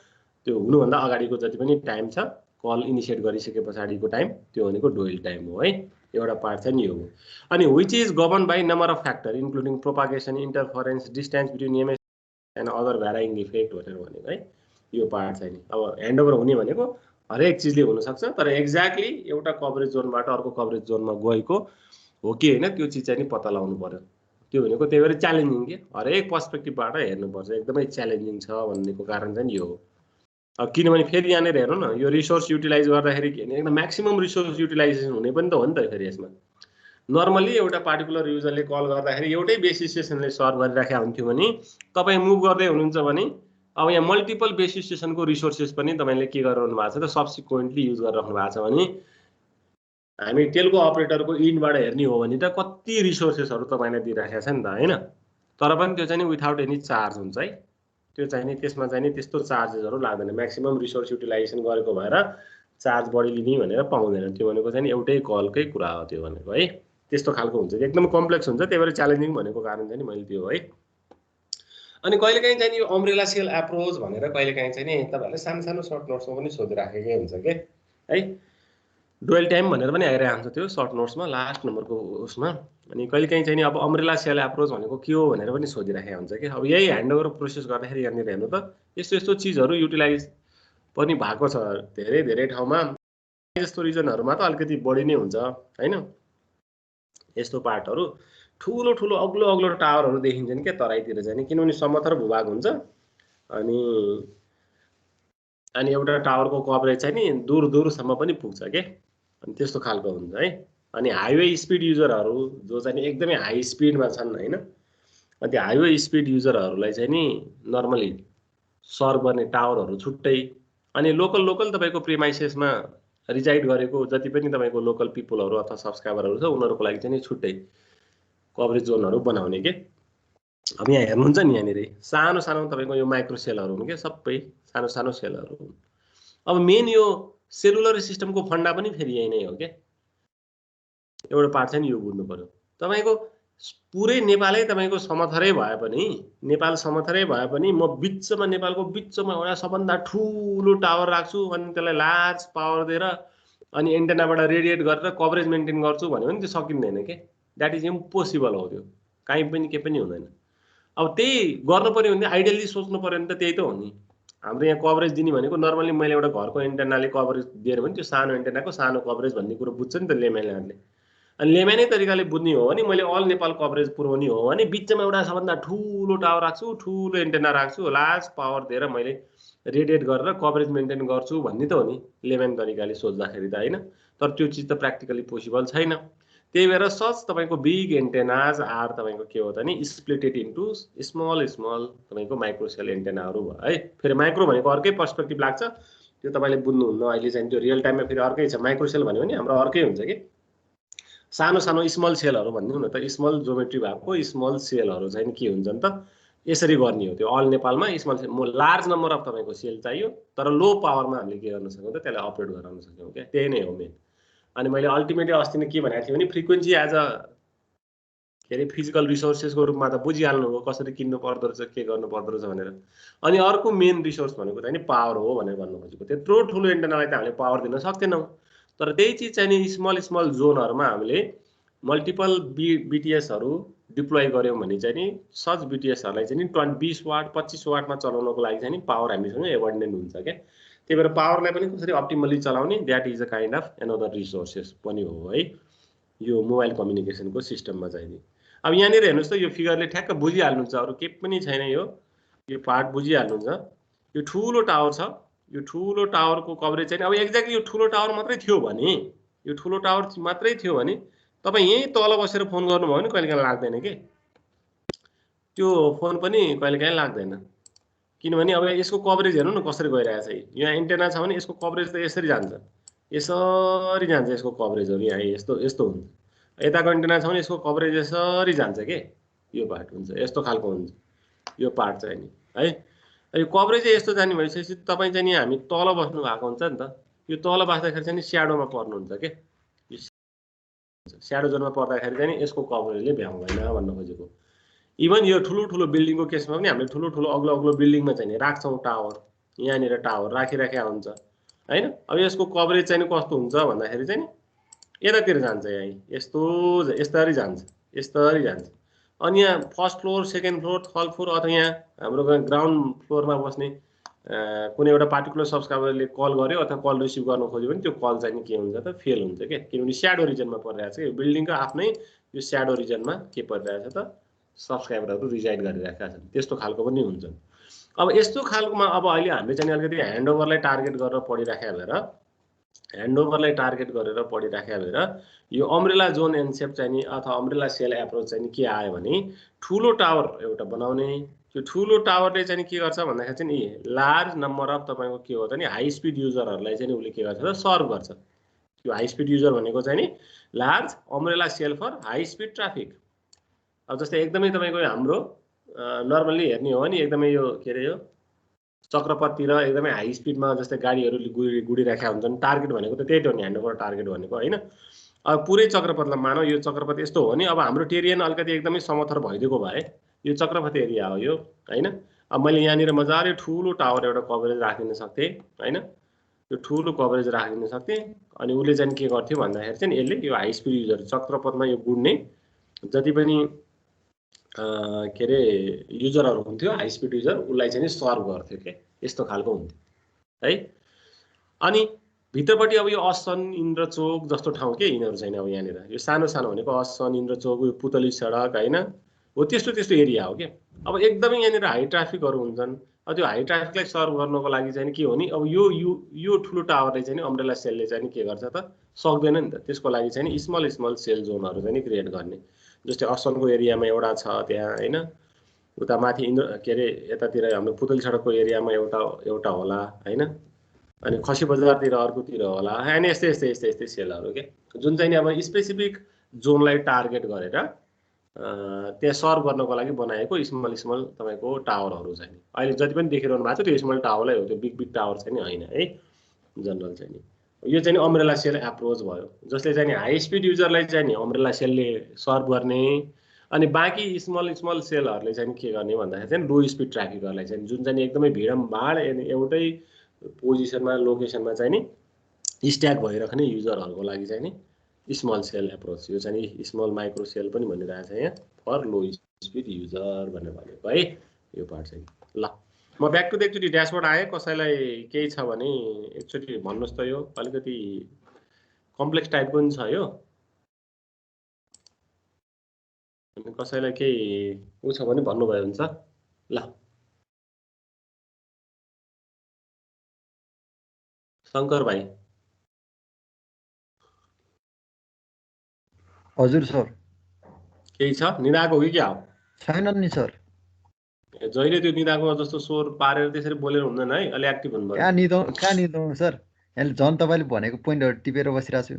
त्यो हुनुभन्दा अगाडिको जति पनि टाइम छ कल इनिसिएट गरिसके पछाडिको टाइम त्यो भनेको डुएल टाइम हो है। एउटा पार्ट चाहिँ नि यो हो। अनि which is govern by number of factor including propagation, interference, distance between MS and other varying effect भनेर भनेको है। यो पार्ट चाहिँ नि अब ह्यान्डओभर हुने भनेको हरेक चिजले हुनसक्छ, तर एक्ज्याक्टली एउटा कभरेज जोनबाट अर्को कभरेज जोनमा गएको हो कि होइन त्यो चिज चाहिँ नि पत्ता लगाउनु पर्यो। त्यो भनेको त्यही भएर च्यालेन्जिङ के हरेक पर्सपेक्टिभबाट हेर्नुपर्छ, एकदमै च्यालेन्जिङ छ भन्नेको कारण चाहिँ यो हो। अब किनभने फेरि यहाँनिर हेर्नु न, यो रिसोर्स युटिलाइज गर्दाखेरि के भने एकदम म्याक्सिमम रिसोर्स युटिलाइजेसन हुने पनि त हो नि त। फेरि यसमा नर्मली एउटा पार्टिकुलर युजरले कल गर्दाखेरि एउटै बेस स्टेसनले सर्भ गरिराखेको हुन्थ्यो भने तपाईँ मुभ गर्दै हुनुहुन्छ भने अब यहाँ मल्टिपल बेस स्टेसनको रिसोर्सेस पनि तपाईँले के गरिरहनु भएको छ त सब्सिक्वेन्टली युज गरिराख्नु भएको छ भने हामी टेलको अपरेटरको इन्डबाट हेर्ने हो भने त कति रिसोर्सेसहरू तपाईँलाई दिइराखेको छ नि त होइन। तर पनि त्यो चाहिँ नि विथआउट एनी चार्ज हुन्छ है। त्यो चाहिँ नि त्यसमा चाहिँ नि त्यस्तो चार्जेसहरू लाग्दैन, म्याक्सिमम रिसोर्स युटिलाइजेसन गरेको भएर चार्ज बढी लिने भनेर पाउँदैन। त्यो भनेको चाहिँ एउटै कलकै कुरा हो त्यो भनेको है। त्यस्तो खालको हुन्छ, एकदम कम्प्लेक्स हुन्छ, त्यही भएर च्यालेन्जिङ भनेको कारण चाहिँ नि मैले त्यो है। अनि कहिलेकाहीँ चाहिँ यो अम्ब्रेला सेल एप्रोच भनेर कहिलेकाहीँ चाहिँ नि तपाईँहरूले सानो सानो सर्ट नोट्समा पनि सोधिराखेकै हुन्छ के है। डुएल टाइम भनेर पनि आइरहेको हुन्छ त्यो सर्ट नोट्समा लास्ट नम्बरको उसमा। अनि कहिलेकाहीँ चाहिँ नि अब अम्ब्रेला सेल एप्रोच भनेको के हो भनेर पनि सोधिराखेको हुन्छ कि। अब यही ह्यान्डओभर प्रोसेस गर्दाखेरि यहाँनिर हेर्नु त यस्तो यस्तो चिजहरू युटिलाइज पनि भएको छ धेरै धेरै ठाउँमा। यस्तो रिजनहरूमा त अलिकति बढी नै हुन्छ होइन। यस्तो पार्टहरू ठुलो ठुलो अग्लो अग्लो टावरहरू देखिन्छन् क्या तराईतिर चाहिँ नि, किनभने समथर भूभाग हुन्छ अनि एउटा टावरको कभरेज चाहिँ नि दूर दूरसम्म पनि पुग्छ के। अनि त्यस्तो खालको हुन्छ है। अनि हाइवे स्पिड युजरहरू जो चाहिँ नि एकदमै हाई स्पिडमा छन् होइन, अनि त्यो हाइवे स्पिड युजरहरूलाई चाहिँ नि नर्मली सर्भ गर्ने टावरहरू छुट्टै, अनि लोकल तपाईँको प्रिमाइसेसमा रिजाइड गरेको जति पनि तपाईँको लोकल पिपुलहरू अथवा सब्सक्राइबरहरू छ उनीहरूको लागि चाहिँ नि छुट्टै कभरेज जोनहरू बनाउने के। अब यहाँ हेर्नुहुन्छ नि यहाँनिर सानो सानो तपाईँको यो माइक्रो सेलहरू हुन् क्या, सबै सानो सानो सेलहरू हुन्। अब मेन यो सेलुलर सिस्टमको फन्डा पनि फेरि यही नै हो क्या। एउटा पार्ट चाहिँ यो बुझ्नु पर्यो। तपाईँको पुरै नेपालै तपाईँको समथरै भए पनि, नेपाल समथरै भए पनि म बिचमा नेपालको बिचमा एउटा सबभन्दा ठुलो टावर राख्छु अनि त्यसलाई लार्ज पावर दिएर अनि एन्टेनाबाट रेडिएट गरेर कभरेज मेन्टेन गर्छु भन्यो भने त्यो सकिँदैन के। द्याट इज इम्पोसिबल हो, त्यो काहीँ पनि केही पनि हुँदैन। अब त्यही गर्नु पर्यो भने आइडियली सोच्नु पर्यो भने त त्यही त हो नि। हाम्रो यहाँ कभरेज दिने भनेको नर्मली मैले एउटा घरको एन्टेनाले कभरेज दिएर भने त्यो सानो एन्टेनाको सानो कभरेज भन्ने कुरो बुझ्छ नि त लेम्यानहरूले। अनि लेम्यानै तरिकाले बुझ्ने हो भने मैले अल नेपाल कभरेज पुर्याउने हो भने बिचमा एउटा सबभन्दा ठुलो टावर राख्छु, ठुलो एन्टेना राख्छु, लार्ज पावर दिएर मैले रेडिएट गरेर कभरेज मेन्टेन गर्छु भन्ने त हो नि लेम्यान तरिकाले सोच्दाखेरि त होइन। तर त्यो चिज त प्र्याक्टिकली पोसिबल छैन। त्यही भएर सच तपाईँको बिग एन्टेनाज आर तपाईँको के हो त नि स्प्लिटेड इन्टु स्मल स्मल तपाईँको माइक्रो सेल एन्टेनाहरू भयो है। फेरि माइक्रो भनेको अर्कै पर्सपेक्टिभ लाग्छ, त्यो तपाईँले बुझ्नुहुन्न अहिले चाहिँ। त्यो रियल टाइममा फेरि अर्कै छ। माइक्रो सेल भन्यो भने हाम्रो अर्कै हुन्छ कि सानो सानो स्मल सेलहरू भनिदिउँ न त, स्मल जोमेट्री भएको स्मल सेलहरू चाहिँ के हुन्छ नि त यसरी गर्ने हो। त्यो अल नेपालमा small cell large number of तपाईँको सेल चाहियो, तर लो पावरमा हामीले के गर्न सक्यौँ त त्यसलाई अपरेट गराउन सक्यौँ क्या। त्यही नै हो मेन। अनि मैले अल्टिमेटली अस्ति नै के भनेको थिएँ भने फ्रिक्वेन्सी एज अ के अरे फिजिकल रिसोर्सेसको रूपमा त बुझिहाल्नु हो कसरी किन्नु पर्दो रहेछ के गर्नु पर्दो रहेछ भनेर। अनि अर्को मेन रिसोर्स भनेको चाहिँ नि पावर हो भनेर भन्नु खोजेको। त्यत्रो ठुलो एन्टेनालाई त हामीले पावर दिन सक्दैनौँ, तर त्यही चिज चाहिँ नि स्मल स्मल जोनहरूमा हामीले मल्टिपल बिटिएसहरू डिप्लोय गऱ्यौँ भने चाहिँ नि सच बिटिएसहरूलाई चाहिँ नि 20 वाट 25 वाटमा चलाउनको लागि चाहिँ नि पावर हामीसँग एबन्डेन्ट हुन्छ क्या। त्यही भएर पावरलाई पनि कसरी अप्टिमल्ली चलाउने that is a kind of another resources पनि हो है यो मोबाइल कम्युनिकेसनको सिस्टममा चाहिँ नि। अब यहाँनिर हेर्नुहोस् त यो फिगरले ठ्याक्क बुझिहाल्नुहुन्छ, अरू केही पनि छैन, यो पार्ट बुझिहाल्नुहुन्छ। यो ठुलो टावर छ, यो ठुलो टावरको कभरेज चाहिँ अब एक्ज्याक्टली यो ठुलो टावर मात्रै थियो भने यो ठुलो टावर मात्रै थियो भने तपाईँ यहीँ तल बसेर फोन गर्नुभयो भने कहिलेकाहीँ लाग्दैन कि त्यो फोन पनि कहिलेकाहीँ लाग्दैन। किनभने अब यसको कभरेज हेर्नु न कसरी गइरहेछ। यहाँ एन्टेना छ भने यसको कभरेज त यसरी जान्छ, यसरी जान्छ यसको कभरेजहरू यहाँ यस्तो यस्तो हुन्छ। यताको एन्टेना छ भने यसको कभरेज यसरी जान्छ के यो पार्ट हुन्छ यस्तो खालको हुन्छ यो पार्ट चाहिँ नि है। यो कभरेज यस्तो जाने भइसकेपछि तपाईँ चाहिँ नि हामी तल बस्नु भएको हुन्छ नि त, यो तल बस्दाखेरि चाहिँ नि स्याडोमा पर्नुहुन्छ के, स्याडो जोनमा पर्दाखेरि चाहिँ नि यसको कभरेजले भ्याउँदैन भन्न खोजेको। इभन यो ठुलो ठुलो बिल्डिङको केसमा पनि हामीले ठुलो ठुलो अग्लो अग्लो बिल्डिङमा चाहिँ नि राख्छौँ टावर, यहाँनिर टावर राखिराखेका हुन्छ हैन। अब यसको कभरेज चाहिँ कस्तो हुन्छ भन्दाखेरि चाहिँ नि यतातिर जान्छ, यहाँ यस्तो यस्तरी जान्छ यस्तरी जान्छ। अनि यहाँ first floor second floor third floor अथवा यहाँ हाम्रो ग्राउन्ड फ्लोरमा बस्ने कुनै एउटा पार्टिकुलर सब्सक्राइबरले कल गर्यो अथवा कल रिसिभ गर्न खोज्यो भने त्यो कल चाहिँ नि के हुन्छ त फेल हुन्छ क्या, किनभने स्याडो रिजनमा परिरहेछ। यो बिल्डिङको आफ्नै यो स्याडो रिजनमा के परिरहेछ त सब्सक्राइबरहरू रिजाइड गरिरहेका छन्, त्यस्तो खालको पनि हुन्छ। अब यस्तो खालकोमा अब अहिले हामीले चाहिँ अलिकति ह्यान्डओभरलाई टार्गेट गरेर पढिराखेका भएर ह्यान्डओभरलाई टार्गेट गरेर पढिराखेका भएर यो अम्ब्रेला जोन एन्सेप चाहिँ नि अथवा अम्ब्रेला सेल एप्रोच चाहिँ के आयो भने ठुलो टावर एउटा बनाउने। त्यो ठुलो टावरले चाहिँ के गर्छ भन्दाखेरि चाहिँ नि लार्ज नम्बर अफ तपाईँको के हो त नि हाई स्पिड युजरहरूलाई चाहिँ उसले के गर्छ त सर्भ गर्छ। त्यो हाई स्पिड युजर भनेको चाहिँ नि large umbrella cell for high speed traffic. अब जस्तै एकदमै तपाईँको हाम्रो नर्मल्ली हेर्ने हो भने एकदमै यो के अरे यो चक्रपथतिर एकदमै हाई स्पिडमा जस्तै गाडीहरू गुडिराखेका हुन्छन्, टार्गेट भनेको त त्यही त हो नि ह्यान्डओभर टार्गेट भनेको होइन। अब पुरै चक्रपथलाई मानौ यो चक्रपथ यस्तो हो नि, अब हाम्रो टेरियन अलिकति एकदमै समथर भइदिएको भए यो चक्रपथ एरिया हो यो होइन। अब मैले यहाँनिर मजाले ठुलो टावर एउटा कभरेज राखिदिन सक्थेँ होइन, यो ठुलो कभरेज राखिदिन सक्थेँ। अनि उसले चाहिँ के गर्थ्यो भन्दाखेरि चाहिँ यसले यो हाई स्पिड युजर चक्रपथमा यो गुड्ने जति पनि के अरे युजरहरू हुन्थ्यो हाई स्पिड युजर उसलाई चाहिँ सर्भ गर्थ्यो के, यस्तो खालको हुन्थ्यो है। अनि भित्रपट्टि अब यो असन इन्द्रचोक जस्तो ठाउँ के यिनीहरू चाहिँ अब यहाँनिर यो सानो सानो भनेको असन इन्द्रचोक यो पुतली सडक होइन हो त्यस्तो त्यस्तो एरिया हो कि। अब एकदमै यहाँनिर हाई ट्राफिकहरू हुन्छन्। अब त्यो हाई ट्राफिकलाई सर्भ गर्नको लागि चाहिँ के हो नि, अब यो ठुलो टावरले चाहिँ अम्ब्रेला सेलले चाहिँ के गर्छ त सक्दैन नि त। त्यसको लागि चाहिँ स्मल स्मल सेल जोनहरू चाहिँ क्रिएट गर्ने। जस्तै असनको एरियामा एउटा छ त्यहाँ होइन, उता माथि के अरे यतातिर हाम्रो पुतली सडकको एरियामा एउटा होला होइन, अनि खसी बजारतिर अर्कोतिर होला अनि यस्तै यस्तै यस्तै यस्तै सेलहरू के, जुन चाहिँ नि अब स्पेसिफिक जोनलाई टार्गेट गरेर त्यहाँ सर्भ गर्नको लागि बनाएको स्मल स्मल तपाईँको टावरहरू चाहिँ अहिले जति पनि देखिरहनु भएको छ त्यो स्मल टावरै हो, त्यो बिग बिग टावर चाहिँ नि होइन है जनरल चाहिँ नि। यो चाहिँ नि अम्ब्रेला सेल एप्रोच भयो जसले चाहिँ नि हाई स्पिड युजरलाई चाहिँ नि अम्ब्रेला सेलले सर्भ गर्ने। अनि बाँकी स्मल स्मल सेलहरूले चाहिँ के गर्ने भन्दाखेरि चाहिँ लो स्पिड ट्राफिकहरूलाई चाहिँ जुन चाहिँ एकदमै भिडभाड एउटै पोजिसनमा लोकेसनमा चाहिँ नि स्ट्याक भइराख्ने युजरहरूको लागि चाहिँ नि स्मल सेल एप्रोच, यो चाहिँ नि स्मल माइक्रो सेल पनि भनिरहेको छ यहाँ फर लो स्पिड युजर भनेर भनेको है यो पार्ट चाहिँ। ल म ब्याक टु एकचोटि ड्यासबोर्ड आएँ, कसैलाई केही छ भने एकचोटि भन्नुहोस् त। यो अलिकति कम्प्लेक्स टाइपको पनि छ यो, अनि कसैलाई केही उ छ भने भन्नुभयो हुन्छ। ल शङ्कर भाइ। हजुर सर। केही छ निदाएको हो कि क्या हो? छैनन् नि सर। जहिले त्यो निदाएको जस्तो स्वर पारेर त्यसरी बोलेर हुँदैन है, अलि एक्टिभ हुनुभयो। कहाँ निदाउँ सर, यहाँ झन् तपाईँले भनेको पोइन्टहरू टिपेर बसिरहेको छु।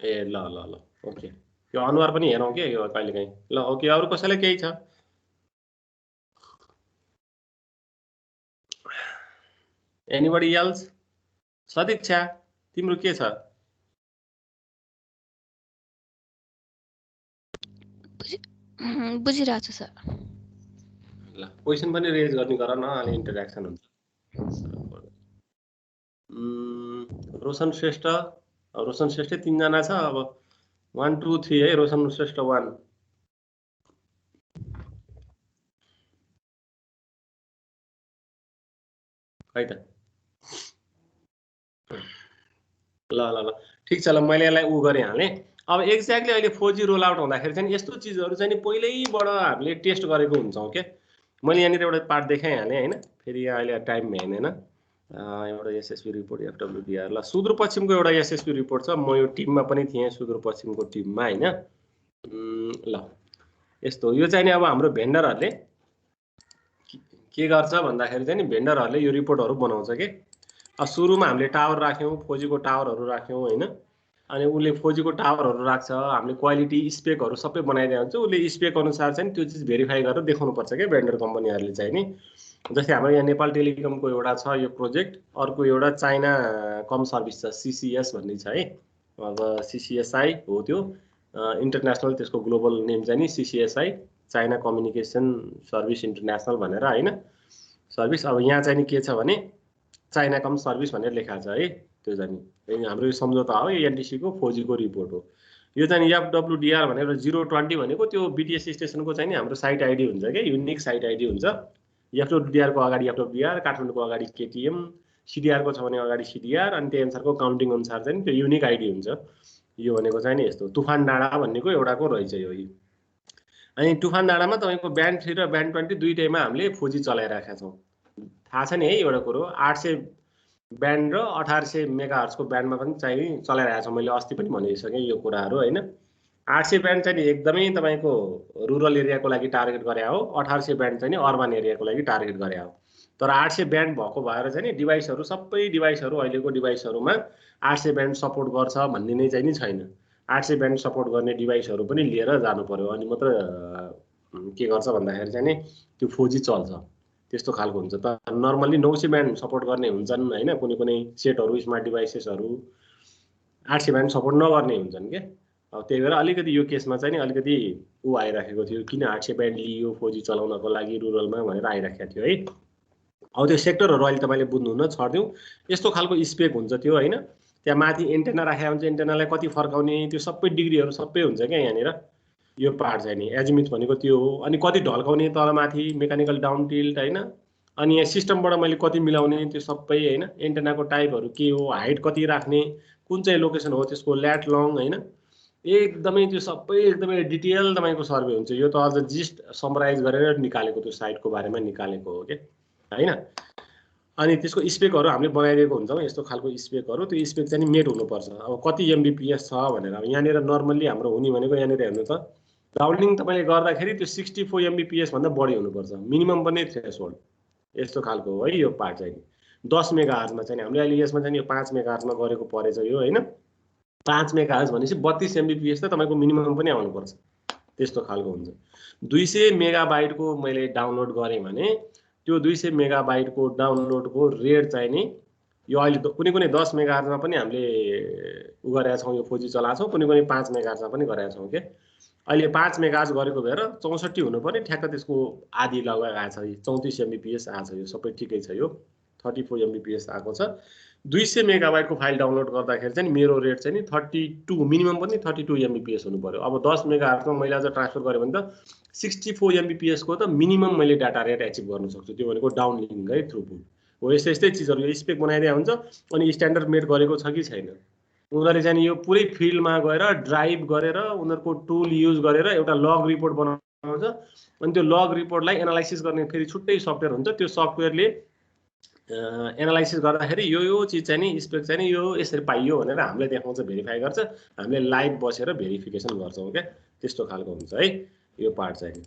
ए ल ल ल ओके, यो अनुहार पनि हेरौँ कि यो कहिलेकाहीँ। ल ओके, अरू कसैलाई केही छ? Anybody else? सदिक्षा तिम्रो के छ? बुझिरहेको छु सर। ल क्वेसन पनि रेज गर्ने गर न, अलि इन्टरेक्सन हुन्छ। रोशन श्रेष्ठ, रोशन श्रेष्ठ 3 जना छ। अब 1 2 3 है। रोशन श्रेष्ठ 1, है त। ल ल ल ठिक छ। ल मैले यसलाई उ गरे हालेँ। अब एक्ज्याक्टली अहिले 4G रोल आउट हुँदाखेरि चाहिँ यस्तो चिजहरू चाहिँ नि पहिल्यैबाट हामीले टेस्ट गरेको हुन्छौँ के। मैले यहाँनिर एउटा पार्ट देखाइहालेँ होइन। फेरि यहाँ अहिले टाइम भ्याइँदैन। एउटा एसएसपी रिपोर्ट एफडब्ल्युडिआर। ल सुदूरपश्चिमको एउटा एसएसपी रिपोर्ट छ। म यो टिममा पनि थिएँ, सुदूरपश्चिमको टिममा होइन। ल यस्तो यो चाहिँ नि अब हाम्रो भेन्डरहरूले के गर्छ भन्दाखेरि चाहिँ नि भेन्डरहरूले यो रिपोर्टहरू बनाउँछ के। सुरुमा हामीले टावर राख्यौँ, 4G को टावरहरू राख्यौँ होइन। अनि उसले 4G को टावरहरू राख्छ, हामीले क्वालिटी स्पेकहरू सबै बनाइदिएको हुन्छ। उसले स्पेक अनुसार चाहिँ त्यो चिज भेरिफाई गरेर देखाउनुपर्छ क्या भेन्डर कम्पनीहरूले चाहिँ नि। जस्तै हाम्रो यहाँ नेपाल टेलिकमको एउटा छ यो प्रोजेक्ट, अर्को एउटा चाइना कम सर्भिस छ, CCS भन्ने छ है। अब CCSI हो त्यो इन्टरनेसनल, त्यसको ग्लोबल नेम चाहिँ नि CCSI, China communication service international भनेर होइन सर्भिस। अब यहाँ चाहिँ नि के छ भने चाइना कम सर्भिस भनेर लेखाएको छ है। त्यो चाहिँ हाम्रो यो सम्झौता हो, यो NTC को 4G को रिपोर्ट हो। यो चाहिँ FWDR भनेर 020 भनेको त्यो BTS स्टेसनको चाहिँ नि हाम्रो साइट आइडी हुन्छ क्या, युनिक साइट आइडी हुन्छ। FWDR को अगाडि FWDR, काठमाडौँको अगाडि KTM, CDR को छ भने अगाडि CDR, अनि त्यही अनुसारको काउन्टिङ अनुसार चाहिँ त्यो युनिक आइडी हुन्छ। यो भनेको चाहिँ नि यस्तो तुफान डाँडा भन्नेको एउटाको रहेछ यो। अनि तुफान डाँडामा तपाईँको ब्यान्ड 3 र ब्यान्ड 20 दुईटैमा हामीले 4G चलाइरहेका छौँ। थाहा छ नि है एउटा कुरो, 800 ब्यान्ड र 1800 मेगाहर्जको ब्यान्डमा पनि चाहिँ चलाइरहेको छौँ। मैले अस्ति पनि भनिसकेँ यो कुराहरू होइन। 800 ब्यान्ड चाहिँ एकदमै तपाईँको रुरल एरियाको लागि टार्गेट गरे हो, 1800 ब्यान्ड चाहिँ अर्बन एरियाको लागि टार्गेट गरे हो। तर 800 ब्यान्ड भएको भएर चाहिँ नि डिभाइसहरू सबै डिभाइसहरू अहिलेको डिभाइसहरूमा 800 ब्यान्ड सपोर्ट गर्छ भन्ने नै चाहिँ नि छैन। 800 ब्यान्ड सपोर्ट गर्ने डिभाइसहरू पनि लिएर जानु पर्यो, अनि मात्र के गर्छ भन्दाखेरि चाहिँ नि त्यो 4G चल्छ। त्यस्तो खालको हुन्छ। त नर्मल्ली 900 ब्यान्ड सपोर्ट गर्ने हुन्छन् होइन, कुनै कुनै सेटहरू स्मार्ट डिभाइसेसहरू 800 ब्यान्ड सपोर्ट नगर्ने हुन्छन् के। अब त्यही भएर अलिकति यो केसमा चाहिँ नि अलिकति ऊ आइराखेको थियो, किन 800 ब्यान्ड लियो 4G चलाउनको लागि रुरलमा भनेर आइराखेको थियो है। अब त्यो सेक्टरहरू अहिले तपाईँले बुझ्नुहुन्न, छर्दिउँ। यस्तो खालको स्पेक हुन्छ त्यो होइन। त्यहाँ माथि एन्टेना राखेको हुन्छ, एन्टेनालाई कति फर्काउने त्यो सबै डिग्रीहरू सबै हुन्छ क्या यहाँनिर। यो पार्ट चाहिँ नि एजिमिथ भनेको त्यो हो। अनि कति ढल्काउने तल माथि, मेकानिकल डाउन टिल्ट होइन। अनि यहाँ सिस्टमबाट मैले कति मिलाउने त्यो सबै होइन। एन्टेनाको टाइपहरू के हो, हाइट कति राख्ने, कुन चाहिँ लोकेसन हो त्यसको, ल्याट लङ होइन। एकदमै त्यो सबै एकदमै डिटेल तपाईँको सर्वे हुन्छ। यो त अझ जिस्ट समराइज गरेर निकालेको, त्यो साइटको बारेमा निकालेको हो क्या होइन। अनि त्यसको स्पेकहरू हामीले बनाइदिएको हुन्छौँ, यस्तो खालको स्पेकहरू। त्यो स्पेक चाहिँ नि मेट हुनुपर्छ। अब कति MBPS छ भनेर, अब यहाँनिर नर्मल्ली हाम्रो हुने भनेको यहाँनिर हेर्नु त, डाउनलिङ तपाईँले गर्दाखेरि त्यो 64 MBPS भन्दा बढी हुनुपर्छ, मिनिमम पनि थ्रेसहोल्ड। यस्तो खालको हो है यो पार्ट चाहिँ। 10 मेगाहर्जमा चाहिँ हामीले अहिले यसमा चाहिँ यो 5 मेगाहर्जमा गरेको परेछ यो होइन। 5 मेगाहर्ज भनेपछि 32 MBPS त तपाईँको मिनिमम पनि आउनुपर्छ, त्यस्तो खालको हुन्छ। 200 मेगाबाइटको मैले डाउनलोड गरेँ भने त्यो 200 मेगाबाइटको डाउनलोडको रेट चाहिँ नि यो अहिले कुनै कुनै 10 मेगाहर्जमा पनि हामीले उ गरेका छौँ, यो 4G चलाएको छौँ, कुनै कुनै 5 मेगाहर्जमा पनि गरेका छौँ के। अहिले 5 मेगाहर्ज गरेको भएर 64 हुनु पर्ने, ठ्याक्क त्यसको आधी लगभग आएको छ, 34 MBPS आएको छ। यो सबै ठिकै छ, यो 34 MBPS आएको छ। 200 मेगाबाइटको फाइल डाउनलोड गर्दाखेरि चाहिँ मेरो रेट चाहिँ नि 32, मिनिमम पनि 32 MBPS हुनु पर्यो। अब 10 मेगाहर्जमा मैले अझ ट्रान्सफर गरेँ भने त 64 MBPS को त मिनिमम मैले डाटा रेट एचिभ गर्न सक्छु। त्यो भनेको डाउनलिङ है, थ्रुपुट हो। यस्तै चिजहरू यो स्पेक बनाइदिया हुन्छ। अनि स्ट्यान्डर्ड मेड गरेको छ कि छैन, उनीहरूले चाहिँ यो पुरै फिल्डमा गएर ड्राइभ गरेर उनीहरूको टुल युज गरेर एउटा लग रिपोर्ट बनाउँछ। अनि त्यो लग रिपोर्टलाई एनालाइसिस गर्ने फेरि छुट्टै सफ्टवेयर हुन्छ। त्यो सफ्टवेयरले एनालाइसिस गर्दाखेरि यो चिज चाहिँ नि स्पेक चाहिँ नि यो यसरी पाइयो भनेर हामीलाई देखाउँछ, भेरिफाई गर्छ। हामीले लाइभ बसेर भेरिफिकेसन गर्छौँ क्या, त्यस्तो खालको हुन्छ है यो पार्ट चाहिँ।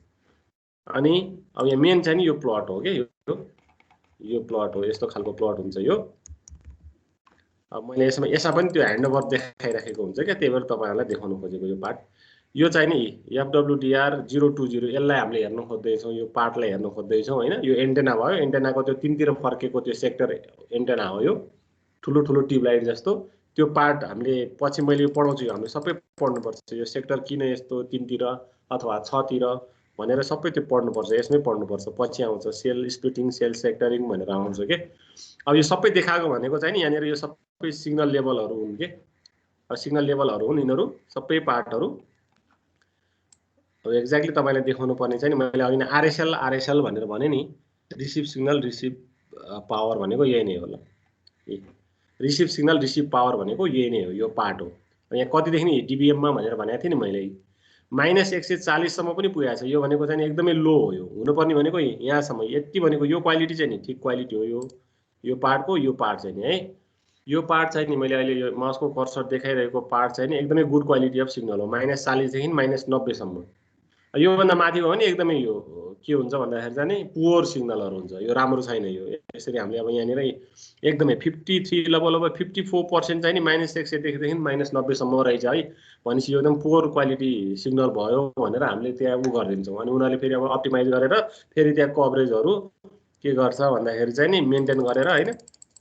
अनि अब यहाँ मेन चाहिँ नि यो प्लट हो क्या, यो प्लट हो, यस्तो खालको प्लट हुन्छ यो। अब मैले यसमा पनि त्यो ह्यान्डओभर देखाइराखेको हुन्छ क्या, त्यही भएर तपाईँहरूलाई देखाउनु खोजेको यो पार्ट। यो चाहिँ नि FWDR 020 यसलाई हामीले हेर्न खोज्दैछौँ, यो पार्टलाई हेर्न खोज्दैछौँ होइन। यो एन्टेना भयो, एन्टेनाको त्यो तिनतिर फर्केको त्यो सेक्टर एन्टेना हो। यो ठुलो ठुलो ट्युबलाइट जस्तो त्यो पार्ट हामीले पछि मैले पढाउँछु, हामीले सबै पढ्नुपर्छ। यो सेक्टर किन यस्तो 3 तिर अथवा 6 तिर भनेर सबै त्यो पढ्नुपर्छ, यसमै पढ्नुपर्छ। पछि आउँछ सेल स्प्लिटिङ, सेल सेक्टरिङ भनेर आउँछ के। अब यो सबै देखाएको भनेको चाहिँ नि यहाँनिर यो सबै सिग्नल लेभलहरू हुन् के। सिग्नल लेभलहरू हुन् यिनीहरू सबै पार्टहरू। अब एक्ज्याक्टली तपाईँलाई देखाउनु पर्ने चाहिँ नि मैले अघि नै आरएसएल भनेर भने नि, रिसिभ सिग्नल रिसिभ पावर भनेको यही नै हो। ल रिसिभ सिग्नल रिसिभ पावर भनेको यही नै हो, यो पार्ट हो। यहाँ कतिदेखि नि डिबिएममा भनेर भनेको थिएँ नि मैले, -140 सम्म पनि पुगेको छ। यो भनेको चाहिँ एकदमै लो हो। यो हुनुपर्ने भनेको यहाँसम्म, यति भनेको यो क्वालिटी चाहिँ नि ठिक क्वालिटी हो। यो पार्टको यो पार्ट चाहिँ नि है, यो पार्ट चाहिँ नि मैले अहिले यो माउसको कर्सर देखाइरहेको पार्ट चाहिँ नि एकदमै गुड क्वालिटी अफ सिग्नल हो, -40 देखि -90 सम्म। योभन्दा माथि भयो भने एकदमै यो के हुन्छ भन्दाखेरि चाहिँ नि पुवर सिग्नलहरू हुन्छ, यो राम्रो छैन। यो यसरी हामीले अब यहाँनिर एकदमै 53 लगभग 54% चाहिँ नि -100 देखि -90 सम्म रहेछ है। भनेपछि यो एकदम पुवर क्वालिटी सिग्नल भयो भनेर हामीले त्यहाँ गरिदिन्छौँ। अनि उनीहरूले फेरि अब अप्टिमाइज गरेर फेरि त्यहाँ कभरेजहरू के गर्छ भन्दाखेरि चाहिँ नि मेन्टेन गरेर होइन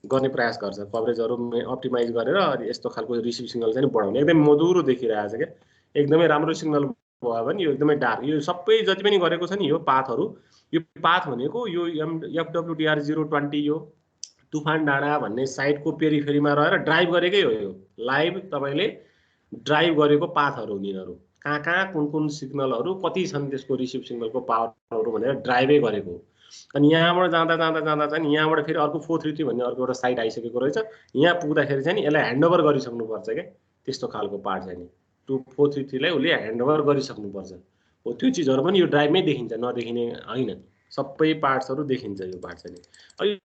गर्ने प्रयास गर्छ। कभरेजहरू अप्टिमाइज गरेर यस्तो खालको रिसिभ सिग्नल चाहिँ बढाउने। एकदमै मधुरो देखिरहेको छ क्या, एकदमै राम्रो सिग्नल भयो भने यो एकदमै डार्क। यो सबै जति पनि गरेको छ नि यो पाथहरू, यो पाथ भनेको यो FWDR 020 यो तुफान डाँडा भन्ने साइटको पेरिफेरीमा रहेर ड्राइभ गरेकै हो। यो लाइभ तपाईँले ड्राइभ गरेको पाथहरू हुन् यिनीहरू। कहाँ कुन सिग्नलहरू कति छन् त्यसको रिसिभ सिग्नलको पावरहरू भनेर ड्राइभै गरेको। अनि यहाँबाट जाँदा चाहिँ यहाँबाट फेरि अर्को 433 भन्ने अर्को एउटा साइट आइसकेको रहेछ। यहाँ पुग्दाखेरि चाहिँ नि यसलाई ह्यान्डओभर गरिसक्नुपर्छ क्या, त्यस्तो खालको पार्ट चाहिँ नि 433 लाई उसले ह्यान्डओभर गरिसक्नुपर्छ हो। त्यो चिजहरू पनि यो ड्राइभमै देखिन्छ, नदेखिने होइन, सबै पार्ट्सहरू देखिन्छ यो पार्ट चाहिँ नि।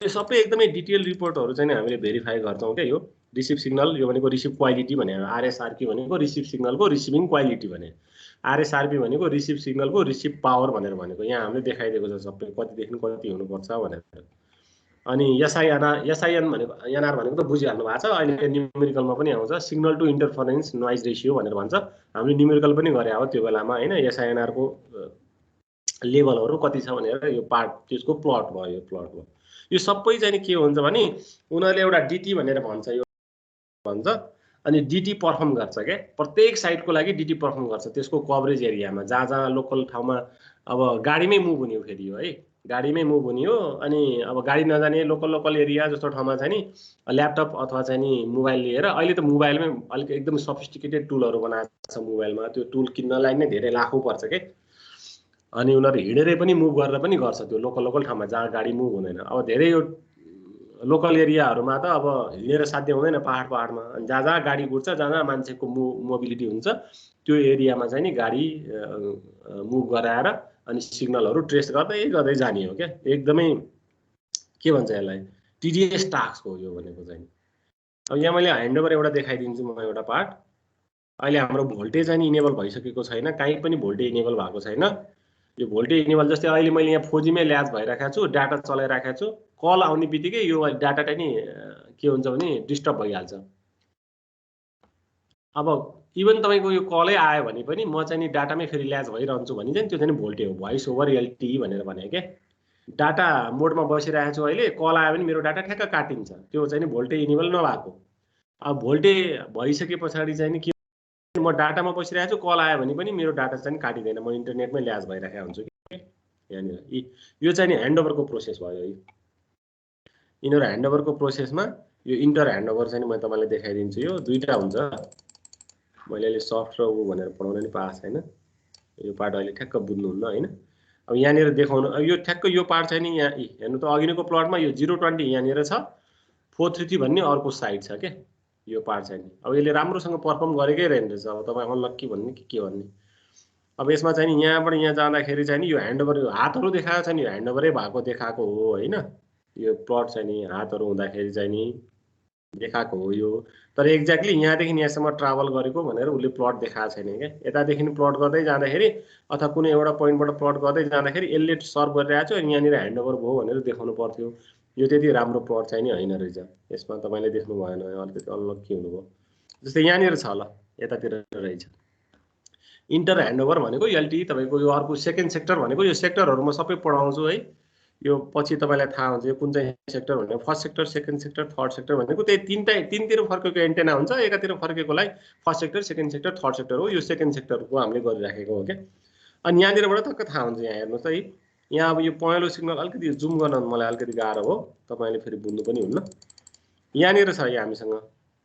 यो सबै एकदमै डिटेल रिपोर्टहरू चाहिँ हामीले भेरिफाई गर्छौँ क्या। यो रिसिभ सिग्नल यो भनेको रिसिभ क्वालिटी भने, RSRP भनेको रिसिभ सिग्नलको रिसिभिङ क्वालिटी भने, RSRP भनेको रिसिभ सिग्नलको रिसिभ पावर भनेर भनेको। यहाँ हामीले देखाइदिएको छ सबै कतिदेखि कति हुनुपर्छ भनेर। अनि SIN भनेको NR भनेको त बुझिहाल्नु भएको छ। अहिले न्युमेरिकलमा पनि आउँछ, सिग्नल टु इन्टरफरेन्स नोइज रेसियो भनेर भन्छ। हामीले न्युमेरिकल पनि गरे हो त्यो बेलामा होइन। SINR को लेभलहरू कति छ भनेर यो पार्ट त्यसको प्लट भयो। यो प्लट भयो। यो सबै चाहिँ के हुन्छ भने उनीहरूले एउटा DT भनेर भन्छ, यो भन्छ। अनि DT पर्फर्म गर्छ क्या, प्रत्येक साइटको लागि DT पर्फर्म गर्छ त्यसको कभरेज एरियामा, जहाँ लोकल ठाउँमा। अब गाडीमै मुभ हुने हो फेरि यो है, गाडीमै मुभ हुने हो। अनि अब गाडी नजाने लोकल एरिया जस्तो ठाउँमा चाहिँ नि ल्यापटप अथवा चाहिँ नि मोबाइल लिएर, अहिले त मोबाइलमै अलिक एकदम सफिस्टिकेटेड टुलहरू बनाएको छ मोबाइलमा। त्यो टुल किन्नलाई नै धेरै लाखौँ पर्छ क्या। अनि उनीहरू हिँडेरै पनि मुभ गरेर पनि गर्छ त्यो लोकल ठाउँमा जहाँ गाडी मुभ हुँदैन। अब धेरै यो लोकल एरियाहरूमा त अब हिँडेर साध्य हुँदैन पहाडमा। अनि जहाँ गाडी गुड्छ, जहाँ मान्छेको मोबिलिटी हुन्छ त्यो एरियामा चाहिँ नि गाडी मुभ गराएर अनि सिग्नलहरू ट्रेस गर्दै जाने हो क्या। एकदमै के भन्छ यसलाई टिडिएस टास्क हो यो भनेको चाहिँ। अब यहाँ मैले ह्यान्डओभर एउटा देखाइदिन्छु म एउटा पार्ट। अहिले हाम्रो भोल्टेज चाहिँ इनेबल भइसकेको छैन, कहीँ पनि भोल्टेज इनेबल भएको छैन। यो भोल्टेज इनेबल जस्तै अहिले मैले यहाँ 4G मै ल्याच भइराखेको छु, डाटा चलाइराखेको छु। कल आउने बित्तिकै यो डाटा चाहिँ नि के हुन्छ भने डिस्टर्ब भइहाल्छ। अब इभन तपाईँको यो कलै आयो भने पनि म चाहिँ नि डाटामै फेरि ल्याच भइरहन्छु भने चाहिँ त्यो चाहिँ भोल्टेज हो, भोइस ओभर LTE भनेर भने क्या। डाटा मोडमा बसिरहेको छु अहिले, कल आयो भने मेरो डाटा ठ्याक्क काटिन्छ, त्यो चाहिँ नि भोल्टेज इनेबल नभएको। अब भोल्टेज भइसके पछाडि चाहिँ नि के, म डाटामा बसिरहेको छु, कल आयो भने पनि मेरो डाटा चाहिँ काटिँदैन, म इन्टरनेटमै ल्याच भइरहेको हुन्छु कि यहाँनिर। यो चाहिँ नि ह्यान्डओभरको प्रोसेस भयो। यिनीहरू ह्यान्डओभरको प्रोसेसमा यो इन्टर ह्यान्डओभर चाहिँ म तपाईँलाई देखाइदिन्छु। यो दुईवटा हुन्छ, मैले अहिले सफ्ट र ऊ भनेर पढाउन नि पाएको छैन। यो पार्ट अहिले ठ्याक्क बुझ्नुहुन्न होइन। अब यहाँनिर देखाउनु, यो ठ्याक्क यो पार्ट चाहिँ नि यहाँ हेर्नु त अघिको प्लटमा यो 020 यहाँनिर छ, 433 भन्ने अर्को साइड छ क्या यो पार्ट चाहिँ नि। अब यसले राम्रोसँग पर्फर्म गरेकै रहेछ। अब तपाईँ अनलक्की भन्ने कि के भन्ने। अब यसमा चाहिँ नि यहाँबाट यहाँ जाँदाखेरि चाहिँ नि यो ह्यान्डओभर, यो हातहरू देखाएको छ नि, यो ह्यान्डओभरै भएको देखाएको हो होइन। यो प्लट चाहिँ नि हातहरू हुँदाखेरि चाहिँ नि देखाएको हो यो। तर एक्ज्याक्टली यहाँदेखि यहाँसम्म ट्राभल गरेको भनेर उसले प्लट देखाएको छैन क्या। यतादेखि प्लट गर्दै जाँदाखेरि अथवा कुनै एउटा पोइन्टबाट प्लट गर्दै जाँदाखेरि यसले सर्भ गरिरहेको छु अनि यहाँनिर ह्यान्डओभर भयो भनेर देखाउनु पर्थ्यो। यो त्यति राम्रो प्लट चाहिँ नि होइन रहेछ। यसमा तपाईँले देख्नु भएन, अलिकति अनलक्की हुनुभयो। जस्तै यहाँनिर छ, ल यतातिर रहेछ इन्टर ह्यान्डओभर भनेको LTE। तपाईँको यो अर्को सेकेन्ड सेक्टर भनेको, यो सेक्टरहरू म सबै पढाउँछु है। यो पछि तपाईलाई थाहा हुन्छ यो कुन चाहिँ सेक्टर भनेको first sector second sector third sector भनेको त्यही तीनतिर फर्केको एन्टेना हुन्छ एकातिर फर्केकोलाई first sector second sector third sector हो यो सेकेन्ड सेक्टरको हामीले गरिराखेको हो क्या अनि यहाँनिरबाट टक्क थाहा हुन्छ यहाँ हेर्नुहोस् है यहाँ अब यो पहेँलो सिग्नल अलिकति जुम गर्न मलाई अलिकति गाह्रो हो तपाईले फेरि बुझ्नु पनि हुन्न यहाँनिर छ यहाँ हामीसँग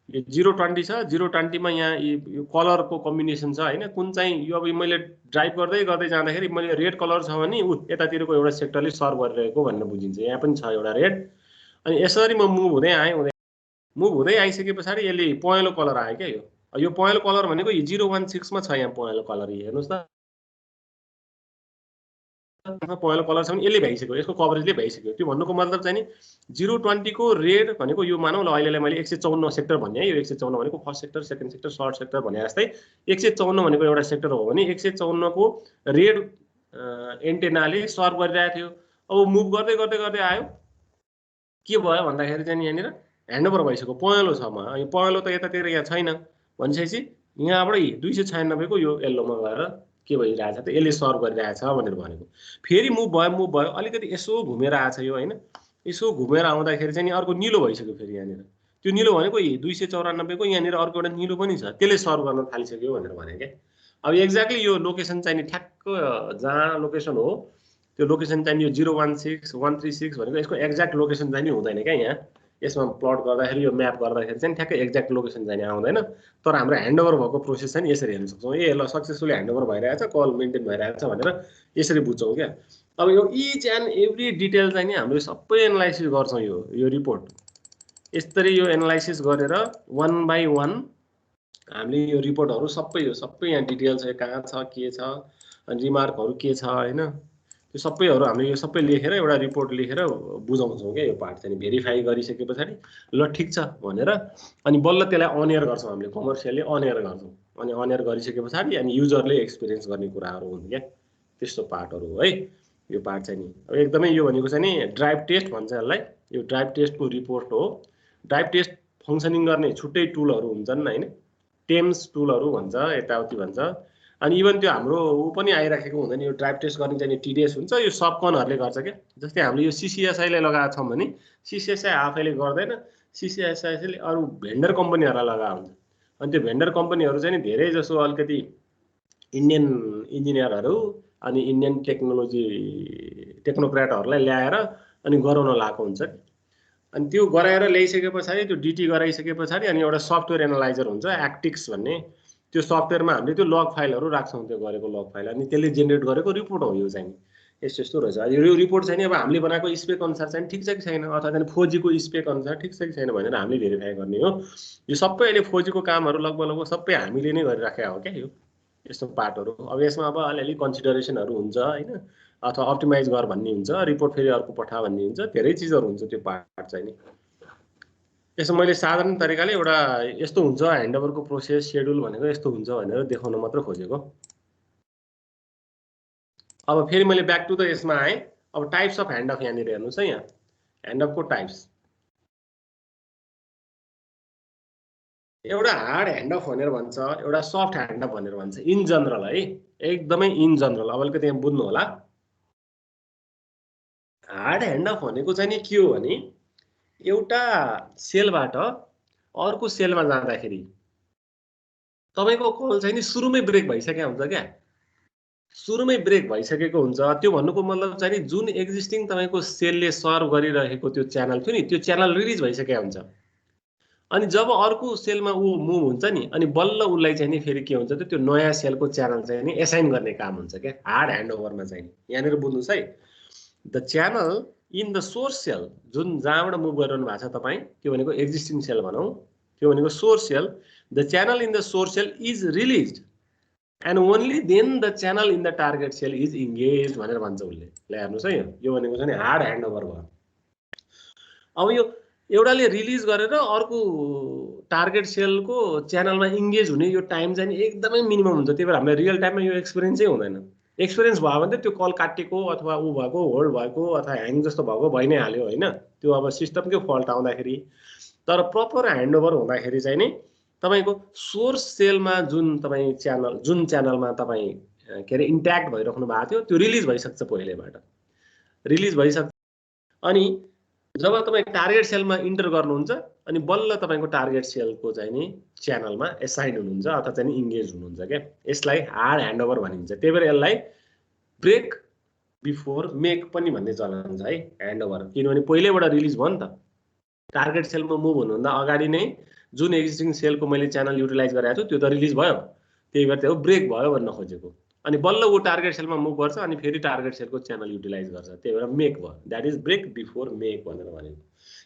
यो 020 छ 020 मा यहाँ यो कलरको कम्बिनेसन छ हैन कुन चाहिँ यो अब मैले ड्राइभ गर्दै जाँदाखेरि मैले रेड कलर छ भने यतातिरको एउटा सेक्टरले सर्भ गरिरहेको भनेर बुझिन्छ यहाँ पनि छ एउटा रेड अनि यसरी म मुभ हुँदै आइसकेपछि यसले पहेँलो कलर आयो क्या यो पहेँलो कलर भनेको यो 016 मा छ यहाँ पहेँलो कलर हेर्नुस् त पहेँलो कलर छ भने यसले भइसक्यो यसको कभरेजले भइसक्यो त्यो भन्नुको मतलब चाहिँ नि 020 को रेड भनेको यो मानौ ल अहिलेलाई मैले 154 सेक्टर भन्ने है यो 154 भनेको first sector second sector third sector भने जस्तै 154 भनेको एउटा सेक्टर हो भने 154 को रेड एन्टेनाले सर्भ गरिरहेको थियो अब मुभ गर्दै आयो के भयो भन्दाखेरि चाहिँ यहाँनिर ह्यान्डओभर भइसक्यो पहेँलो छ म यो पहेँलो त यतातिर यहाँ छैन भनिसकेपछि यहाँबाट 296 को यो येल्लोमा गएर के भइरहेछ त यसले सर्भ गरिरहेछ भनेर भनेको फेरि मुभ भयो अलिकति यसो घुमेर आछ यो हैन यसो घुमेर आउँदाखेरि चाहिँ अर्को निलो भइसक्यो फेरि यहाँनिर त्यो निलो भनेको 294 को यहाँनिर अर्को एउटा निलो पनि छ त्यसले सर्भ गर्न थालिसक्यो भनेर भने के अब एक्ज्याक्टली यो लोकेसन चाहिँ नि ठ्याक्क जहाँ लोकेसन हो त्यो लोकेसन चाहिँ यो 016 136 भनेको यसको एक्ज्याक्ट लोकेसन चाहिँ नि हुँदैन क्या यहाँ यसमा प्लट गर्दाखेरि यो म्याप गर्दाखेरि चाहिँ ठ्याक्कै एक्ज्याक्ट लोकेसन चाहिँ आउँदैन तर हाम्रो ह्यान्डओभर भएको प्रोसेस चाहिँ यसरी हेर्न सक्छौँ ए ल सक्सेसफुली ह्यान्डओभर भइरहेछ कल मेन्टेन भइरहेछ भनेर यसरी बुझ्छौँ क्या अब यो इच एन्ड एभ्री डिटेल चाहिँ नि हामीले सबै एनालाइसिस गर्छौँ यो रिपोर्ट यसरी यो एनालाइसिस गरेर 1 बाइ 1 हामीले यो रिपोर्टहरु सबै यहाँ डिटेल छ कहाँ छ के छ अनि रिमार्कहरु के छ हैन त्यो सबैहरु हामीले यो सबै लेखेर एउटा रिपोर्ट लेखेर बुझाउँछौँ के यो पार्ट चाहिँ भेरिफाई गरिसकेपछि ल ठीक छ भनेर अनि बल्ल त्यसलाई अन एयर गर्छौँ हामीले कमर्सियली अन एयर गर्छौँ अनि अन एयर गरिसकेपछि अनि युजरले एक्सपिरियन्स गर्ने कुराहरु हुन्छ के त्यस्तो पार्टहरु हो है यो पार्ट चाहिँ नि अब एकदमै यो भनेको चाहिँ नि ड्राइभ टेस्ट भन्छ यसलाई यो ड्राइभ टेस्टको रिपोर्ट हो ड्राइभ टेस्ट फंक्सनिङ गर्ने छुट्टै टुलहरु हुन्छन् हैन टेम्स टुलहरु भन्छ यताउति भन्छ अनि इभन त्यो हाम्रो उ पनि आइराखेको हुँदैन यो ड्राइभ टेस्ट गर्ने चाहिँ टिडिएस हुन्छ यो सबकनहरुले गर्छ के जस्तै हामीले यो सीसीएसआई ले लगाएको छौं भने सीसीएसआई आफैले गर्दैन सीसीएसआई ले अरु भेन्डर कम्पनीहरुलाई लगाएको हुन्छ अनि त्यो भेन्डर कम्पनीहरु चाहिँ नि धेरै जसो अलिकति इन्डियन इन्जिनियरहरु अनि इन्डियन टेक्नोक्र्याटहरुलाई ल्याएर अनि गराउन लागेको हुन्छ अनि त्यो गराएर ल्याइसकेपछि त्यो डीटी गराइसकेपछि अनि एउटा सफ्टवेयर एनालाइजर हुन्छ एक्टिक्स भन्ने त्यो सफ्टवेयरमा हामीले त्यो लग फाइलहरु राख्छौं त्यो गरेको लग फाइल अनि त्यसले जेनेरेट गरेको रिपोर्ट हो यो चाहिँ यस्तो रहेछ यो रिपोर्ट चाहिँ अब हामीले बनाएको स्पेक अनुसार चाहिँ ठीक छ कि छैन अथवा चाहिँ 4G को स्पेक अनुसार ठीक छ कि छैन भनेर हामीले भेरिफाई गर्ने हो यो सबै अहिले 4G को कामहरु लगभग सबै हामीले नै गरिराखेका हो क्या यो यस्तो पार्टहरु अब यसमा अब अलि कन्सिडरेसनहरु हुन्छ हैन अथवा अप्टिमाइज गर भन्ने हुन्छ रिपोर्ट फेरि अर्को पठा भन्ने हुन्छ धेरै चीजहरु हुन्छ त्यो पार्ट चाहिँ नि यसो मैले साधारण तरिकाले एउटा यस्तो हुन्छ ह्यान्डओभरको प्रोसेस शेड्युल भनेको यस्तो हुन्छ भनेर देखाउन मात्र खोजेको अब फेरि मैले ब्याक टु द यसमा आए अब टाइप्स अफ ह्यान्ड अफ यहाँनिर हेर्नुस् है यहाँ ह्यान्ड अफको टाइप्स एउटा हार्ड ह्यान्ड अफ भनेर भन्छ एउटा सफ्ट ह्यान्ड अफ भनेर भन्छ इन जनरल है एकदमै इन जनरल अब अलिकति यहाँ बुझ्नु होला हार्ड ह्यान्ड अफ भनेको चाहिँ नि के हो भने एउटा सेलबाट अर्को सेलमा जाँदाखेरि तपाईको कल चाहिँ नि सुरुमै ब्रेक भइसकेको हुन्छ क्या सुरुमै ब्रेक भइसकेको हुन्छ त्यो भन्नुको मतलब चाहिँ नि जुन एक्जिस्टिङ तपाईको सेलले सर्भ गरिरहेको त्यो च्यानल थियो नि त्यो च्यानल रिलिज भइसकेको हुन्छ अनि जब अर्को सेलमा उ मुभ हुन्छ नि अनि बल्ल उलाई चाहिँ नि फेरि के हुन्छ त त्यो नयाँ सेलको च्यानल चाहिँ नि असाइन गर्ने काम हुन्छ के हार्ड ह्यान्डओभरमा चाहिँ यहाँनिर बुझ्नुस् है the channel in the source cell जुन जहाँबाट मुभ गरिरहनु भएको छ तपाईं त्यो भनेको एक्जिस्टिङ सेल भनौं त्यो भनेको source cell the channel in the source cell is released and only then the channel in the target cell is engaged भनेर भन्छ उले ल हेर्नुस् है यो भनेको चाहिँ हार्ड ह्यान्डओभर भयो अब यो एउटाले रिलिज गरेर अर्को टार्गेट सेलको च्यानलमा इन्गेज हुने यो टाइम चाहिँ एकदमै मिनिमम हुन्छ त्यही भएर हामीले रियल टाइममा यो एक्सपिरियन्सै हुँदैन एक्सपिरियन्स भयो भने त्यो कल काटेको अथवा उ भएको होल्ड भएको अथवा ह्याङ जस्तो भएको भइ नै हाल्यो हैन त्यो अब सिस्टमकै फल्ट आउँदाखेरि तर प्रपर ह्यान्डओभर हुँदाखेरि चाहिँ नि तपाईको सोर्स सेलमा जुन च्यानलमा तपाई के रे इन्ट्याक्ट भइराख्नु भएको थियो त्यो रिलिज भइसक्छ पहिलेबाट रिलिज भइसक्छ अनि जब तपाईँ टार्गेट सेलमा इन्टर गर्नुहुन्छ अनि बल्ल तपाईँको टार्गेट सेलको चाहिँ नि च्यानलमा एसाइन हुनुहुन्छ अथवा चाहिँ इङ्गेज हुनुहुन्छ क्या। यसलाई हार्ड ह्यान्डओभर भनिन्छ। त्यही भएर यसलाई ब्रेक बिफोर मेक पनि भन्ने चलन छ है ह्यान्डओभर, किनभने पहिल्यैबाट रिलिज भयो नि त। टार्गेट सेलमा मुभ हुनुभन्दा अगाडि नै जुन एक्जिस्टिङ सेलको मैले च्यानल युटिलाइज गरेको छु त्यो त रिलिज भयो, त्यही भएर त्यो ब्रेक भयो भन्न खोजेको। अनि बल्ल ऊ टार्गेट सेलमा मुभ गर्छ अनि फेरि टार्गेट सेलको च्यानल युटिलाइज गर्छ, त्यही भएर मेक भयो। That is break before make भनेर भनेको।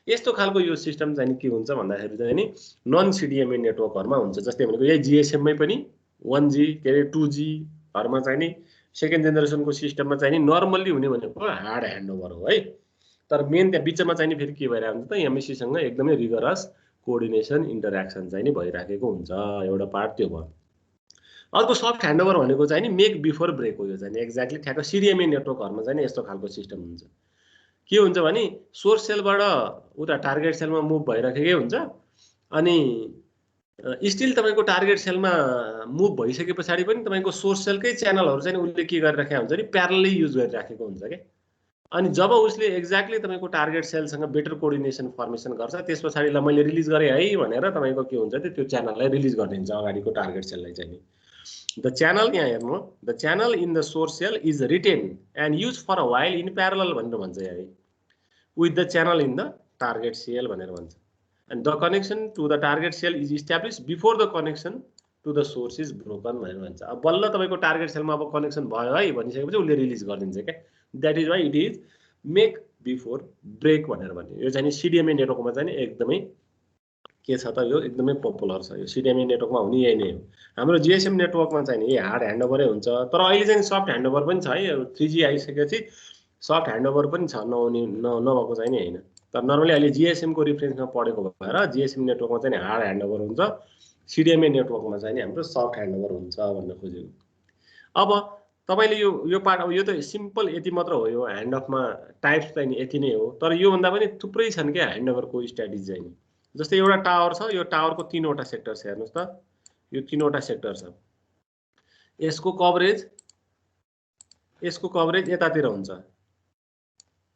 यस्तो खालको यो सिस्टम चाहिँ के हुन्छ भन्दाखेरि चाहिँ नि नन सिडिएमए नेटवर्कहरुमा हुन्छ। जस्तै भनेको यही जिएसएममै पनि 1G के अरे 2Gहरुमा चाहिँ नि सेकेन्ड जेनेरेसनको सिस्टममा चाहिँ नि नर्मल्ली हुने भनेको हार्ड ह्यान्डओभर हो है। तर मेन त्यहाँ बिचमा चाहिँ नि फेरि के भइरहेको हुन्छ त एमएससी सँग एकदमै रिगरस कोअर्डिनेसन इन्टरेक्सन चाहिँ नि भइराखेको हुन्छ। एउटा पार्ट त्यो भयो। अर्को सफ्ट ह्यान्डओभर भनेको चाहिँ नि मेक बिफोर ब्रेक हो। यो चाहिँ एक्ज्याक्टली ठ्याक्क सिडिएमए नेटवर्कहरुमा चाहिँ नि यस्तो खालको सिस्टम हुन्छ। के हुन्छ भने सोर्स सेलबाट उता टार्गेट सेलमा मुभ भइराखेकै हुन्छ अनि स्टिल तपाईको टार्गेट सेलमा मुभ भइसके पछाडी पनि तपाईको सोर्स सेलकै च्यानलहरु चाहिँ उसले के गरिराखेको हुन्छ नि प्यारलली युज गरिराखेको हुन्छ के। अनि जब उसले एक्ज्याक्टली तपाईको टार्गेट सेलसँग बेटर कोअर्डिनेसन फर्मेसन गर्छ त्यस पछाडी ल मैले रिलिज गरे है भनेर तपाईको के हुन्छ त्यो च्यानललाई रिलिज गरिदिन्छ अगाडिको टार्गेट सेललाई चाहिँ नि। The channel यहाँ हेर्नु, the channel in the source cell is retained and used for a while in parallel भनेर भन्छ यहाँ with the channel in the target cell भनेर भन्छ। And the connection to the target cell is established before the connection to the source is broken भनेर भन्छ। अब बल्ल तपाईको टार्गेट सेलमा अब कनेक्सन भयो है भनिसकेपछि उसले रिलिज गरिदिन्छ के। That is why it is make before break भनेर भन्ने। यो चाहिँ नि सिडिएमए नेटवर्कमा चाहिँ नि एकदमै के छ त यो एकदमै पपुलर छ। यो सिडिएमए नेटवर्कमा हुने यही नै हो। हाम्रो जिएसएम नेटवर्कमा चाहिँ नि हार्ड ह्यान्डओभरै हुन्छ। तर अहिले चाहिँ सफ्ट ह्यान्डओभर पनि छ है। 3G आइसकेपछि सफ्ट ह्यान्डओभर पनि छ, नहुने नभएको चाहिँ नि हैन। तर नर्मली अहिले जिएसएम को रिफरेन्समा पढेको भएर जिएसएम नेटवर्कमा चाहिँ हार्ड ह्यान्डओभर हुन्छ, सिडिएमए नेटवर्कमा चाहिँ नि हाम्रो सफ्ट ह्यान्डओभर हुन्छ भन्न खोजेको। अब तपाईले यो पार्ट अब यो त सिम्पल यति मात्र हो। यो ह्यान्ड अफमा टाइप्स चाहिँ नि यति नै हो। तर यो भन्दा पनि थुप्रै छन् के ह्यान्डओभरको स्ट्र्याटेजी चाहिँ नि। जस्तै एउटा टावर छ, यो टावरको 3 वटा सेक्टर छ हेर्नुस् त। यो 3 वटा सेक्टर छ। यसको कभरेज यतातिर हुन्छ।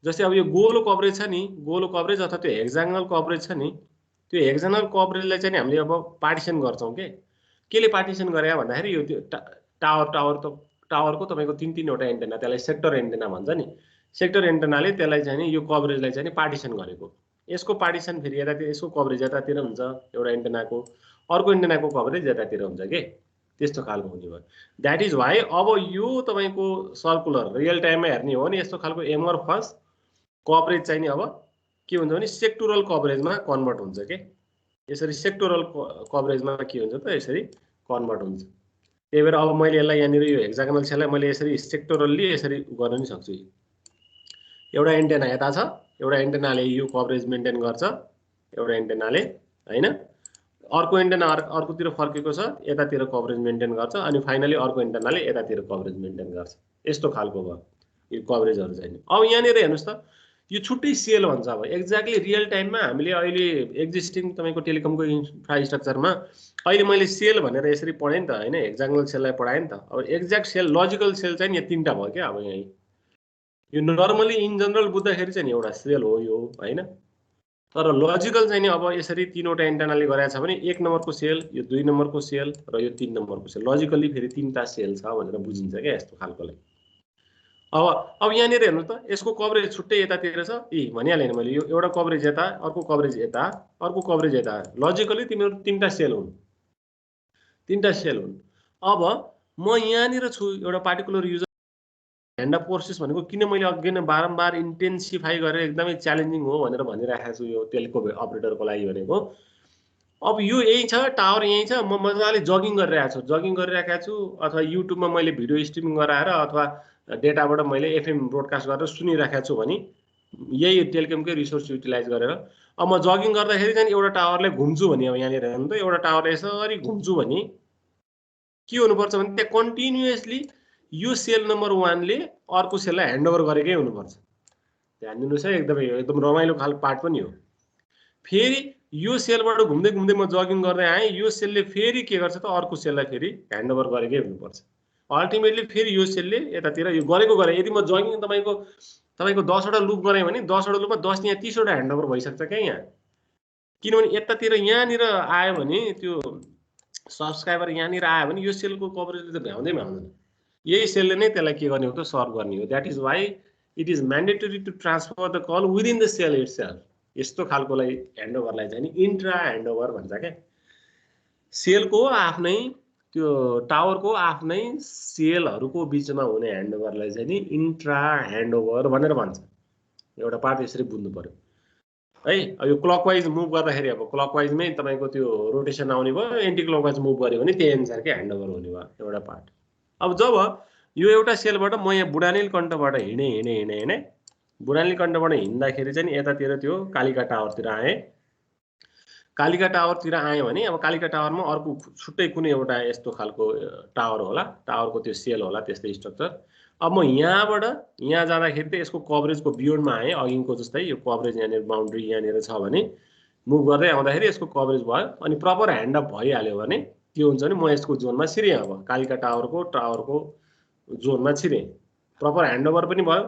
जस्तै अब यो गोलो कभरेज छ नि, गोलो कभरेज अथवा त्यो हेक्सागोनल कभरेज छ नि, त्यो हेक्सागोनल कभरेजलाई चाहिँ हामीले अब पार्टिसन गर्छौं के। केले पार्टिसन गरे भन्दाखेरि यो टावरको तपाईको 3 वटा एन्टेना, त्यसलाई सेक्टर एन्टेना भन्छ नि। सेक्टर एन्टेनाले त्यसलाई चाहिँ नि यो कभरेजलाई चाहिँ नि पार्टिसन गरेको। यसको पार्टिसन फेरि यतातिर, यसको कभरेज यतातिर हुन्छ एउटा एन्टेनाको, अर्को एन्टेनाको कभरेज यतातिर हुन्छ के। त्यस्तो खालको हुने भयो। दैट इज व्हाई अब यो तपाईको सर्कुलर रियल टाइममा हेर्ने हो नि यस्तो खालको एमोर्फस कभरेज चाहिँ नि अब के हुन्छ भने सेक्टोरल कभरेजमा कन्भर्ट हुन्छ के। यसरी सेक्टोरल कभरेजमा के हुन्छ त यसरी कन्भर्ट हुन्छ। त्यही भएर अब मैले यसलाई यहाँनिर यो हेक्सागोनल सेललाई मैले यसरी सेक्टोरली यसरी गर्न नि सक्छु। एउटा एन्टेना यता छ, एउटा एन्टेनाले यो कभरेज मेन्टेन गर्छ, एउटा एन्टेनाले हैन, अर्को एन्टेना अर्कोतिर फर्केको छ, यतातिर कभरेज मेन्टेन गर्छ, अनि फाइनली अर्को एन्टेनाले यतातिर कभरेज मेन्टेन गर्छ। यस्तो खालको भयो यो कभरेजहरु चाहिँ। अब यहाँनिर हेर्नुस् त यो छुट्टै सेल भन्छ। अब एक्ज्याक्टली रियल टाइममा हामीले अहिले एक्जिस्टिङ तपाईको टेलिकमको इन्फ्रास्ट्रक्चरमा अहिले मैले सेल भनेर यसरी पढेँ नि त हैन, हेक्सागोनल सेललाई पढाएँ नि त। अब एक्ज्याक्ट सेल लजिकल सेल चाहिँ यहाँ 3टा भयो क्या। अब यहाँ यो नर्मली इन जनरल बुझ्दाखेरि चाहिँ एउटा सेल हो यो हैन। तर लजिकल चाहिँ नि अब यसरी 3 वटा एन्टेनाले गरेको छ भने 1 नम्बरको सेल, यो 2 नम्बरको सेल र यो 3 नम्बरको सेल, लजिकली फेरि 3टा सेल छ भनेर बुझिन्छ क्या यस्तो खालकोलाई। अब यहाँनिर हेर्नु त यसको कभरेज छुट्टै यतातिर छ। भनिहालेँ मैले यो एउटा कभरेज यता, अर्को कभरेज यता, अर्को कभरेज यता। लजिकली तिनीहरु 3टा सेल हुन्, 3टा सेल हुन्। अब म यहाँनिर छु एउटा particular user hand of courses भनेको किन मैले अघि नै बारम्बार इन्टेन्सिफाई गरेर एकदमै च्यालेन्जिङ हो भनेर भनिराखेको छु यो टेलिको अपरेटरको लागि भनेको। अब यो यही छ, टावर यही छ, म मजाले जगिङ गरिरहेको छु अथवा युट्युबमा मैले भिडियो स्ट्रिमिङ गराएर अथवा डेटाबाट मैले एफएम ब्रोडकास्ट गरेर सुनिराखेको छु भने यही टेलिकमकै रिसोर्स युटिलाइज गरेर अब म जगिङ गर्दाखेरि चाहिँ एउटा टावरले घुम्छु भने अब यहाँनिर हेर्नु त एउटा टावरले यसरी घुम्छु भने के हुनुपर्छ भने त्यहाँ कन्टिन्युअसली यो सेल नम्बर 1 ले अर्को सेललाई ह्यान्डओभर गरेकै हुनुपर्छ। ध्यान दिनुस् है, एकदम रमाइलो खालको पार्ट पनि हो। फेरि यो सेलबाट घुम्दै घुम्दै म जगिङ गर्दै आएँ, यो सेलले फेरि के गर्छ त अर्को सेललाई फेरि ह्यान्डओभर गरेकै हुनुपर्छ। अल्टिमेटली फेरि यो सेलले यतातिर यो गरेको गरे। यदि म जगिङ तपाईको तपाईको 10 वटा लुप गरे भने 10 वटा लुपमा 10 यहाँ 30 वटा ह्यान्डओभर भइसक्छ क्या यहाँ। किनभने यतातिर यहाँनिर आयो भने त्यो सब्स्क्राइबर यहाँनिर आयो भने यो सेलको कभरेजले त भ्याउँदै भ्याउँदैन। यही सेलले नै त्यसलाई के गर्ने हो त सर्भ गर्ने हो। That is why it is mandatory to transfer the call within the cell itself. यस्तो खालकोलाई ह्यान्डओभरलाई चाहिँ नि इन्ट्रा ह्यान्डओभर भन्छ क्या। सेलको आफ्नै त्यो टावरको आफ्नै सेलहरूको बिचमा हुने ह्यान्डओभरलाई चाहिँ नि इन्ट्रा ह्यान्डओभर भनेर भन्छ। एउटा पार्ट यसरी बुझ्नु पर्यो है। अब यो क्लकवाइज मुभ गर्दाखेरि अब क्लकवाइजमै तपाईँको त्यो रोटेसन आउने भयो, एन्टी क्लकवाइज मुभ गर्यो भने त्यही अनुसारकै ह्यान्डओभर हुने भयो एउटा पार्ट। अब जब यो एउटा सेलबाट म यहाँ बुढानील कण्ठबाट हिँडेँ बुढानील कण्ठबाट हिँड्दाखेरि चाहिँ यतातिर त्यो कालिका टावरतिर आएँ। कालिका टावरतिर आएँ भने अब कालिका टावरमा अर्को छुट्टै कुनै एउटा यस्तो खालको टावर होला, टावरको त्यो सेल होला त्यस्तै स्ट्रक्चर। अब म यहाँबाट यहाँ जाँदाखेरि त यसको कभरेजको बियोन्डमा आएँ, अघिको जस्तै यो कभरेज यहाँनिर बााउन्ड्री यहाँनिर छ भने मुभ गर्दै आउँदाखेरि यसको कभरेज भयो अनि प्रपर ह्यान्डअप भइहाल्यो भने के हुन्छ भने म यसको जोनमा छिरेँ। अब कालिका टावरको जोनमा छिरेँ, प्रपर ह्यान्डओभर पनि भयो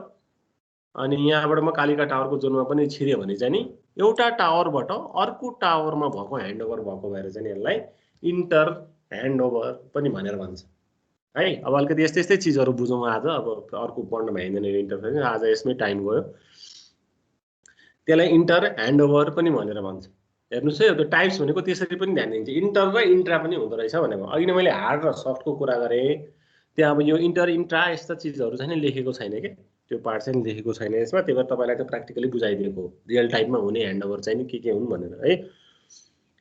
अनि यहाँबाट म कालिका टावरको जोनमा पनि छिरेँ भने चाहिँ नि एउटा टावरबाट अर्को टावरमा भएको ह्यान्डओभर भएको भएर चाहिँ यसलाई इन्टर ह्यान्डओभर पनि भनेर भन्छ है। अब अलिकति यस्तै यस्तै चिजहरू बुझौँ आज। अब अर्को पढ्न भ्याइँदैन यो इन्टरफेस, आज यसमै टाइम गयो। त्यसलाई इन्टर ह्यान्डओभर पनि भनेर भन्छ। हेर्नुहोस् है, त्यो टाइप्स भनेको त्यसरी पनि ध्यान दिन्छ, इन्टर र इन्ट्रा पनि हुँदो रहेछ भनेको। अघि नै मैले हार्ड र सफ्टको कुरा गरेँ, त्यहाँ अब यो इन्टर इन्ट्रा यस्ता चिजहरू चाहिँ लेखेको छैन कि, त्यो पार्ट चाहिँ लेखेको छैन यसमा। त्यही भएर तपाईँलाई त प्र्याक्टिकली बुझाइदिएको रियल टाइपमा हुने ह्यान्डओभर चाहिँ के हुन् भनेर है।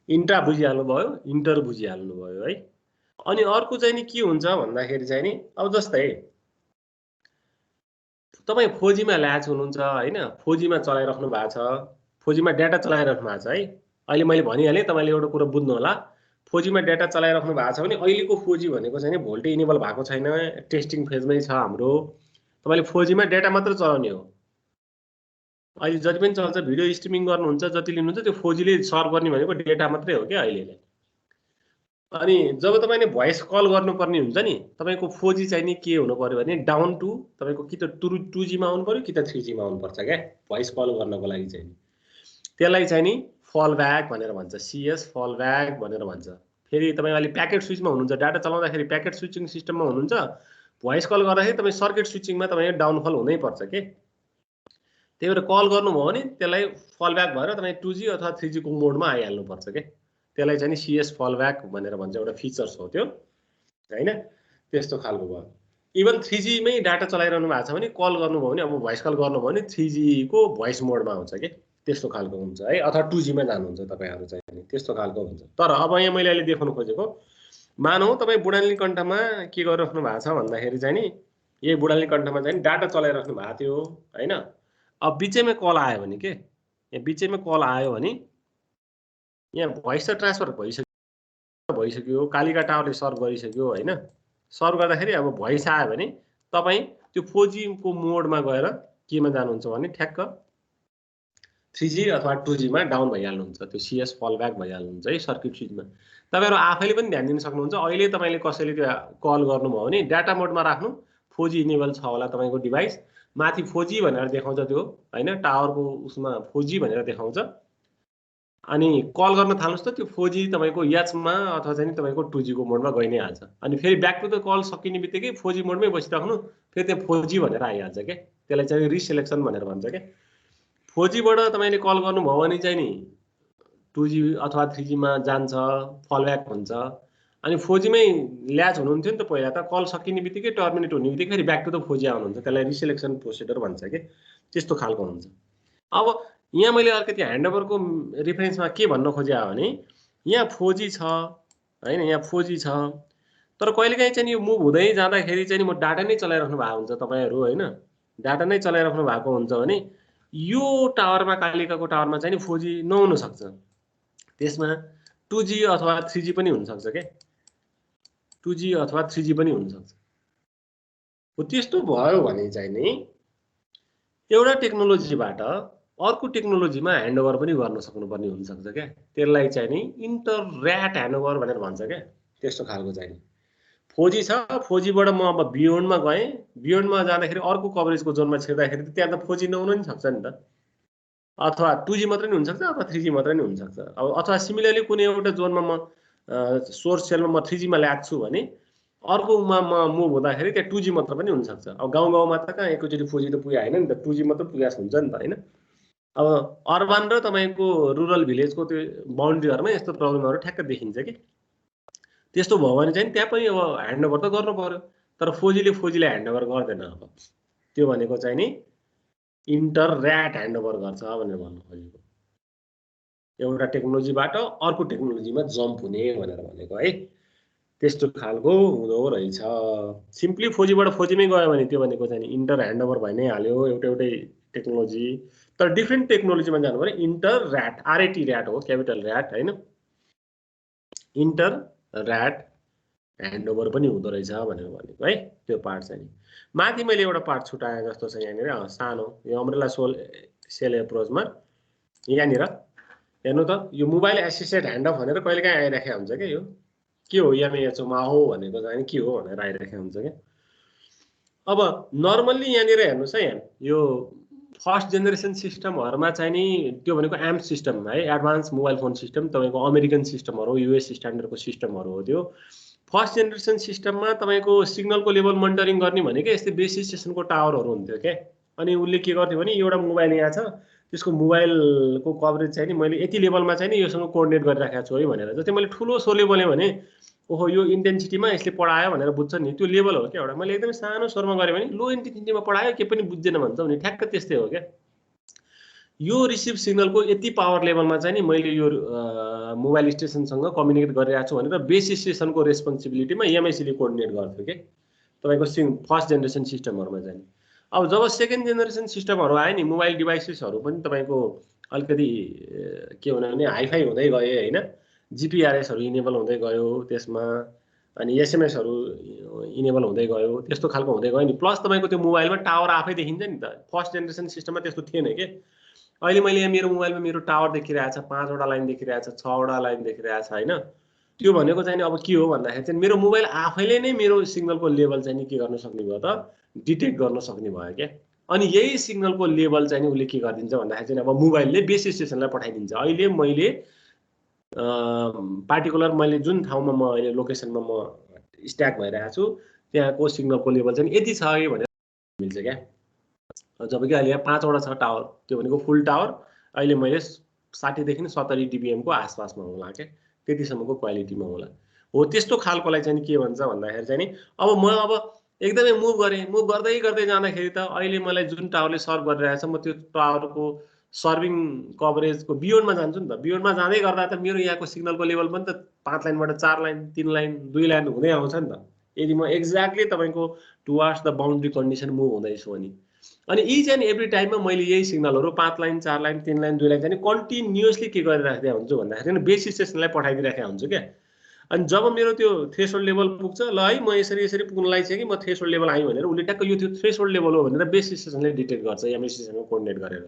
इन्ट्रा बुझिहाल्नु भयो, इन्टर बुझिहाल्नु भयो है। अनि अर्को चाहिँ नि के हुन्छ भन्दाखेरि चाहिँ नि अब जस्तै तपाईँ फोजीमा ल्याच हुनुहुन्छ होइन, फोजीमा चलाइराख्नु भएको छ, फोजीमा डाटा चलाइराख्नु भएको छ है। अहिले मैले भनिहालेँ, तपाईँले एउटा कुरा बुझ्नु होला, फोजीमा डाटा चलाइराख्नु भएको छ भने अहिलेको फोजी भनेको चाहिँ भोल्टेज इनेबल भएको छैन, टेस्टिङ फेजमै छ हाम्रो। तपाईँले फोजीमा डाटा मात्र चलाउने हो। अहिले जति पनि चल्छ भिडियो स्ट्रिमिङ गर्नुहुन्छ, जति लिनुहुन्छ त्यो फोजीले सर्भ गर्ने भनेको डेटा मात्रै हो क्या अहिले। अनि जब तपाईँले भोइस कल गर्नुपर्ने हुन्छ नि, तपाईँको फोजी चाहिँ नि के हुनु पर्यो भने डाउन टु तपाईँको कि त 2Gमा आउनु पर्यो कि त 3Gमा आउनुपर्छ क्या भोइस कल गर्नको लागि चाहिँ। त्यसलाई चाहिँ नि फल ब्याक भनेर भन्छ, CS फल ब्याक भनेर भन्छ। फेरि तपाईँ अहिले प्याकेट स्विचमा हुनुहुन्छ, डाटा चलाउँदाखेरि प्याकेट स्विचिङ सिस्टममा हुनुहुन्छ, भोइस कल गर्दाखेरि तपाईँ सर्किट स्विचिङमा तपाईँ डाउनफल हुनैपर्छ के। त्यही भएर कल गर्नुभयो भने त्यसलाई फल ब्याक भएर तपाईँ 2G अथवा 3Gको मोडमा आइहाल्नुपर्छ के। त्यसलाई चाहिँ नि CS फल ब्याक भनेर भन्छ, एउटा फिचर्स हो त्यो होइन। त्यस्तो खालको भयो। इभन 3Gमै डाटा चलाइरहनु भएको छ भने कल गर्नुभयो भने, अब भोइस कल गर्नुभयो भने 3Gको भोइस मोडमा आउँछ कि, त्यस्तो खालको हुन्छ है। अथवा 2Gमा जानुहुन्छ तपाईँहरू चाहिँ त्यस्तो खालको हुन्छ। तर अब यहाँ मैले अहिले देखाउनु खोजेको, मानौँ तपाईँ बुढानील कण्ठमा के गरिराख्नु भएको छ भन्दाखेरि चाहिँ नि यही बुढानील कण्ठमा चाहिँ डाटा चलाइराख्नु भएको थियो होइन। अब बिचैमा कल आयो भने के, यहाँ बिचैमा कल आयो भने यहाँ भोइस त ट्रान्सफर भइसक्यो, कालिका टावरले सर्भ गरिसक्यो होइन। सर्भ गर्दाखेरि अब भोइस आयो भने तपाईँ त्यो 4Gको मोडमा गएर केमा जानुहुन्छ भने ठ्याक्क 3G अथवा 2Gमा डाउन भइहाल्नुहुन्छ, त्यो CS फल ब्याक भइहाल्नुहुन्छ है सर्किट स्विचमा। तपाईँहरू आफैले पनि ध्यान दिन सक्नुहुन्छ। अहिले तपाईँले कसैले त्यो कल गर्नुभयो भने डाटा मोडमा राख्नु, 4G इनेबल छ होला तपाईँको डिभाइस, माथि 4G भनेर देखाउँछ त्यो होइन, टावरको उसमा 4G भनेर देखाउँछ। अनि कल गर्न थाल्नुहोस् त, त्यो 4G तपाईँको याचमा अथवा चाहिँ तपाईँको 2Gको मोडमा गइ नै हाल्छ। अनि फेरि ब्याक टु द कल सकिने बित्तिकै 4G मोडमै बसिराख्नु, फेरि त्यो 4G भनेर आइहाल्छ क्या। त्यसलाई चाहिँ रिसेलेक्सन भनेर भन्छ क्या। 4Gबाट तपाईँले कल गर्नुभयो भने चाहिँ नि 2G अथवा 3Gमा जान्छ, फल ब्याक हुन्छ। अनि 4Gमै ल्याच हुनुहुन्थ्यो नि त पहिला त, कल सकिने बित्तिकै टर्मिनेट हुने बित्तिकै फेरि ब्याक टु द 4G आउनुहुन्छ, त्यसलाई रिसेलेक्सन प्रोसिडर भन्छ कि, त्यस्तो खालको हुन्छ। अब यहाँ मैले अलिकति ह्यान्डओभरको रिफरेन्समा के भन्न खोजेँ भने यहाँ 4G छ होइन, यहाँ 4G छ, तर कहिलेकाहीँ चाहिँ यो मुभ हुँदै जाँदाखेरि चाहिँ म डाटा नै चलाइराख्नु भएको हुन्छ तपाईँहरू होइन, डाटा नै चलाइराख्नु भएको हुन्छ भने यो टावरमा कालिकाको टावरमा चाहिँ 4G नहुन सक्छ, त्यसमा 2G अथवा 3G पनि हुनसक्छ क्या, 2G अथवा 3G पनि हुनसक्छ। हो त्यस्तो भयो भने चाहिँ नि एउटा टेक्नोलोजीबाट अर्को टेक्नोलोजीमा ह्यान्डओभर पनि गर्न सक्नुपर्ने हुनसक्छ क्या। त्यसलाई चाहिँ नि इन्टर ऱ्याट ह्यान्डओभर भनेर भन्छ क्या, त्यस्तो खालको चाहिँ नि 4G छ, 4G बाट म अब बियोन्डमा गएँ, बियोन्डमा जाँदाखेरि अर्को कभरेजको जोनमा छिर्दाखेरि त्यहाँ त 4G नहुन नि सक्छ नि त, अथवा 2G मात्रै नि हुनसक्छ अथवा 3G मात्रै नि हुनसक्छ। अब अथवा सिमिलरली कुनै एउटा जोनमा म सोर्स सेलमा म 3G मा ल्याएको छु भने अर्कोमा म मुभ हुँदाखेरि त्यहाँ 2G मात्र पनि हुनसक्छ। अब गाउँमा त कहाँ एकैचोटि 4G त पुगे होइन नि त, 2G मात्र पुगेको हुन्छ नि त होइन। अब अर्बन र तपाईँको रुरल भिलेजको त्यो बााउन्ड्रीहरूमा यस्तो प्रब्लमहरू ठ्याक्क देखिन्छ कि। त्यस्तो भयो भने चाहिँ त्यहाँ पनि अब ह्यान्डओभर त गर्नु पर्यो, तर 4G ले ह्यान्डओभर गर्दैन। अब त्यो भनेको चाहिँ नि इन्टर ऱ्याट ह्यान्डओभर गर्छ भनेर भन्नु खोजेको, एउटा टेक्नोलोजीबाट अर्को टेक्नोलोजीमा जम्प हुने भनेर भनेको है। त्यस्तो खालको हुँदो रहेछ। सिम्पली 4G बाट 4G मै गयो भने त्यो भनेको चाहिँ इन्टर ह्यान्डओभर भइ नै हाल्यो, एउटै टेक्नोलोजी। तर डिफ्रेन्ट टेक्नोलोजीमा जानु पर्यो, इन्टर ऱ्याट, आरएटी ऱ्याट हो, क्यापिटल ऱ्याट होइन, इन्टर ऱ्याट ह्यान्डओभर पनि हुँदो रहेछ भनेर भनेको है। त्यो पार्ट चाहिँ नि माथि मैले एउटा पार्ट छुटाएँ जस्तो छ यहाँनिर, सानो यो अम्ब्रेला सेल एप्रोचमा यहाँनिर हेर्नु त, यो मोबाइल एसिस्टेड ह्यान्डअफ भनेर कहिलेकाहीँ आइराखेको हुन्छ क्या। यो के हो एमएएचओमा हो भनेको चाहिँ के हो भनेर आइराखेको हुन्छ क्या। अब नर्मल्ली यहाँनिर हेर्नुहोस् है, यहाँ यो फर्स्ट जेनेरेसन सिस्टमहरूमा चाहिँ नि त्यो भनेको एम्प सिस्टम है, एडभान्स मोबाइल फोन सिस्टम, तपाईँको अमेरिकन सिस्टमहरू, युएस स्ट्यान्डर्डको सिस्टमहरू हो त्यो। फर्स्ट जेनेरेसन सिस्टममा तपाईँको सिग्नलको लेभल मोनिटरिङ गर्ने भनेको यस्तै बेस स्टेसनको टावरहरू हुन्थ्यो क्या। अनि उसले के गर्थ्यो भने एउटा मोबाइल यहाँ छ, त्यसको मोबाइलको कभरेज चाहिँ नि मैले यति लेभलमा चाहिँ नि योसँग कोअर्डिनेट गरिराखेको छु है भनेर। जस्तै मैले ठुलो स्वरले बोलेँ भने ओहो यो इन्टेन्सिटीमा यसले पढायो भनेर बुझ्छ नि, त्यो लेभल हो क्या एउटा। मैले एकदमै सानो स्वरमा गरेँ भने लो इन्टेन्सिटीमा पढायो के पनि बुझ्दैन भन्छ भने ठ्याक्क त्यस्तै हो क्या। यो रिसिभ सिग्नलको यति पावर लेभलमा चाहिँ नि मैले यो मोबाइल स्टेसनसँग कम्युनिकेट गरिरहेको छु भनेर बेस स्टेसनको रेस्पोन्सिबिलिटीमा एमआइसीले कोअर्डिनेट गर्थ्यो कि तपाईँको फर्स्ट जेनेरेसन सिस्टमहरूमा चाहिँ। अब जब सेकेन्ड जेनेरेसन सिस्टमहरू आयो नि, मोबाइल डिभाइसेसहरू पनि तपाईँको अलिकति के हुने भने हाइफाई हुँदै गए होइन, जिपिआरएसहरू इनेबल हुँदै गयो त्यसमा, अनि एसएमएसहरू इनेबल हुँदै गयो, त्यस्तो खालको हुँदै गयो नि। प्लस तपाईँको त्यो मोबाइलमा टावर आफै देखिन्छ नि त, फर्स्ट जेनेरेसन सिस्टममा त्यस्तो थिएन कि। अहिले मैले यहाँ मेरो मोबाइलमा मेरो टावर देखिरहेको छ, 5वटा लाइन देखिरहेको छ, 6वटा लाइन देखिरहेको छ होइन। त्यो भनेको चाहिँ अब के हो भन्दाखेरि चाहिँ मेरो मोबाइल आफैले नै मेरो सिग्नलको लेभल चाहिँ नि के गर्न सक्ने भयो त, डिटेक्ट गर्न सक्ने भयो क्या। अनि यही सिग्नलको लेभल चाहिँ नि उसले के गरिदिन्छ भन्दाखेरि चाहिँ अब मोबाइलले बेस स्टेसनलाई पठाइदिन्छ। अहिले मैले पार्टिकुलर मैले जुन ठाउँमा म अहिले लोकेसनमा म स्ट्याक भइरहेको छु त्यहाँको सिग्नलको लेभल चाहिँ यति छ है भनेर मिल्छ क्या। जब कि अहिले यहाँ 5वटा छ टावर, त्यो भनेको फुल टावर अहिले मैले 60देखि 70 dBm को आसपासमा होला क्या, त्यतिसम्मको क्वालिटीमा होला हो। त्यस्तो खालकोलाई चाहिँ के भन्छ भन्दाखेरि चाहिँ नि अब म अब एकदमै मुभ गरेँ, मुभ गर्दै गर्दै जाँदाखेरि त अहिले मलाई जुन टावरले सर्भ गरिरहेछ म त्यो टावरको सर्भिङ कभरेजको बियोन्डमा जान्छु नि त। बियोन्डमा जाँदै गर्दा त मेरो यहाँको सिग्नलको लेभल पनि त 5 लाइनबाट 4 लाइन, 3 लाइन, 2 लाइन हुँदै आउँछ नि त, यदि म एक्ज्याक्टली तपाईँको towards the boundary condition move हुँदैछु भने। अनि इच एन्ड एभ्री टाइममा मैले यही सिग्नलहरू 5 लाइन, 4 लाइन, 3 लाइन, 2 लाइन चाहिँ कन्टिन्युअसली के गरिराखेको हुन्छु भन्दाखेरि बेस स्टेसनलाई पठाइदिइराखेको हुन्छु क्या। अनि जब मेरो त्यो थ्रेसहोल्ड लेभल पुग्छ, ल है म यसरी पुग्नलाई चाहिँ कि म थ्रेसहोल्ड लेभल आएँ भनेर उसले ट्याक्क यो त्यो थ्रेसहोल्ड लेभल हो भनेर बेस स्टेसनले डिटेक्ट गर्छ एमएससीसँग कोअर्डिनेट गरेर।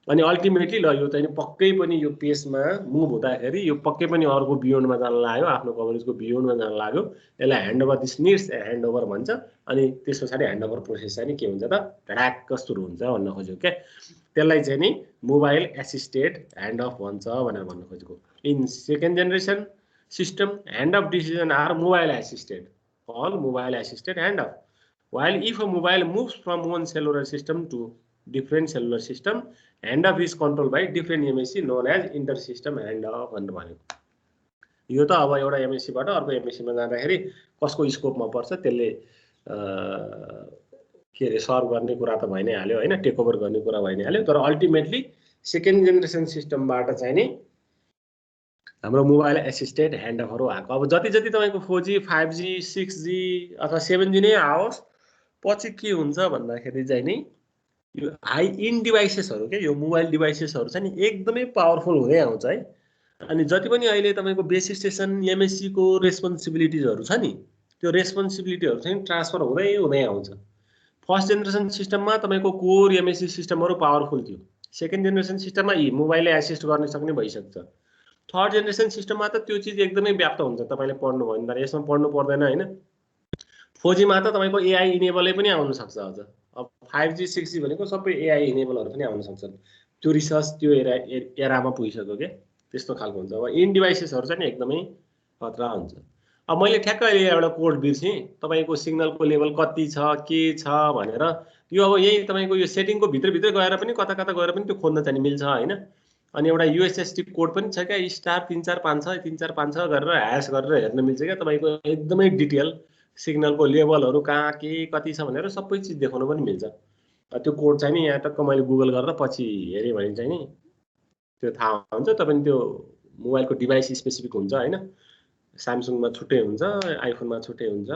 अनि अल्टिमेटली ल यो चाहिँ पक्कै पनि यो पेसमा मुभ हुँदाखेरि यो पक्कै पनि अर्को बियोन्डमा जान लाग्यो, आफ्नो कभरेजको बियोन्डमा जान लाग्यो, यसलाई ह्यान्डओभर दिस निड्स ह्यान्डओभर भन्छ। अनि त्यस पछाडि ह्यान्डओभर प्रोसेस चाहिँ के हुन्छ त ढ्याक्क सुरु हुन्छ भन्न खोजेको क्या। त्यसलाई चाहिँ नि मोबाइल एसिस्टेड ह्यान्डअफ भन्छ भनेर भन्न खोजेको। In second generation system handoff decision are mobile assisted, all mobile assisted handoff, while if a mobile moves from one cellular system to different cellular system, handoff is controlled by different MSC known as inter-system handoff भनेर भनेको। यो त अब एउटा एमएससीबाट अर्को एमएससीमा जाँदाखेरि कसको स्कोपमा पर्छ त्यसले के अरे सर्भ गर्ने कुरा त भइ नै हाल्यो होइन, टेक ओभर गर्ने कुरा भइ नै हाल्यो। तर अल्टिमेटली सेकेन्ड जेनेरेसन सिस्टमबाट चाहिँ नि हाम्रो मोबाइल एसिस्टेड ह्यान्डअफहरू आएको। अब जति जति तपाईँको 4G, 5G, 6G अथवा 7G नै आओस् पछि के हुन्छ भन्दाखेरि चाहिँ नि यो हाई इन डिभाइसेसहरू के यो मोबाइल डिभाइसेसहरू चाहिँ नि एकदमै पावरफुल हुँदै आउँछ है। अनि जति पनि अहिले तपाईँको बेस स्टेसन एमएससीको रेस्पोन्सिबिलिटिजहरू छ नि त्यो रेस्पोन्सिबिलिटीहरू चाहिँ ट्रान्सफर हुँदै हुँदै आउँछ। फर्स्ट जेनेरेसन सिस्टममा तपाईँको कोर एमएससी सिस्टमहरू पावरफुल थियो, सेकेन्ड जेनेरेसन सिस्टममा यी मोबाइलले एसिस्ट गर्न सक्ने भइसक्छ। थर्ड जेनेरेसन सिस्टममा त त्यो चिज एकदमै व्याप्त हुन्छ, तपाईँले पढ्नु भयो भने त यसमा पढ्नु पर्दैन होइन, 4G मा त तपाईको AI इनेबलै पनि आउन सक्छ अझ। अब 5G 6G भनेको सबै AI इनेबलहरु पनि आउन सक्छन्। त्यो रिसर्च त्यो एरामा पुगिसक्यो के त्यस्तो खालको हुन्छ। अब इन डिभाइसेसहरु चाहिँ एकदमै खतरा हुन्छ। अब मैले ठ्याक्क अहिले एउटा कोड बिर्सेँ तपाईको सिग्नलको लेभल कति छ के छ भनेर यो अब यही तपाईको यो सेटिङको भित्र गएर पनि कता गएर पनि त्यो खोज्न चाहिँ मिल्छ हैन। अनि एउटा USSD कोड पनि छ क्या *345 345 गरेर ह्याश गरेर हेर्न मिल्छ क्या तपाईको एकदमै डिटेल सिग्नलको लेभलहरु कहाँ के कति छ भनेर सबै चीज देखाउन पनि मिल्छ। त्यो कोड चाहिँ नि यहाँ टक्क मैले गुगल गरेर पछि हेरे भने चाहिँ नि त्यो थाहा हुन्छ। तपाईले त्यो मोबाइलको डिभाइस स्पेसिफिक हुन्छ हैन। स्यामसङमा छुट्टै हुन्छ, आइफोनमा छुट्टै हुन्छ।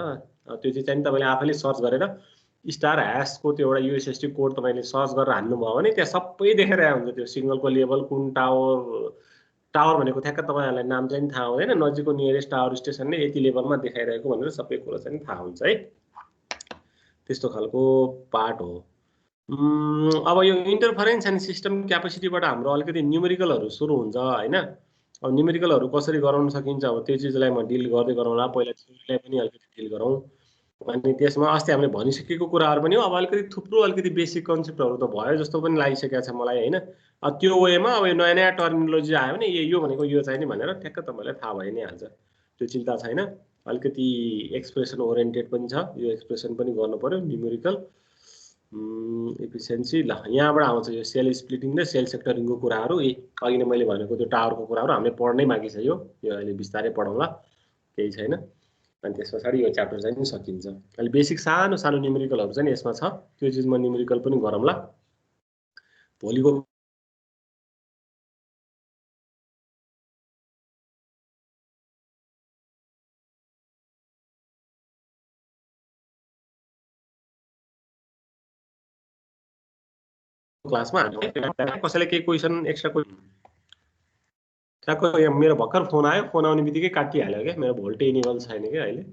त्यो चाहिँ तपाईले आफैले सर्च गरेर *# को त्यो एउटा USSD कोड तपाईले सर्च गरेर हान्नु भयो भने त्यहाँ सबै देखाइरहेको हुन्छ। त्यो सिग्नलको लेभल कुन टावर भनेको ठ्याक्क तपाईहरुलाई नाम चाहिँ थाहा हुँदैन, नजिकको नियरेस्ट टावर स्टेसनले यति लेभलमा देखाइरहेको भनेर सबै कुरा चाहिँ थाहा हुन्छ है। त्यस्तो खालको पार्ट हो। अब यो इन्टरफरेन्स एन्ड सिस्टम क्यापेसिटीबाट हाम्रो अलिकति न्यूमेरिकलहरु सुरु हुन्छ हैन। अब न्यूमेरिकलहरु कसरी गराउन सकिन्छ अब त्यो चीजलाई म डिल गर्दै गरौँला। पहिला थ्योरीलाई पनि अलिकति डिल गरौँ। अनि त्यसमा अस्ति हामीले भनिसकेको कुराहरु पनि हो। अब अलिकति बेसिक कन्सेप्टहरु त भयो जस्तो पनि लागिसकेको छ मलाई हैन। अब त्यो वेमा अब यो नयाँ टर्मिनोलोजी आयो भने यो भनेको यो चाहिँ नि भनेर ठ्याक्क तपाईलाई थाहा भइ नै हाल्छ। त्यो चिन्ता छैन। अलिकति एक्सप्रेसन ओरिएन्टेड पनि छ। यो एक्सप्रेसन पनि गर्नु पर्यो न्यूमेरिकल एफिसिएन्सी। ल यहाँबाट आउँछ यो सेल स्प्लिटिङ र सेल सेक्टरिङको कुराहरु। अघि नै मैले भनेको त्यो टावरको कुराहरु हामीले पढ्नै बाँकी छ। यो अहिले बिस्तारै पढौँला, केही छैन। अनि त्यसपछि यो च्याप्टर चाहिँ नि सकिन्छ। अहिले बेसिक सानो न्यूमेरिकलहरु चाहिँ यसमा छ। त्यो चीज म न्यूमेरिकल पनि गरौँला भोलिको। क्लासमा कसैले केही क्वेशन एक्स्ट्रा क्वेशन ठ्याक्क यहाँ मेरो भर्खर फोन आयो। फोन आउने बित्तिकै काटिहाल्यो क्या। मेरो भोल्टेज इनेबल छैन क्या अहिले।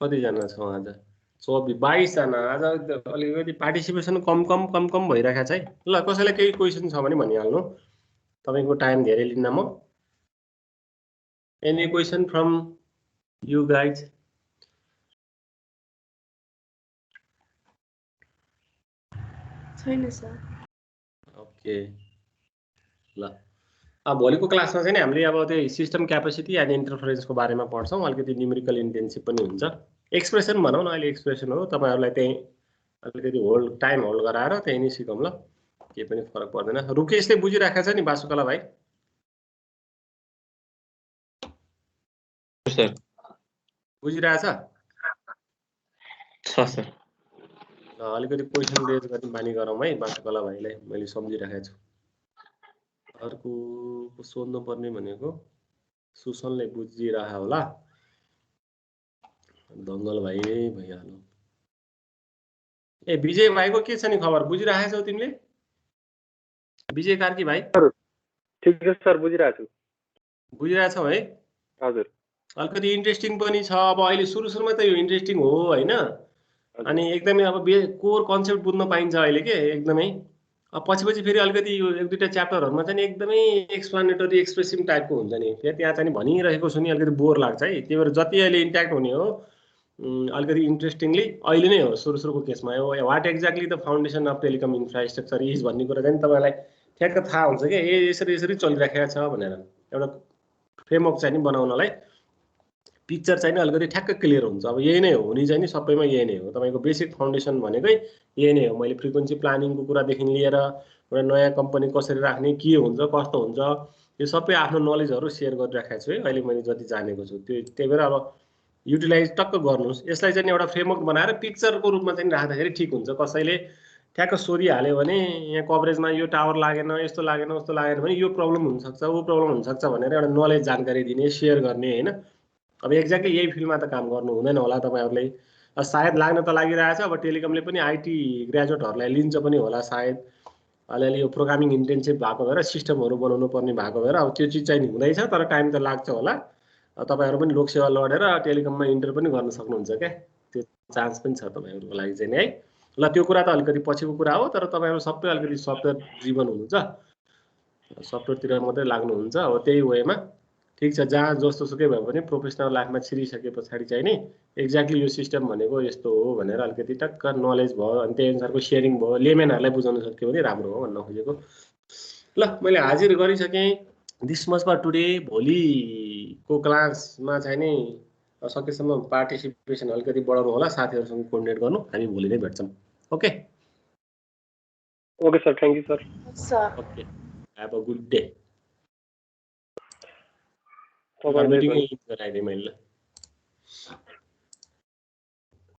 कतिजना छौँ आज? 22 जना। आज अलिकति पार्टिसिपेसन कम भइरहेको छ है। ल कसैलाई केही क्वेशन छ भने भनिहाल्नु। तपाईको टाइम धेरै लिन्न म। Any question from you guys? छैन सर। ओके ल। अब भोलिको क्लासमा चाहिँ हामीले अब त्यो सिस्टम क्यापेसिटी एन्ड इन्टरफरेन्सको बारेमा पढ्छौँ। अलिकति न्यूमेरिकल इन्टेन्सिभ पनि हुन्छ। एक्सप्रेसन भनौँ न, अहिले एक्सप्रेसन हो। तपाईहरुलाई त्यही अलिकति टाइम होल्ड गराएर त्यही नै सिकौँ ल। केही पनि फरक पर्दैन। रुकेशले बुझिराखेको छ नि बासुकला भाइ? सर बुझिरहेछ? छ सर। अलिकति क्वेसन रेज गर्ने बानी गरौँ है बासुकला भाइलाई। मैले सम्झिराखेको छु। अर्को सोध्नु पर्ने भनेको सुसनले बुझिरह होला। दङ्गल भाइ भइहाल्यो। ए विजय भाइको के छ नि खबर? बुझिराखेछौ तिमीले? विजय कार्की भाइ? ठीक छ सर, बुझिरहेको छु। बुझिरहेछौ है? हजुर। अलिकति इन्ट्रेस्टिङ पनि छ। अब अहिले सुरुमा त यो इन्ट्रेस्टिङ हो हैन। अनि एकदमै अब कोर कन्सेप्ट बुझ्न पाइन्छ अहिले के एकदमै। अब पछि फेरि अलिकति यो एक दुईटा च्याप्टरहरुमा चाहिँ एकदमै एक्सप्लानेटरी एक्सप्रेसिभ टाइपको हुन्छ नि। फेरि त्यहाँ चाहिँ भनिरहेको छु नि अलिकति बोर लाग्छ है। त्यही भएर जति अहिले इन्ट्याक्ट हुने हो अलिकति इन्ट्रेस्टिङली अहिले नै हो। सुरुको केसमा हो what exactly the foundation of telecom infrastructure is भन्ने कुरा चाहिँ तपाईलाई ठ्याक्क थाहा हुन्छ के यसरी चलिरहेको छ भनेर। एउटा फ्रेमवर्क चाहिँ बनाउनलाई पिक्चर चाहिँ अलिकति ठ्याक्क क्लियर हुन्छ। अब यही नै हो हुने चाहिँ नि सबैमा यही नै हो। तपाईको बेसिक फाउन्डेसन भनेकै यही नै हो। मैले फ्रिक्वेन्सी प्लानिङको कुरादेखि लिएर एउटा नयाँ कम्पनी कसरी राख्ने, के हुन्छ कस्तो हुन्छ, यो सबै आफ्नो नलेजहरु शेयर गरिराखेको छु है अहिले मैले जति जानेको छु। त्यही भएर अब युटिलाइज टक्क गर्नुस्। यसलाई चाहिँ एउटा फ्रेमवर्क बनाएर पिक्चरको रूपमा चाहिँ राख्दाखेरि ठीक हुन्छ। कसैले ठ्याक्क सोधिहाल्यो भने यहाँ कभरेजमा यो टावर लागेन, यस्तो लागेन, उस्तो लागेन भने यो प्रब्लम हुन सक्छ, ऊ प्रब्लम हुन सक्छ भनेर एउटा नलेज जानकारी दिने, शेयर गर्ने हैन। अब एक्ज्याक्टली यही फिल्डमा त काम गर्नु हुँदैन होला तपाईहरुले। सायद लाग्न त लागिरहेछ। अब टेलिकमले पनि आईटी ग्रेजुएटहरुलाई लिन्छ पनि होला सायद। अलिअलि यो प्रोग्रामिङ इन्टेन्सिभ भएको भएर सिस्टमहरु बनाउनु पर्ने भएको भएर अब त्यो चीज चाहिँ हुँदैछ। तर टाइम त लाग्छ होला। तपाईहरु पनि लोकसेवा लडेर टेलिकममा इन्टर पनि गर्न सक्नुहुन्छ क्या। त्यो चान्स पनि छ तपाईहरुको लागि चाहिँ है। ल त्यो कुरा त अलिकति पछिको कुरा हो, तर तपाईँहरू सबै अलिकति सफ्टवेयर ड्रिभन हुनुहुन्छ, सफ्टवेयरतिर मात्रै लाग्नुहुन्छ। हो त्यही वेमा ठिक छ, जहाँ जस्तो सुकै भए पनि प्रोफेसनल लाइफमा छिरिसके पछाडि चाहिँ नि एक्ज्याक्टली यो सिस्टम भनेको यस्तो हो भनेर अलिकति टक्क नलेज भयो, अनि त्यही अनुसारको सेयरिङ भयो, लेमेनहरूलाई बुझाउन सक्यो भने राम्रो हो भन्न खोजेको। ल मैले हाजिर गरिसकेँ दिस मच फर टुडे। भोलिको क्लासमा चाहिँ नि सकेसम्म पार्टिसिपेसन अलिकति बढाउनु होला, साथीहरूसँग कोर्डिनेट गर्नु, हामी भोलि नै भेट्छौँ। Okay okay sir, thank you sir. Okay, have a good day. तपाईँलाई मिटिङ गराइदिएँ मैले।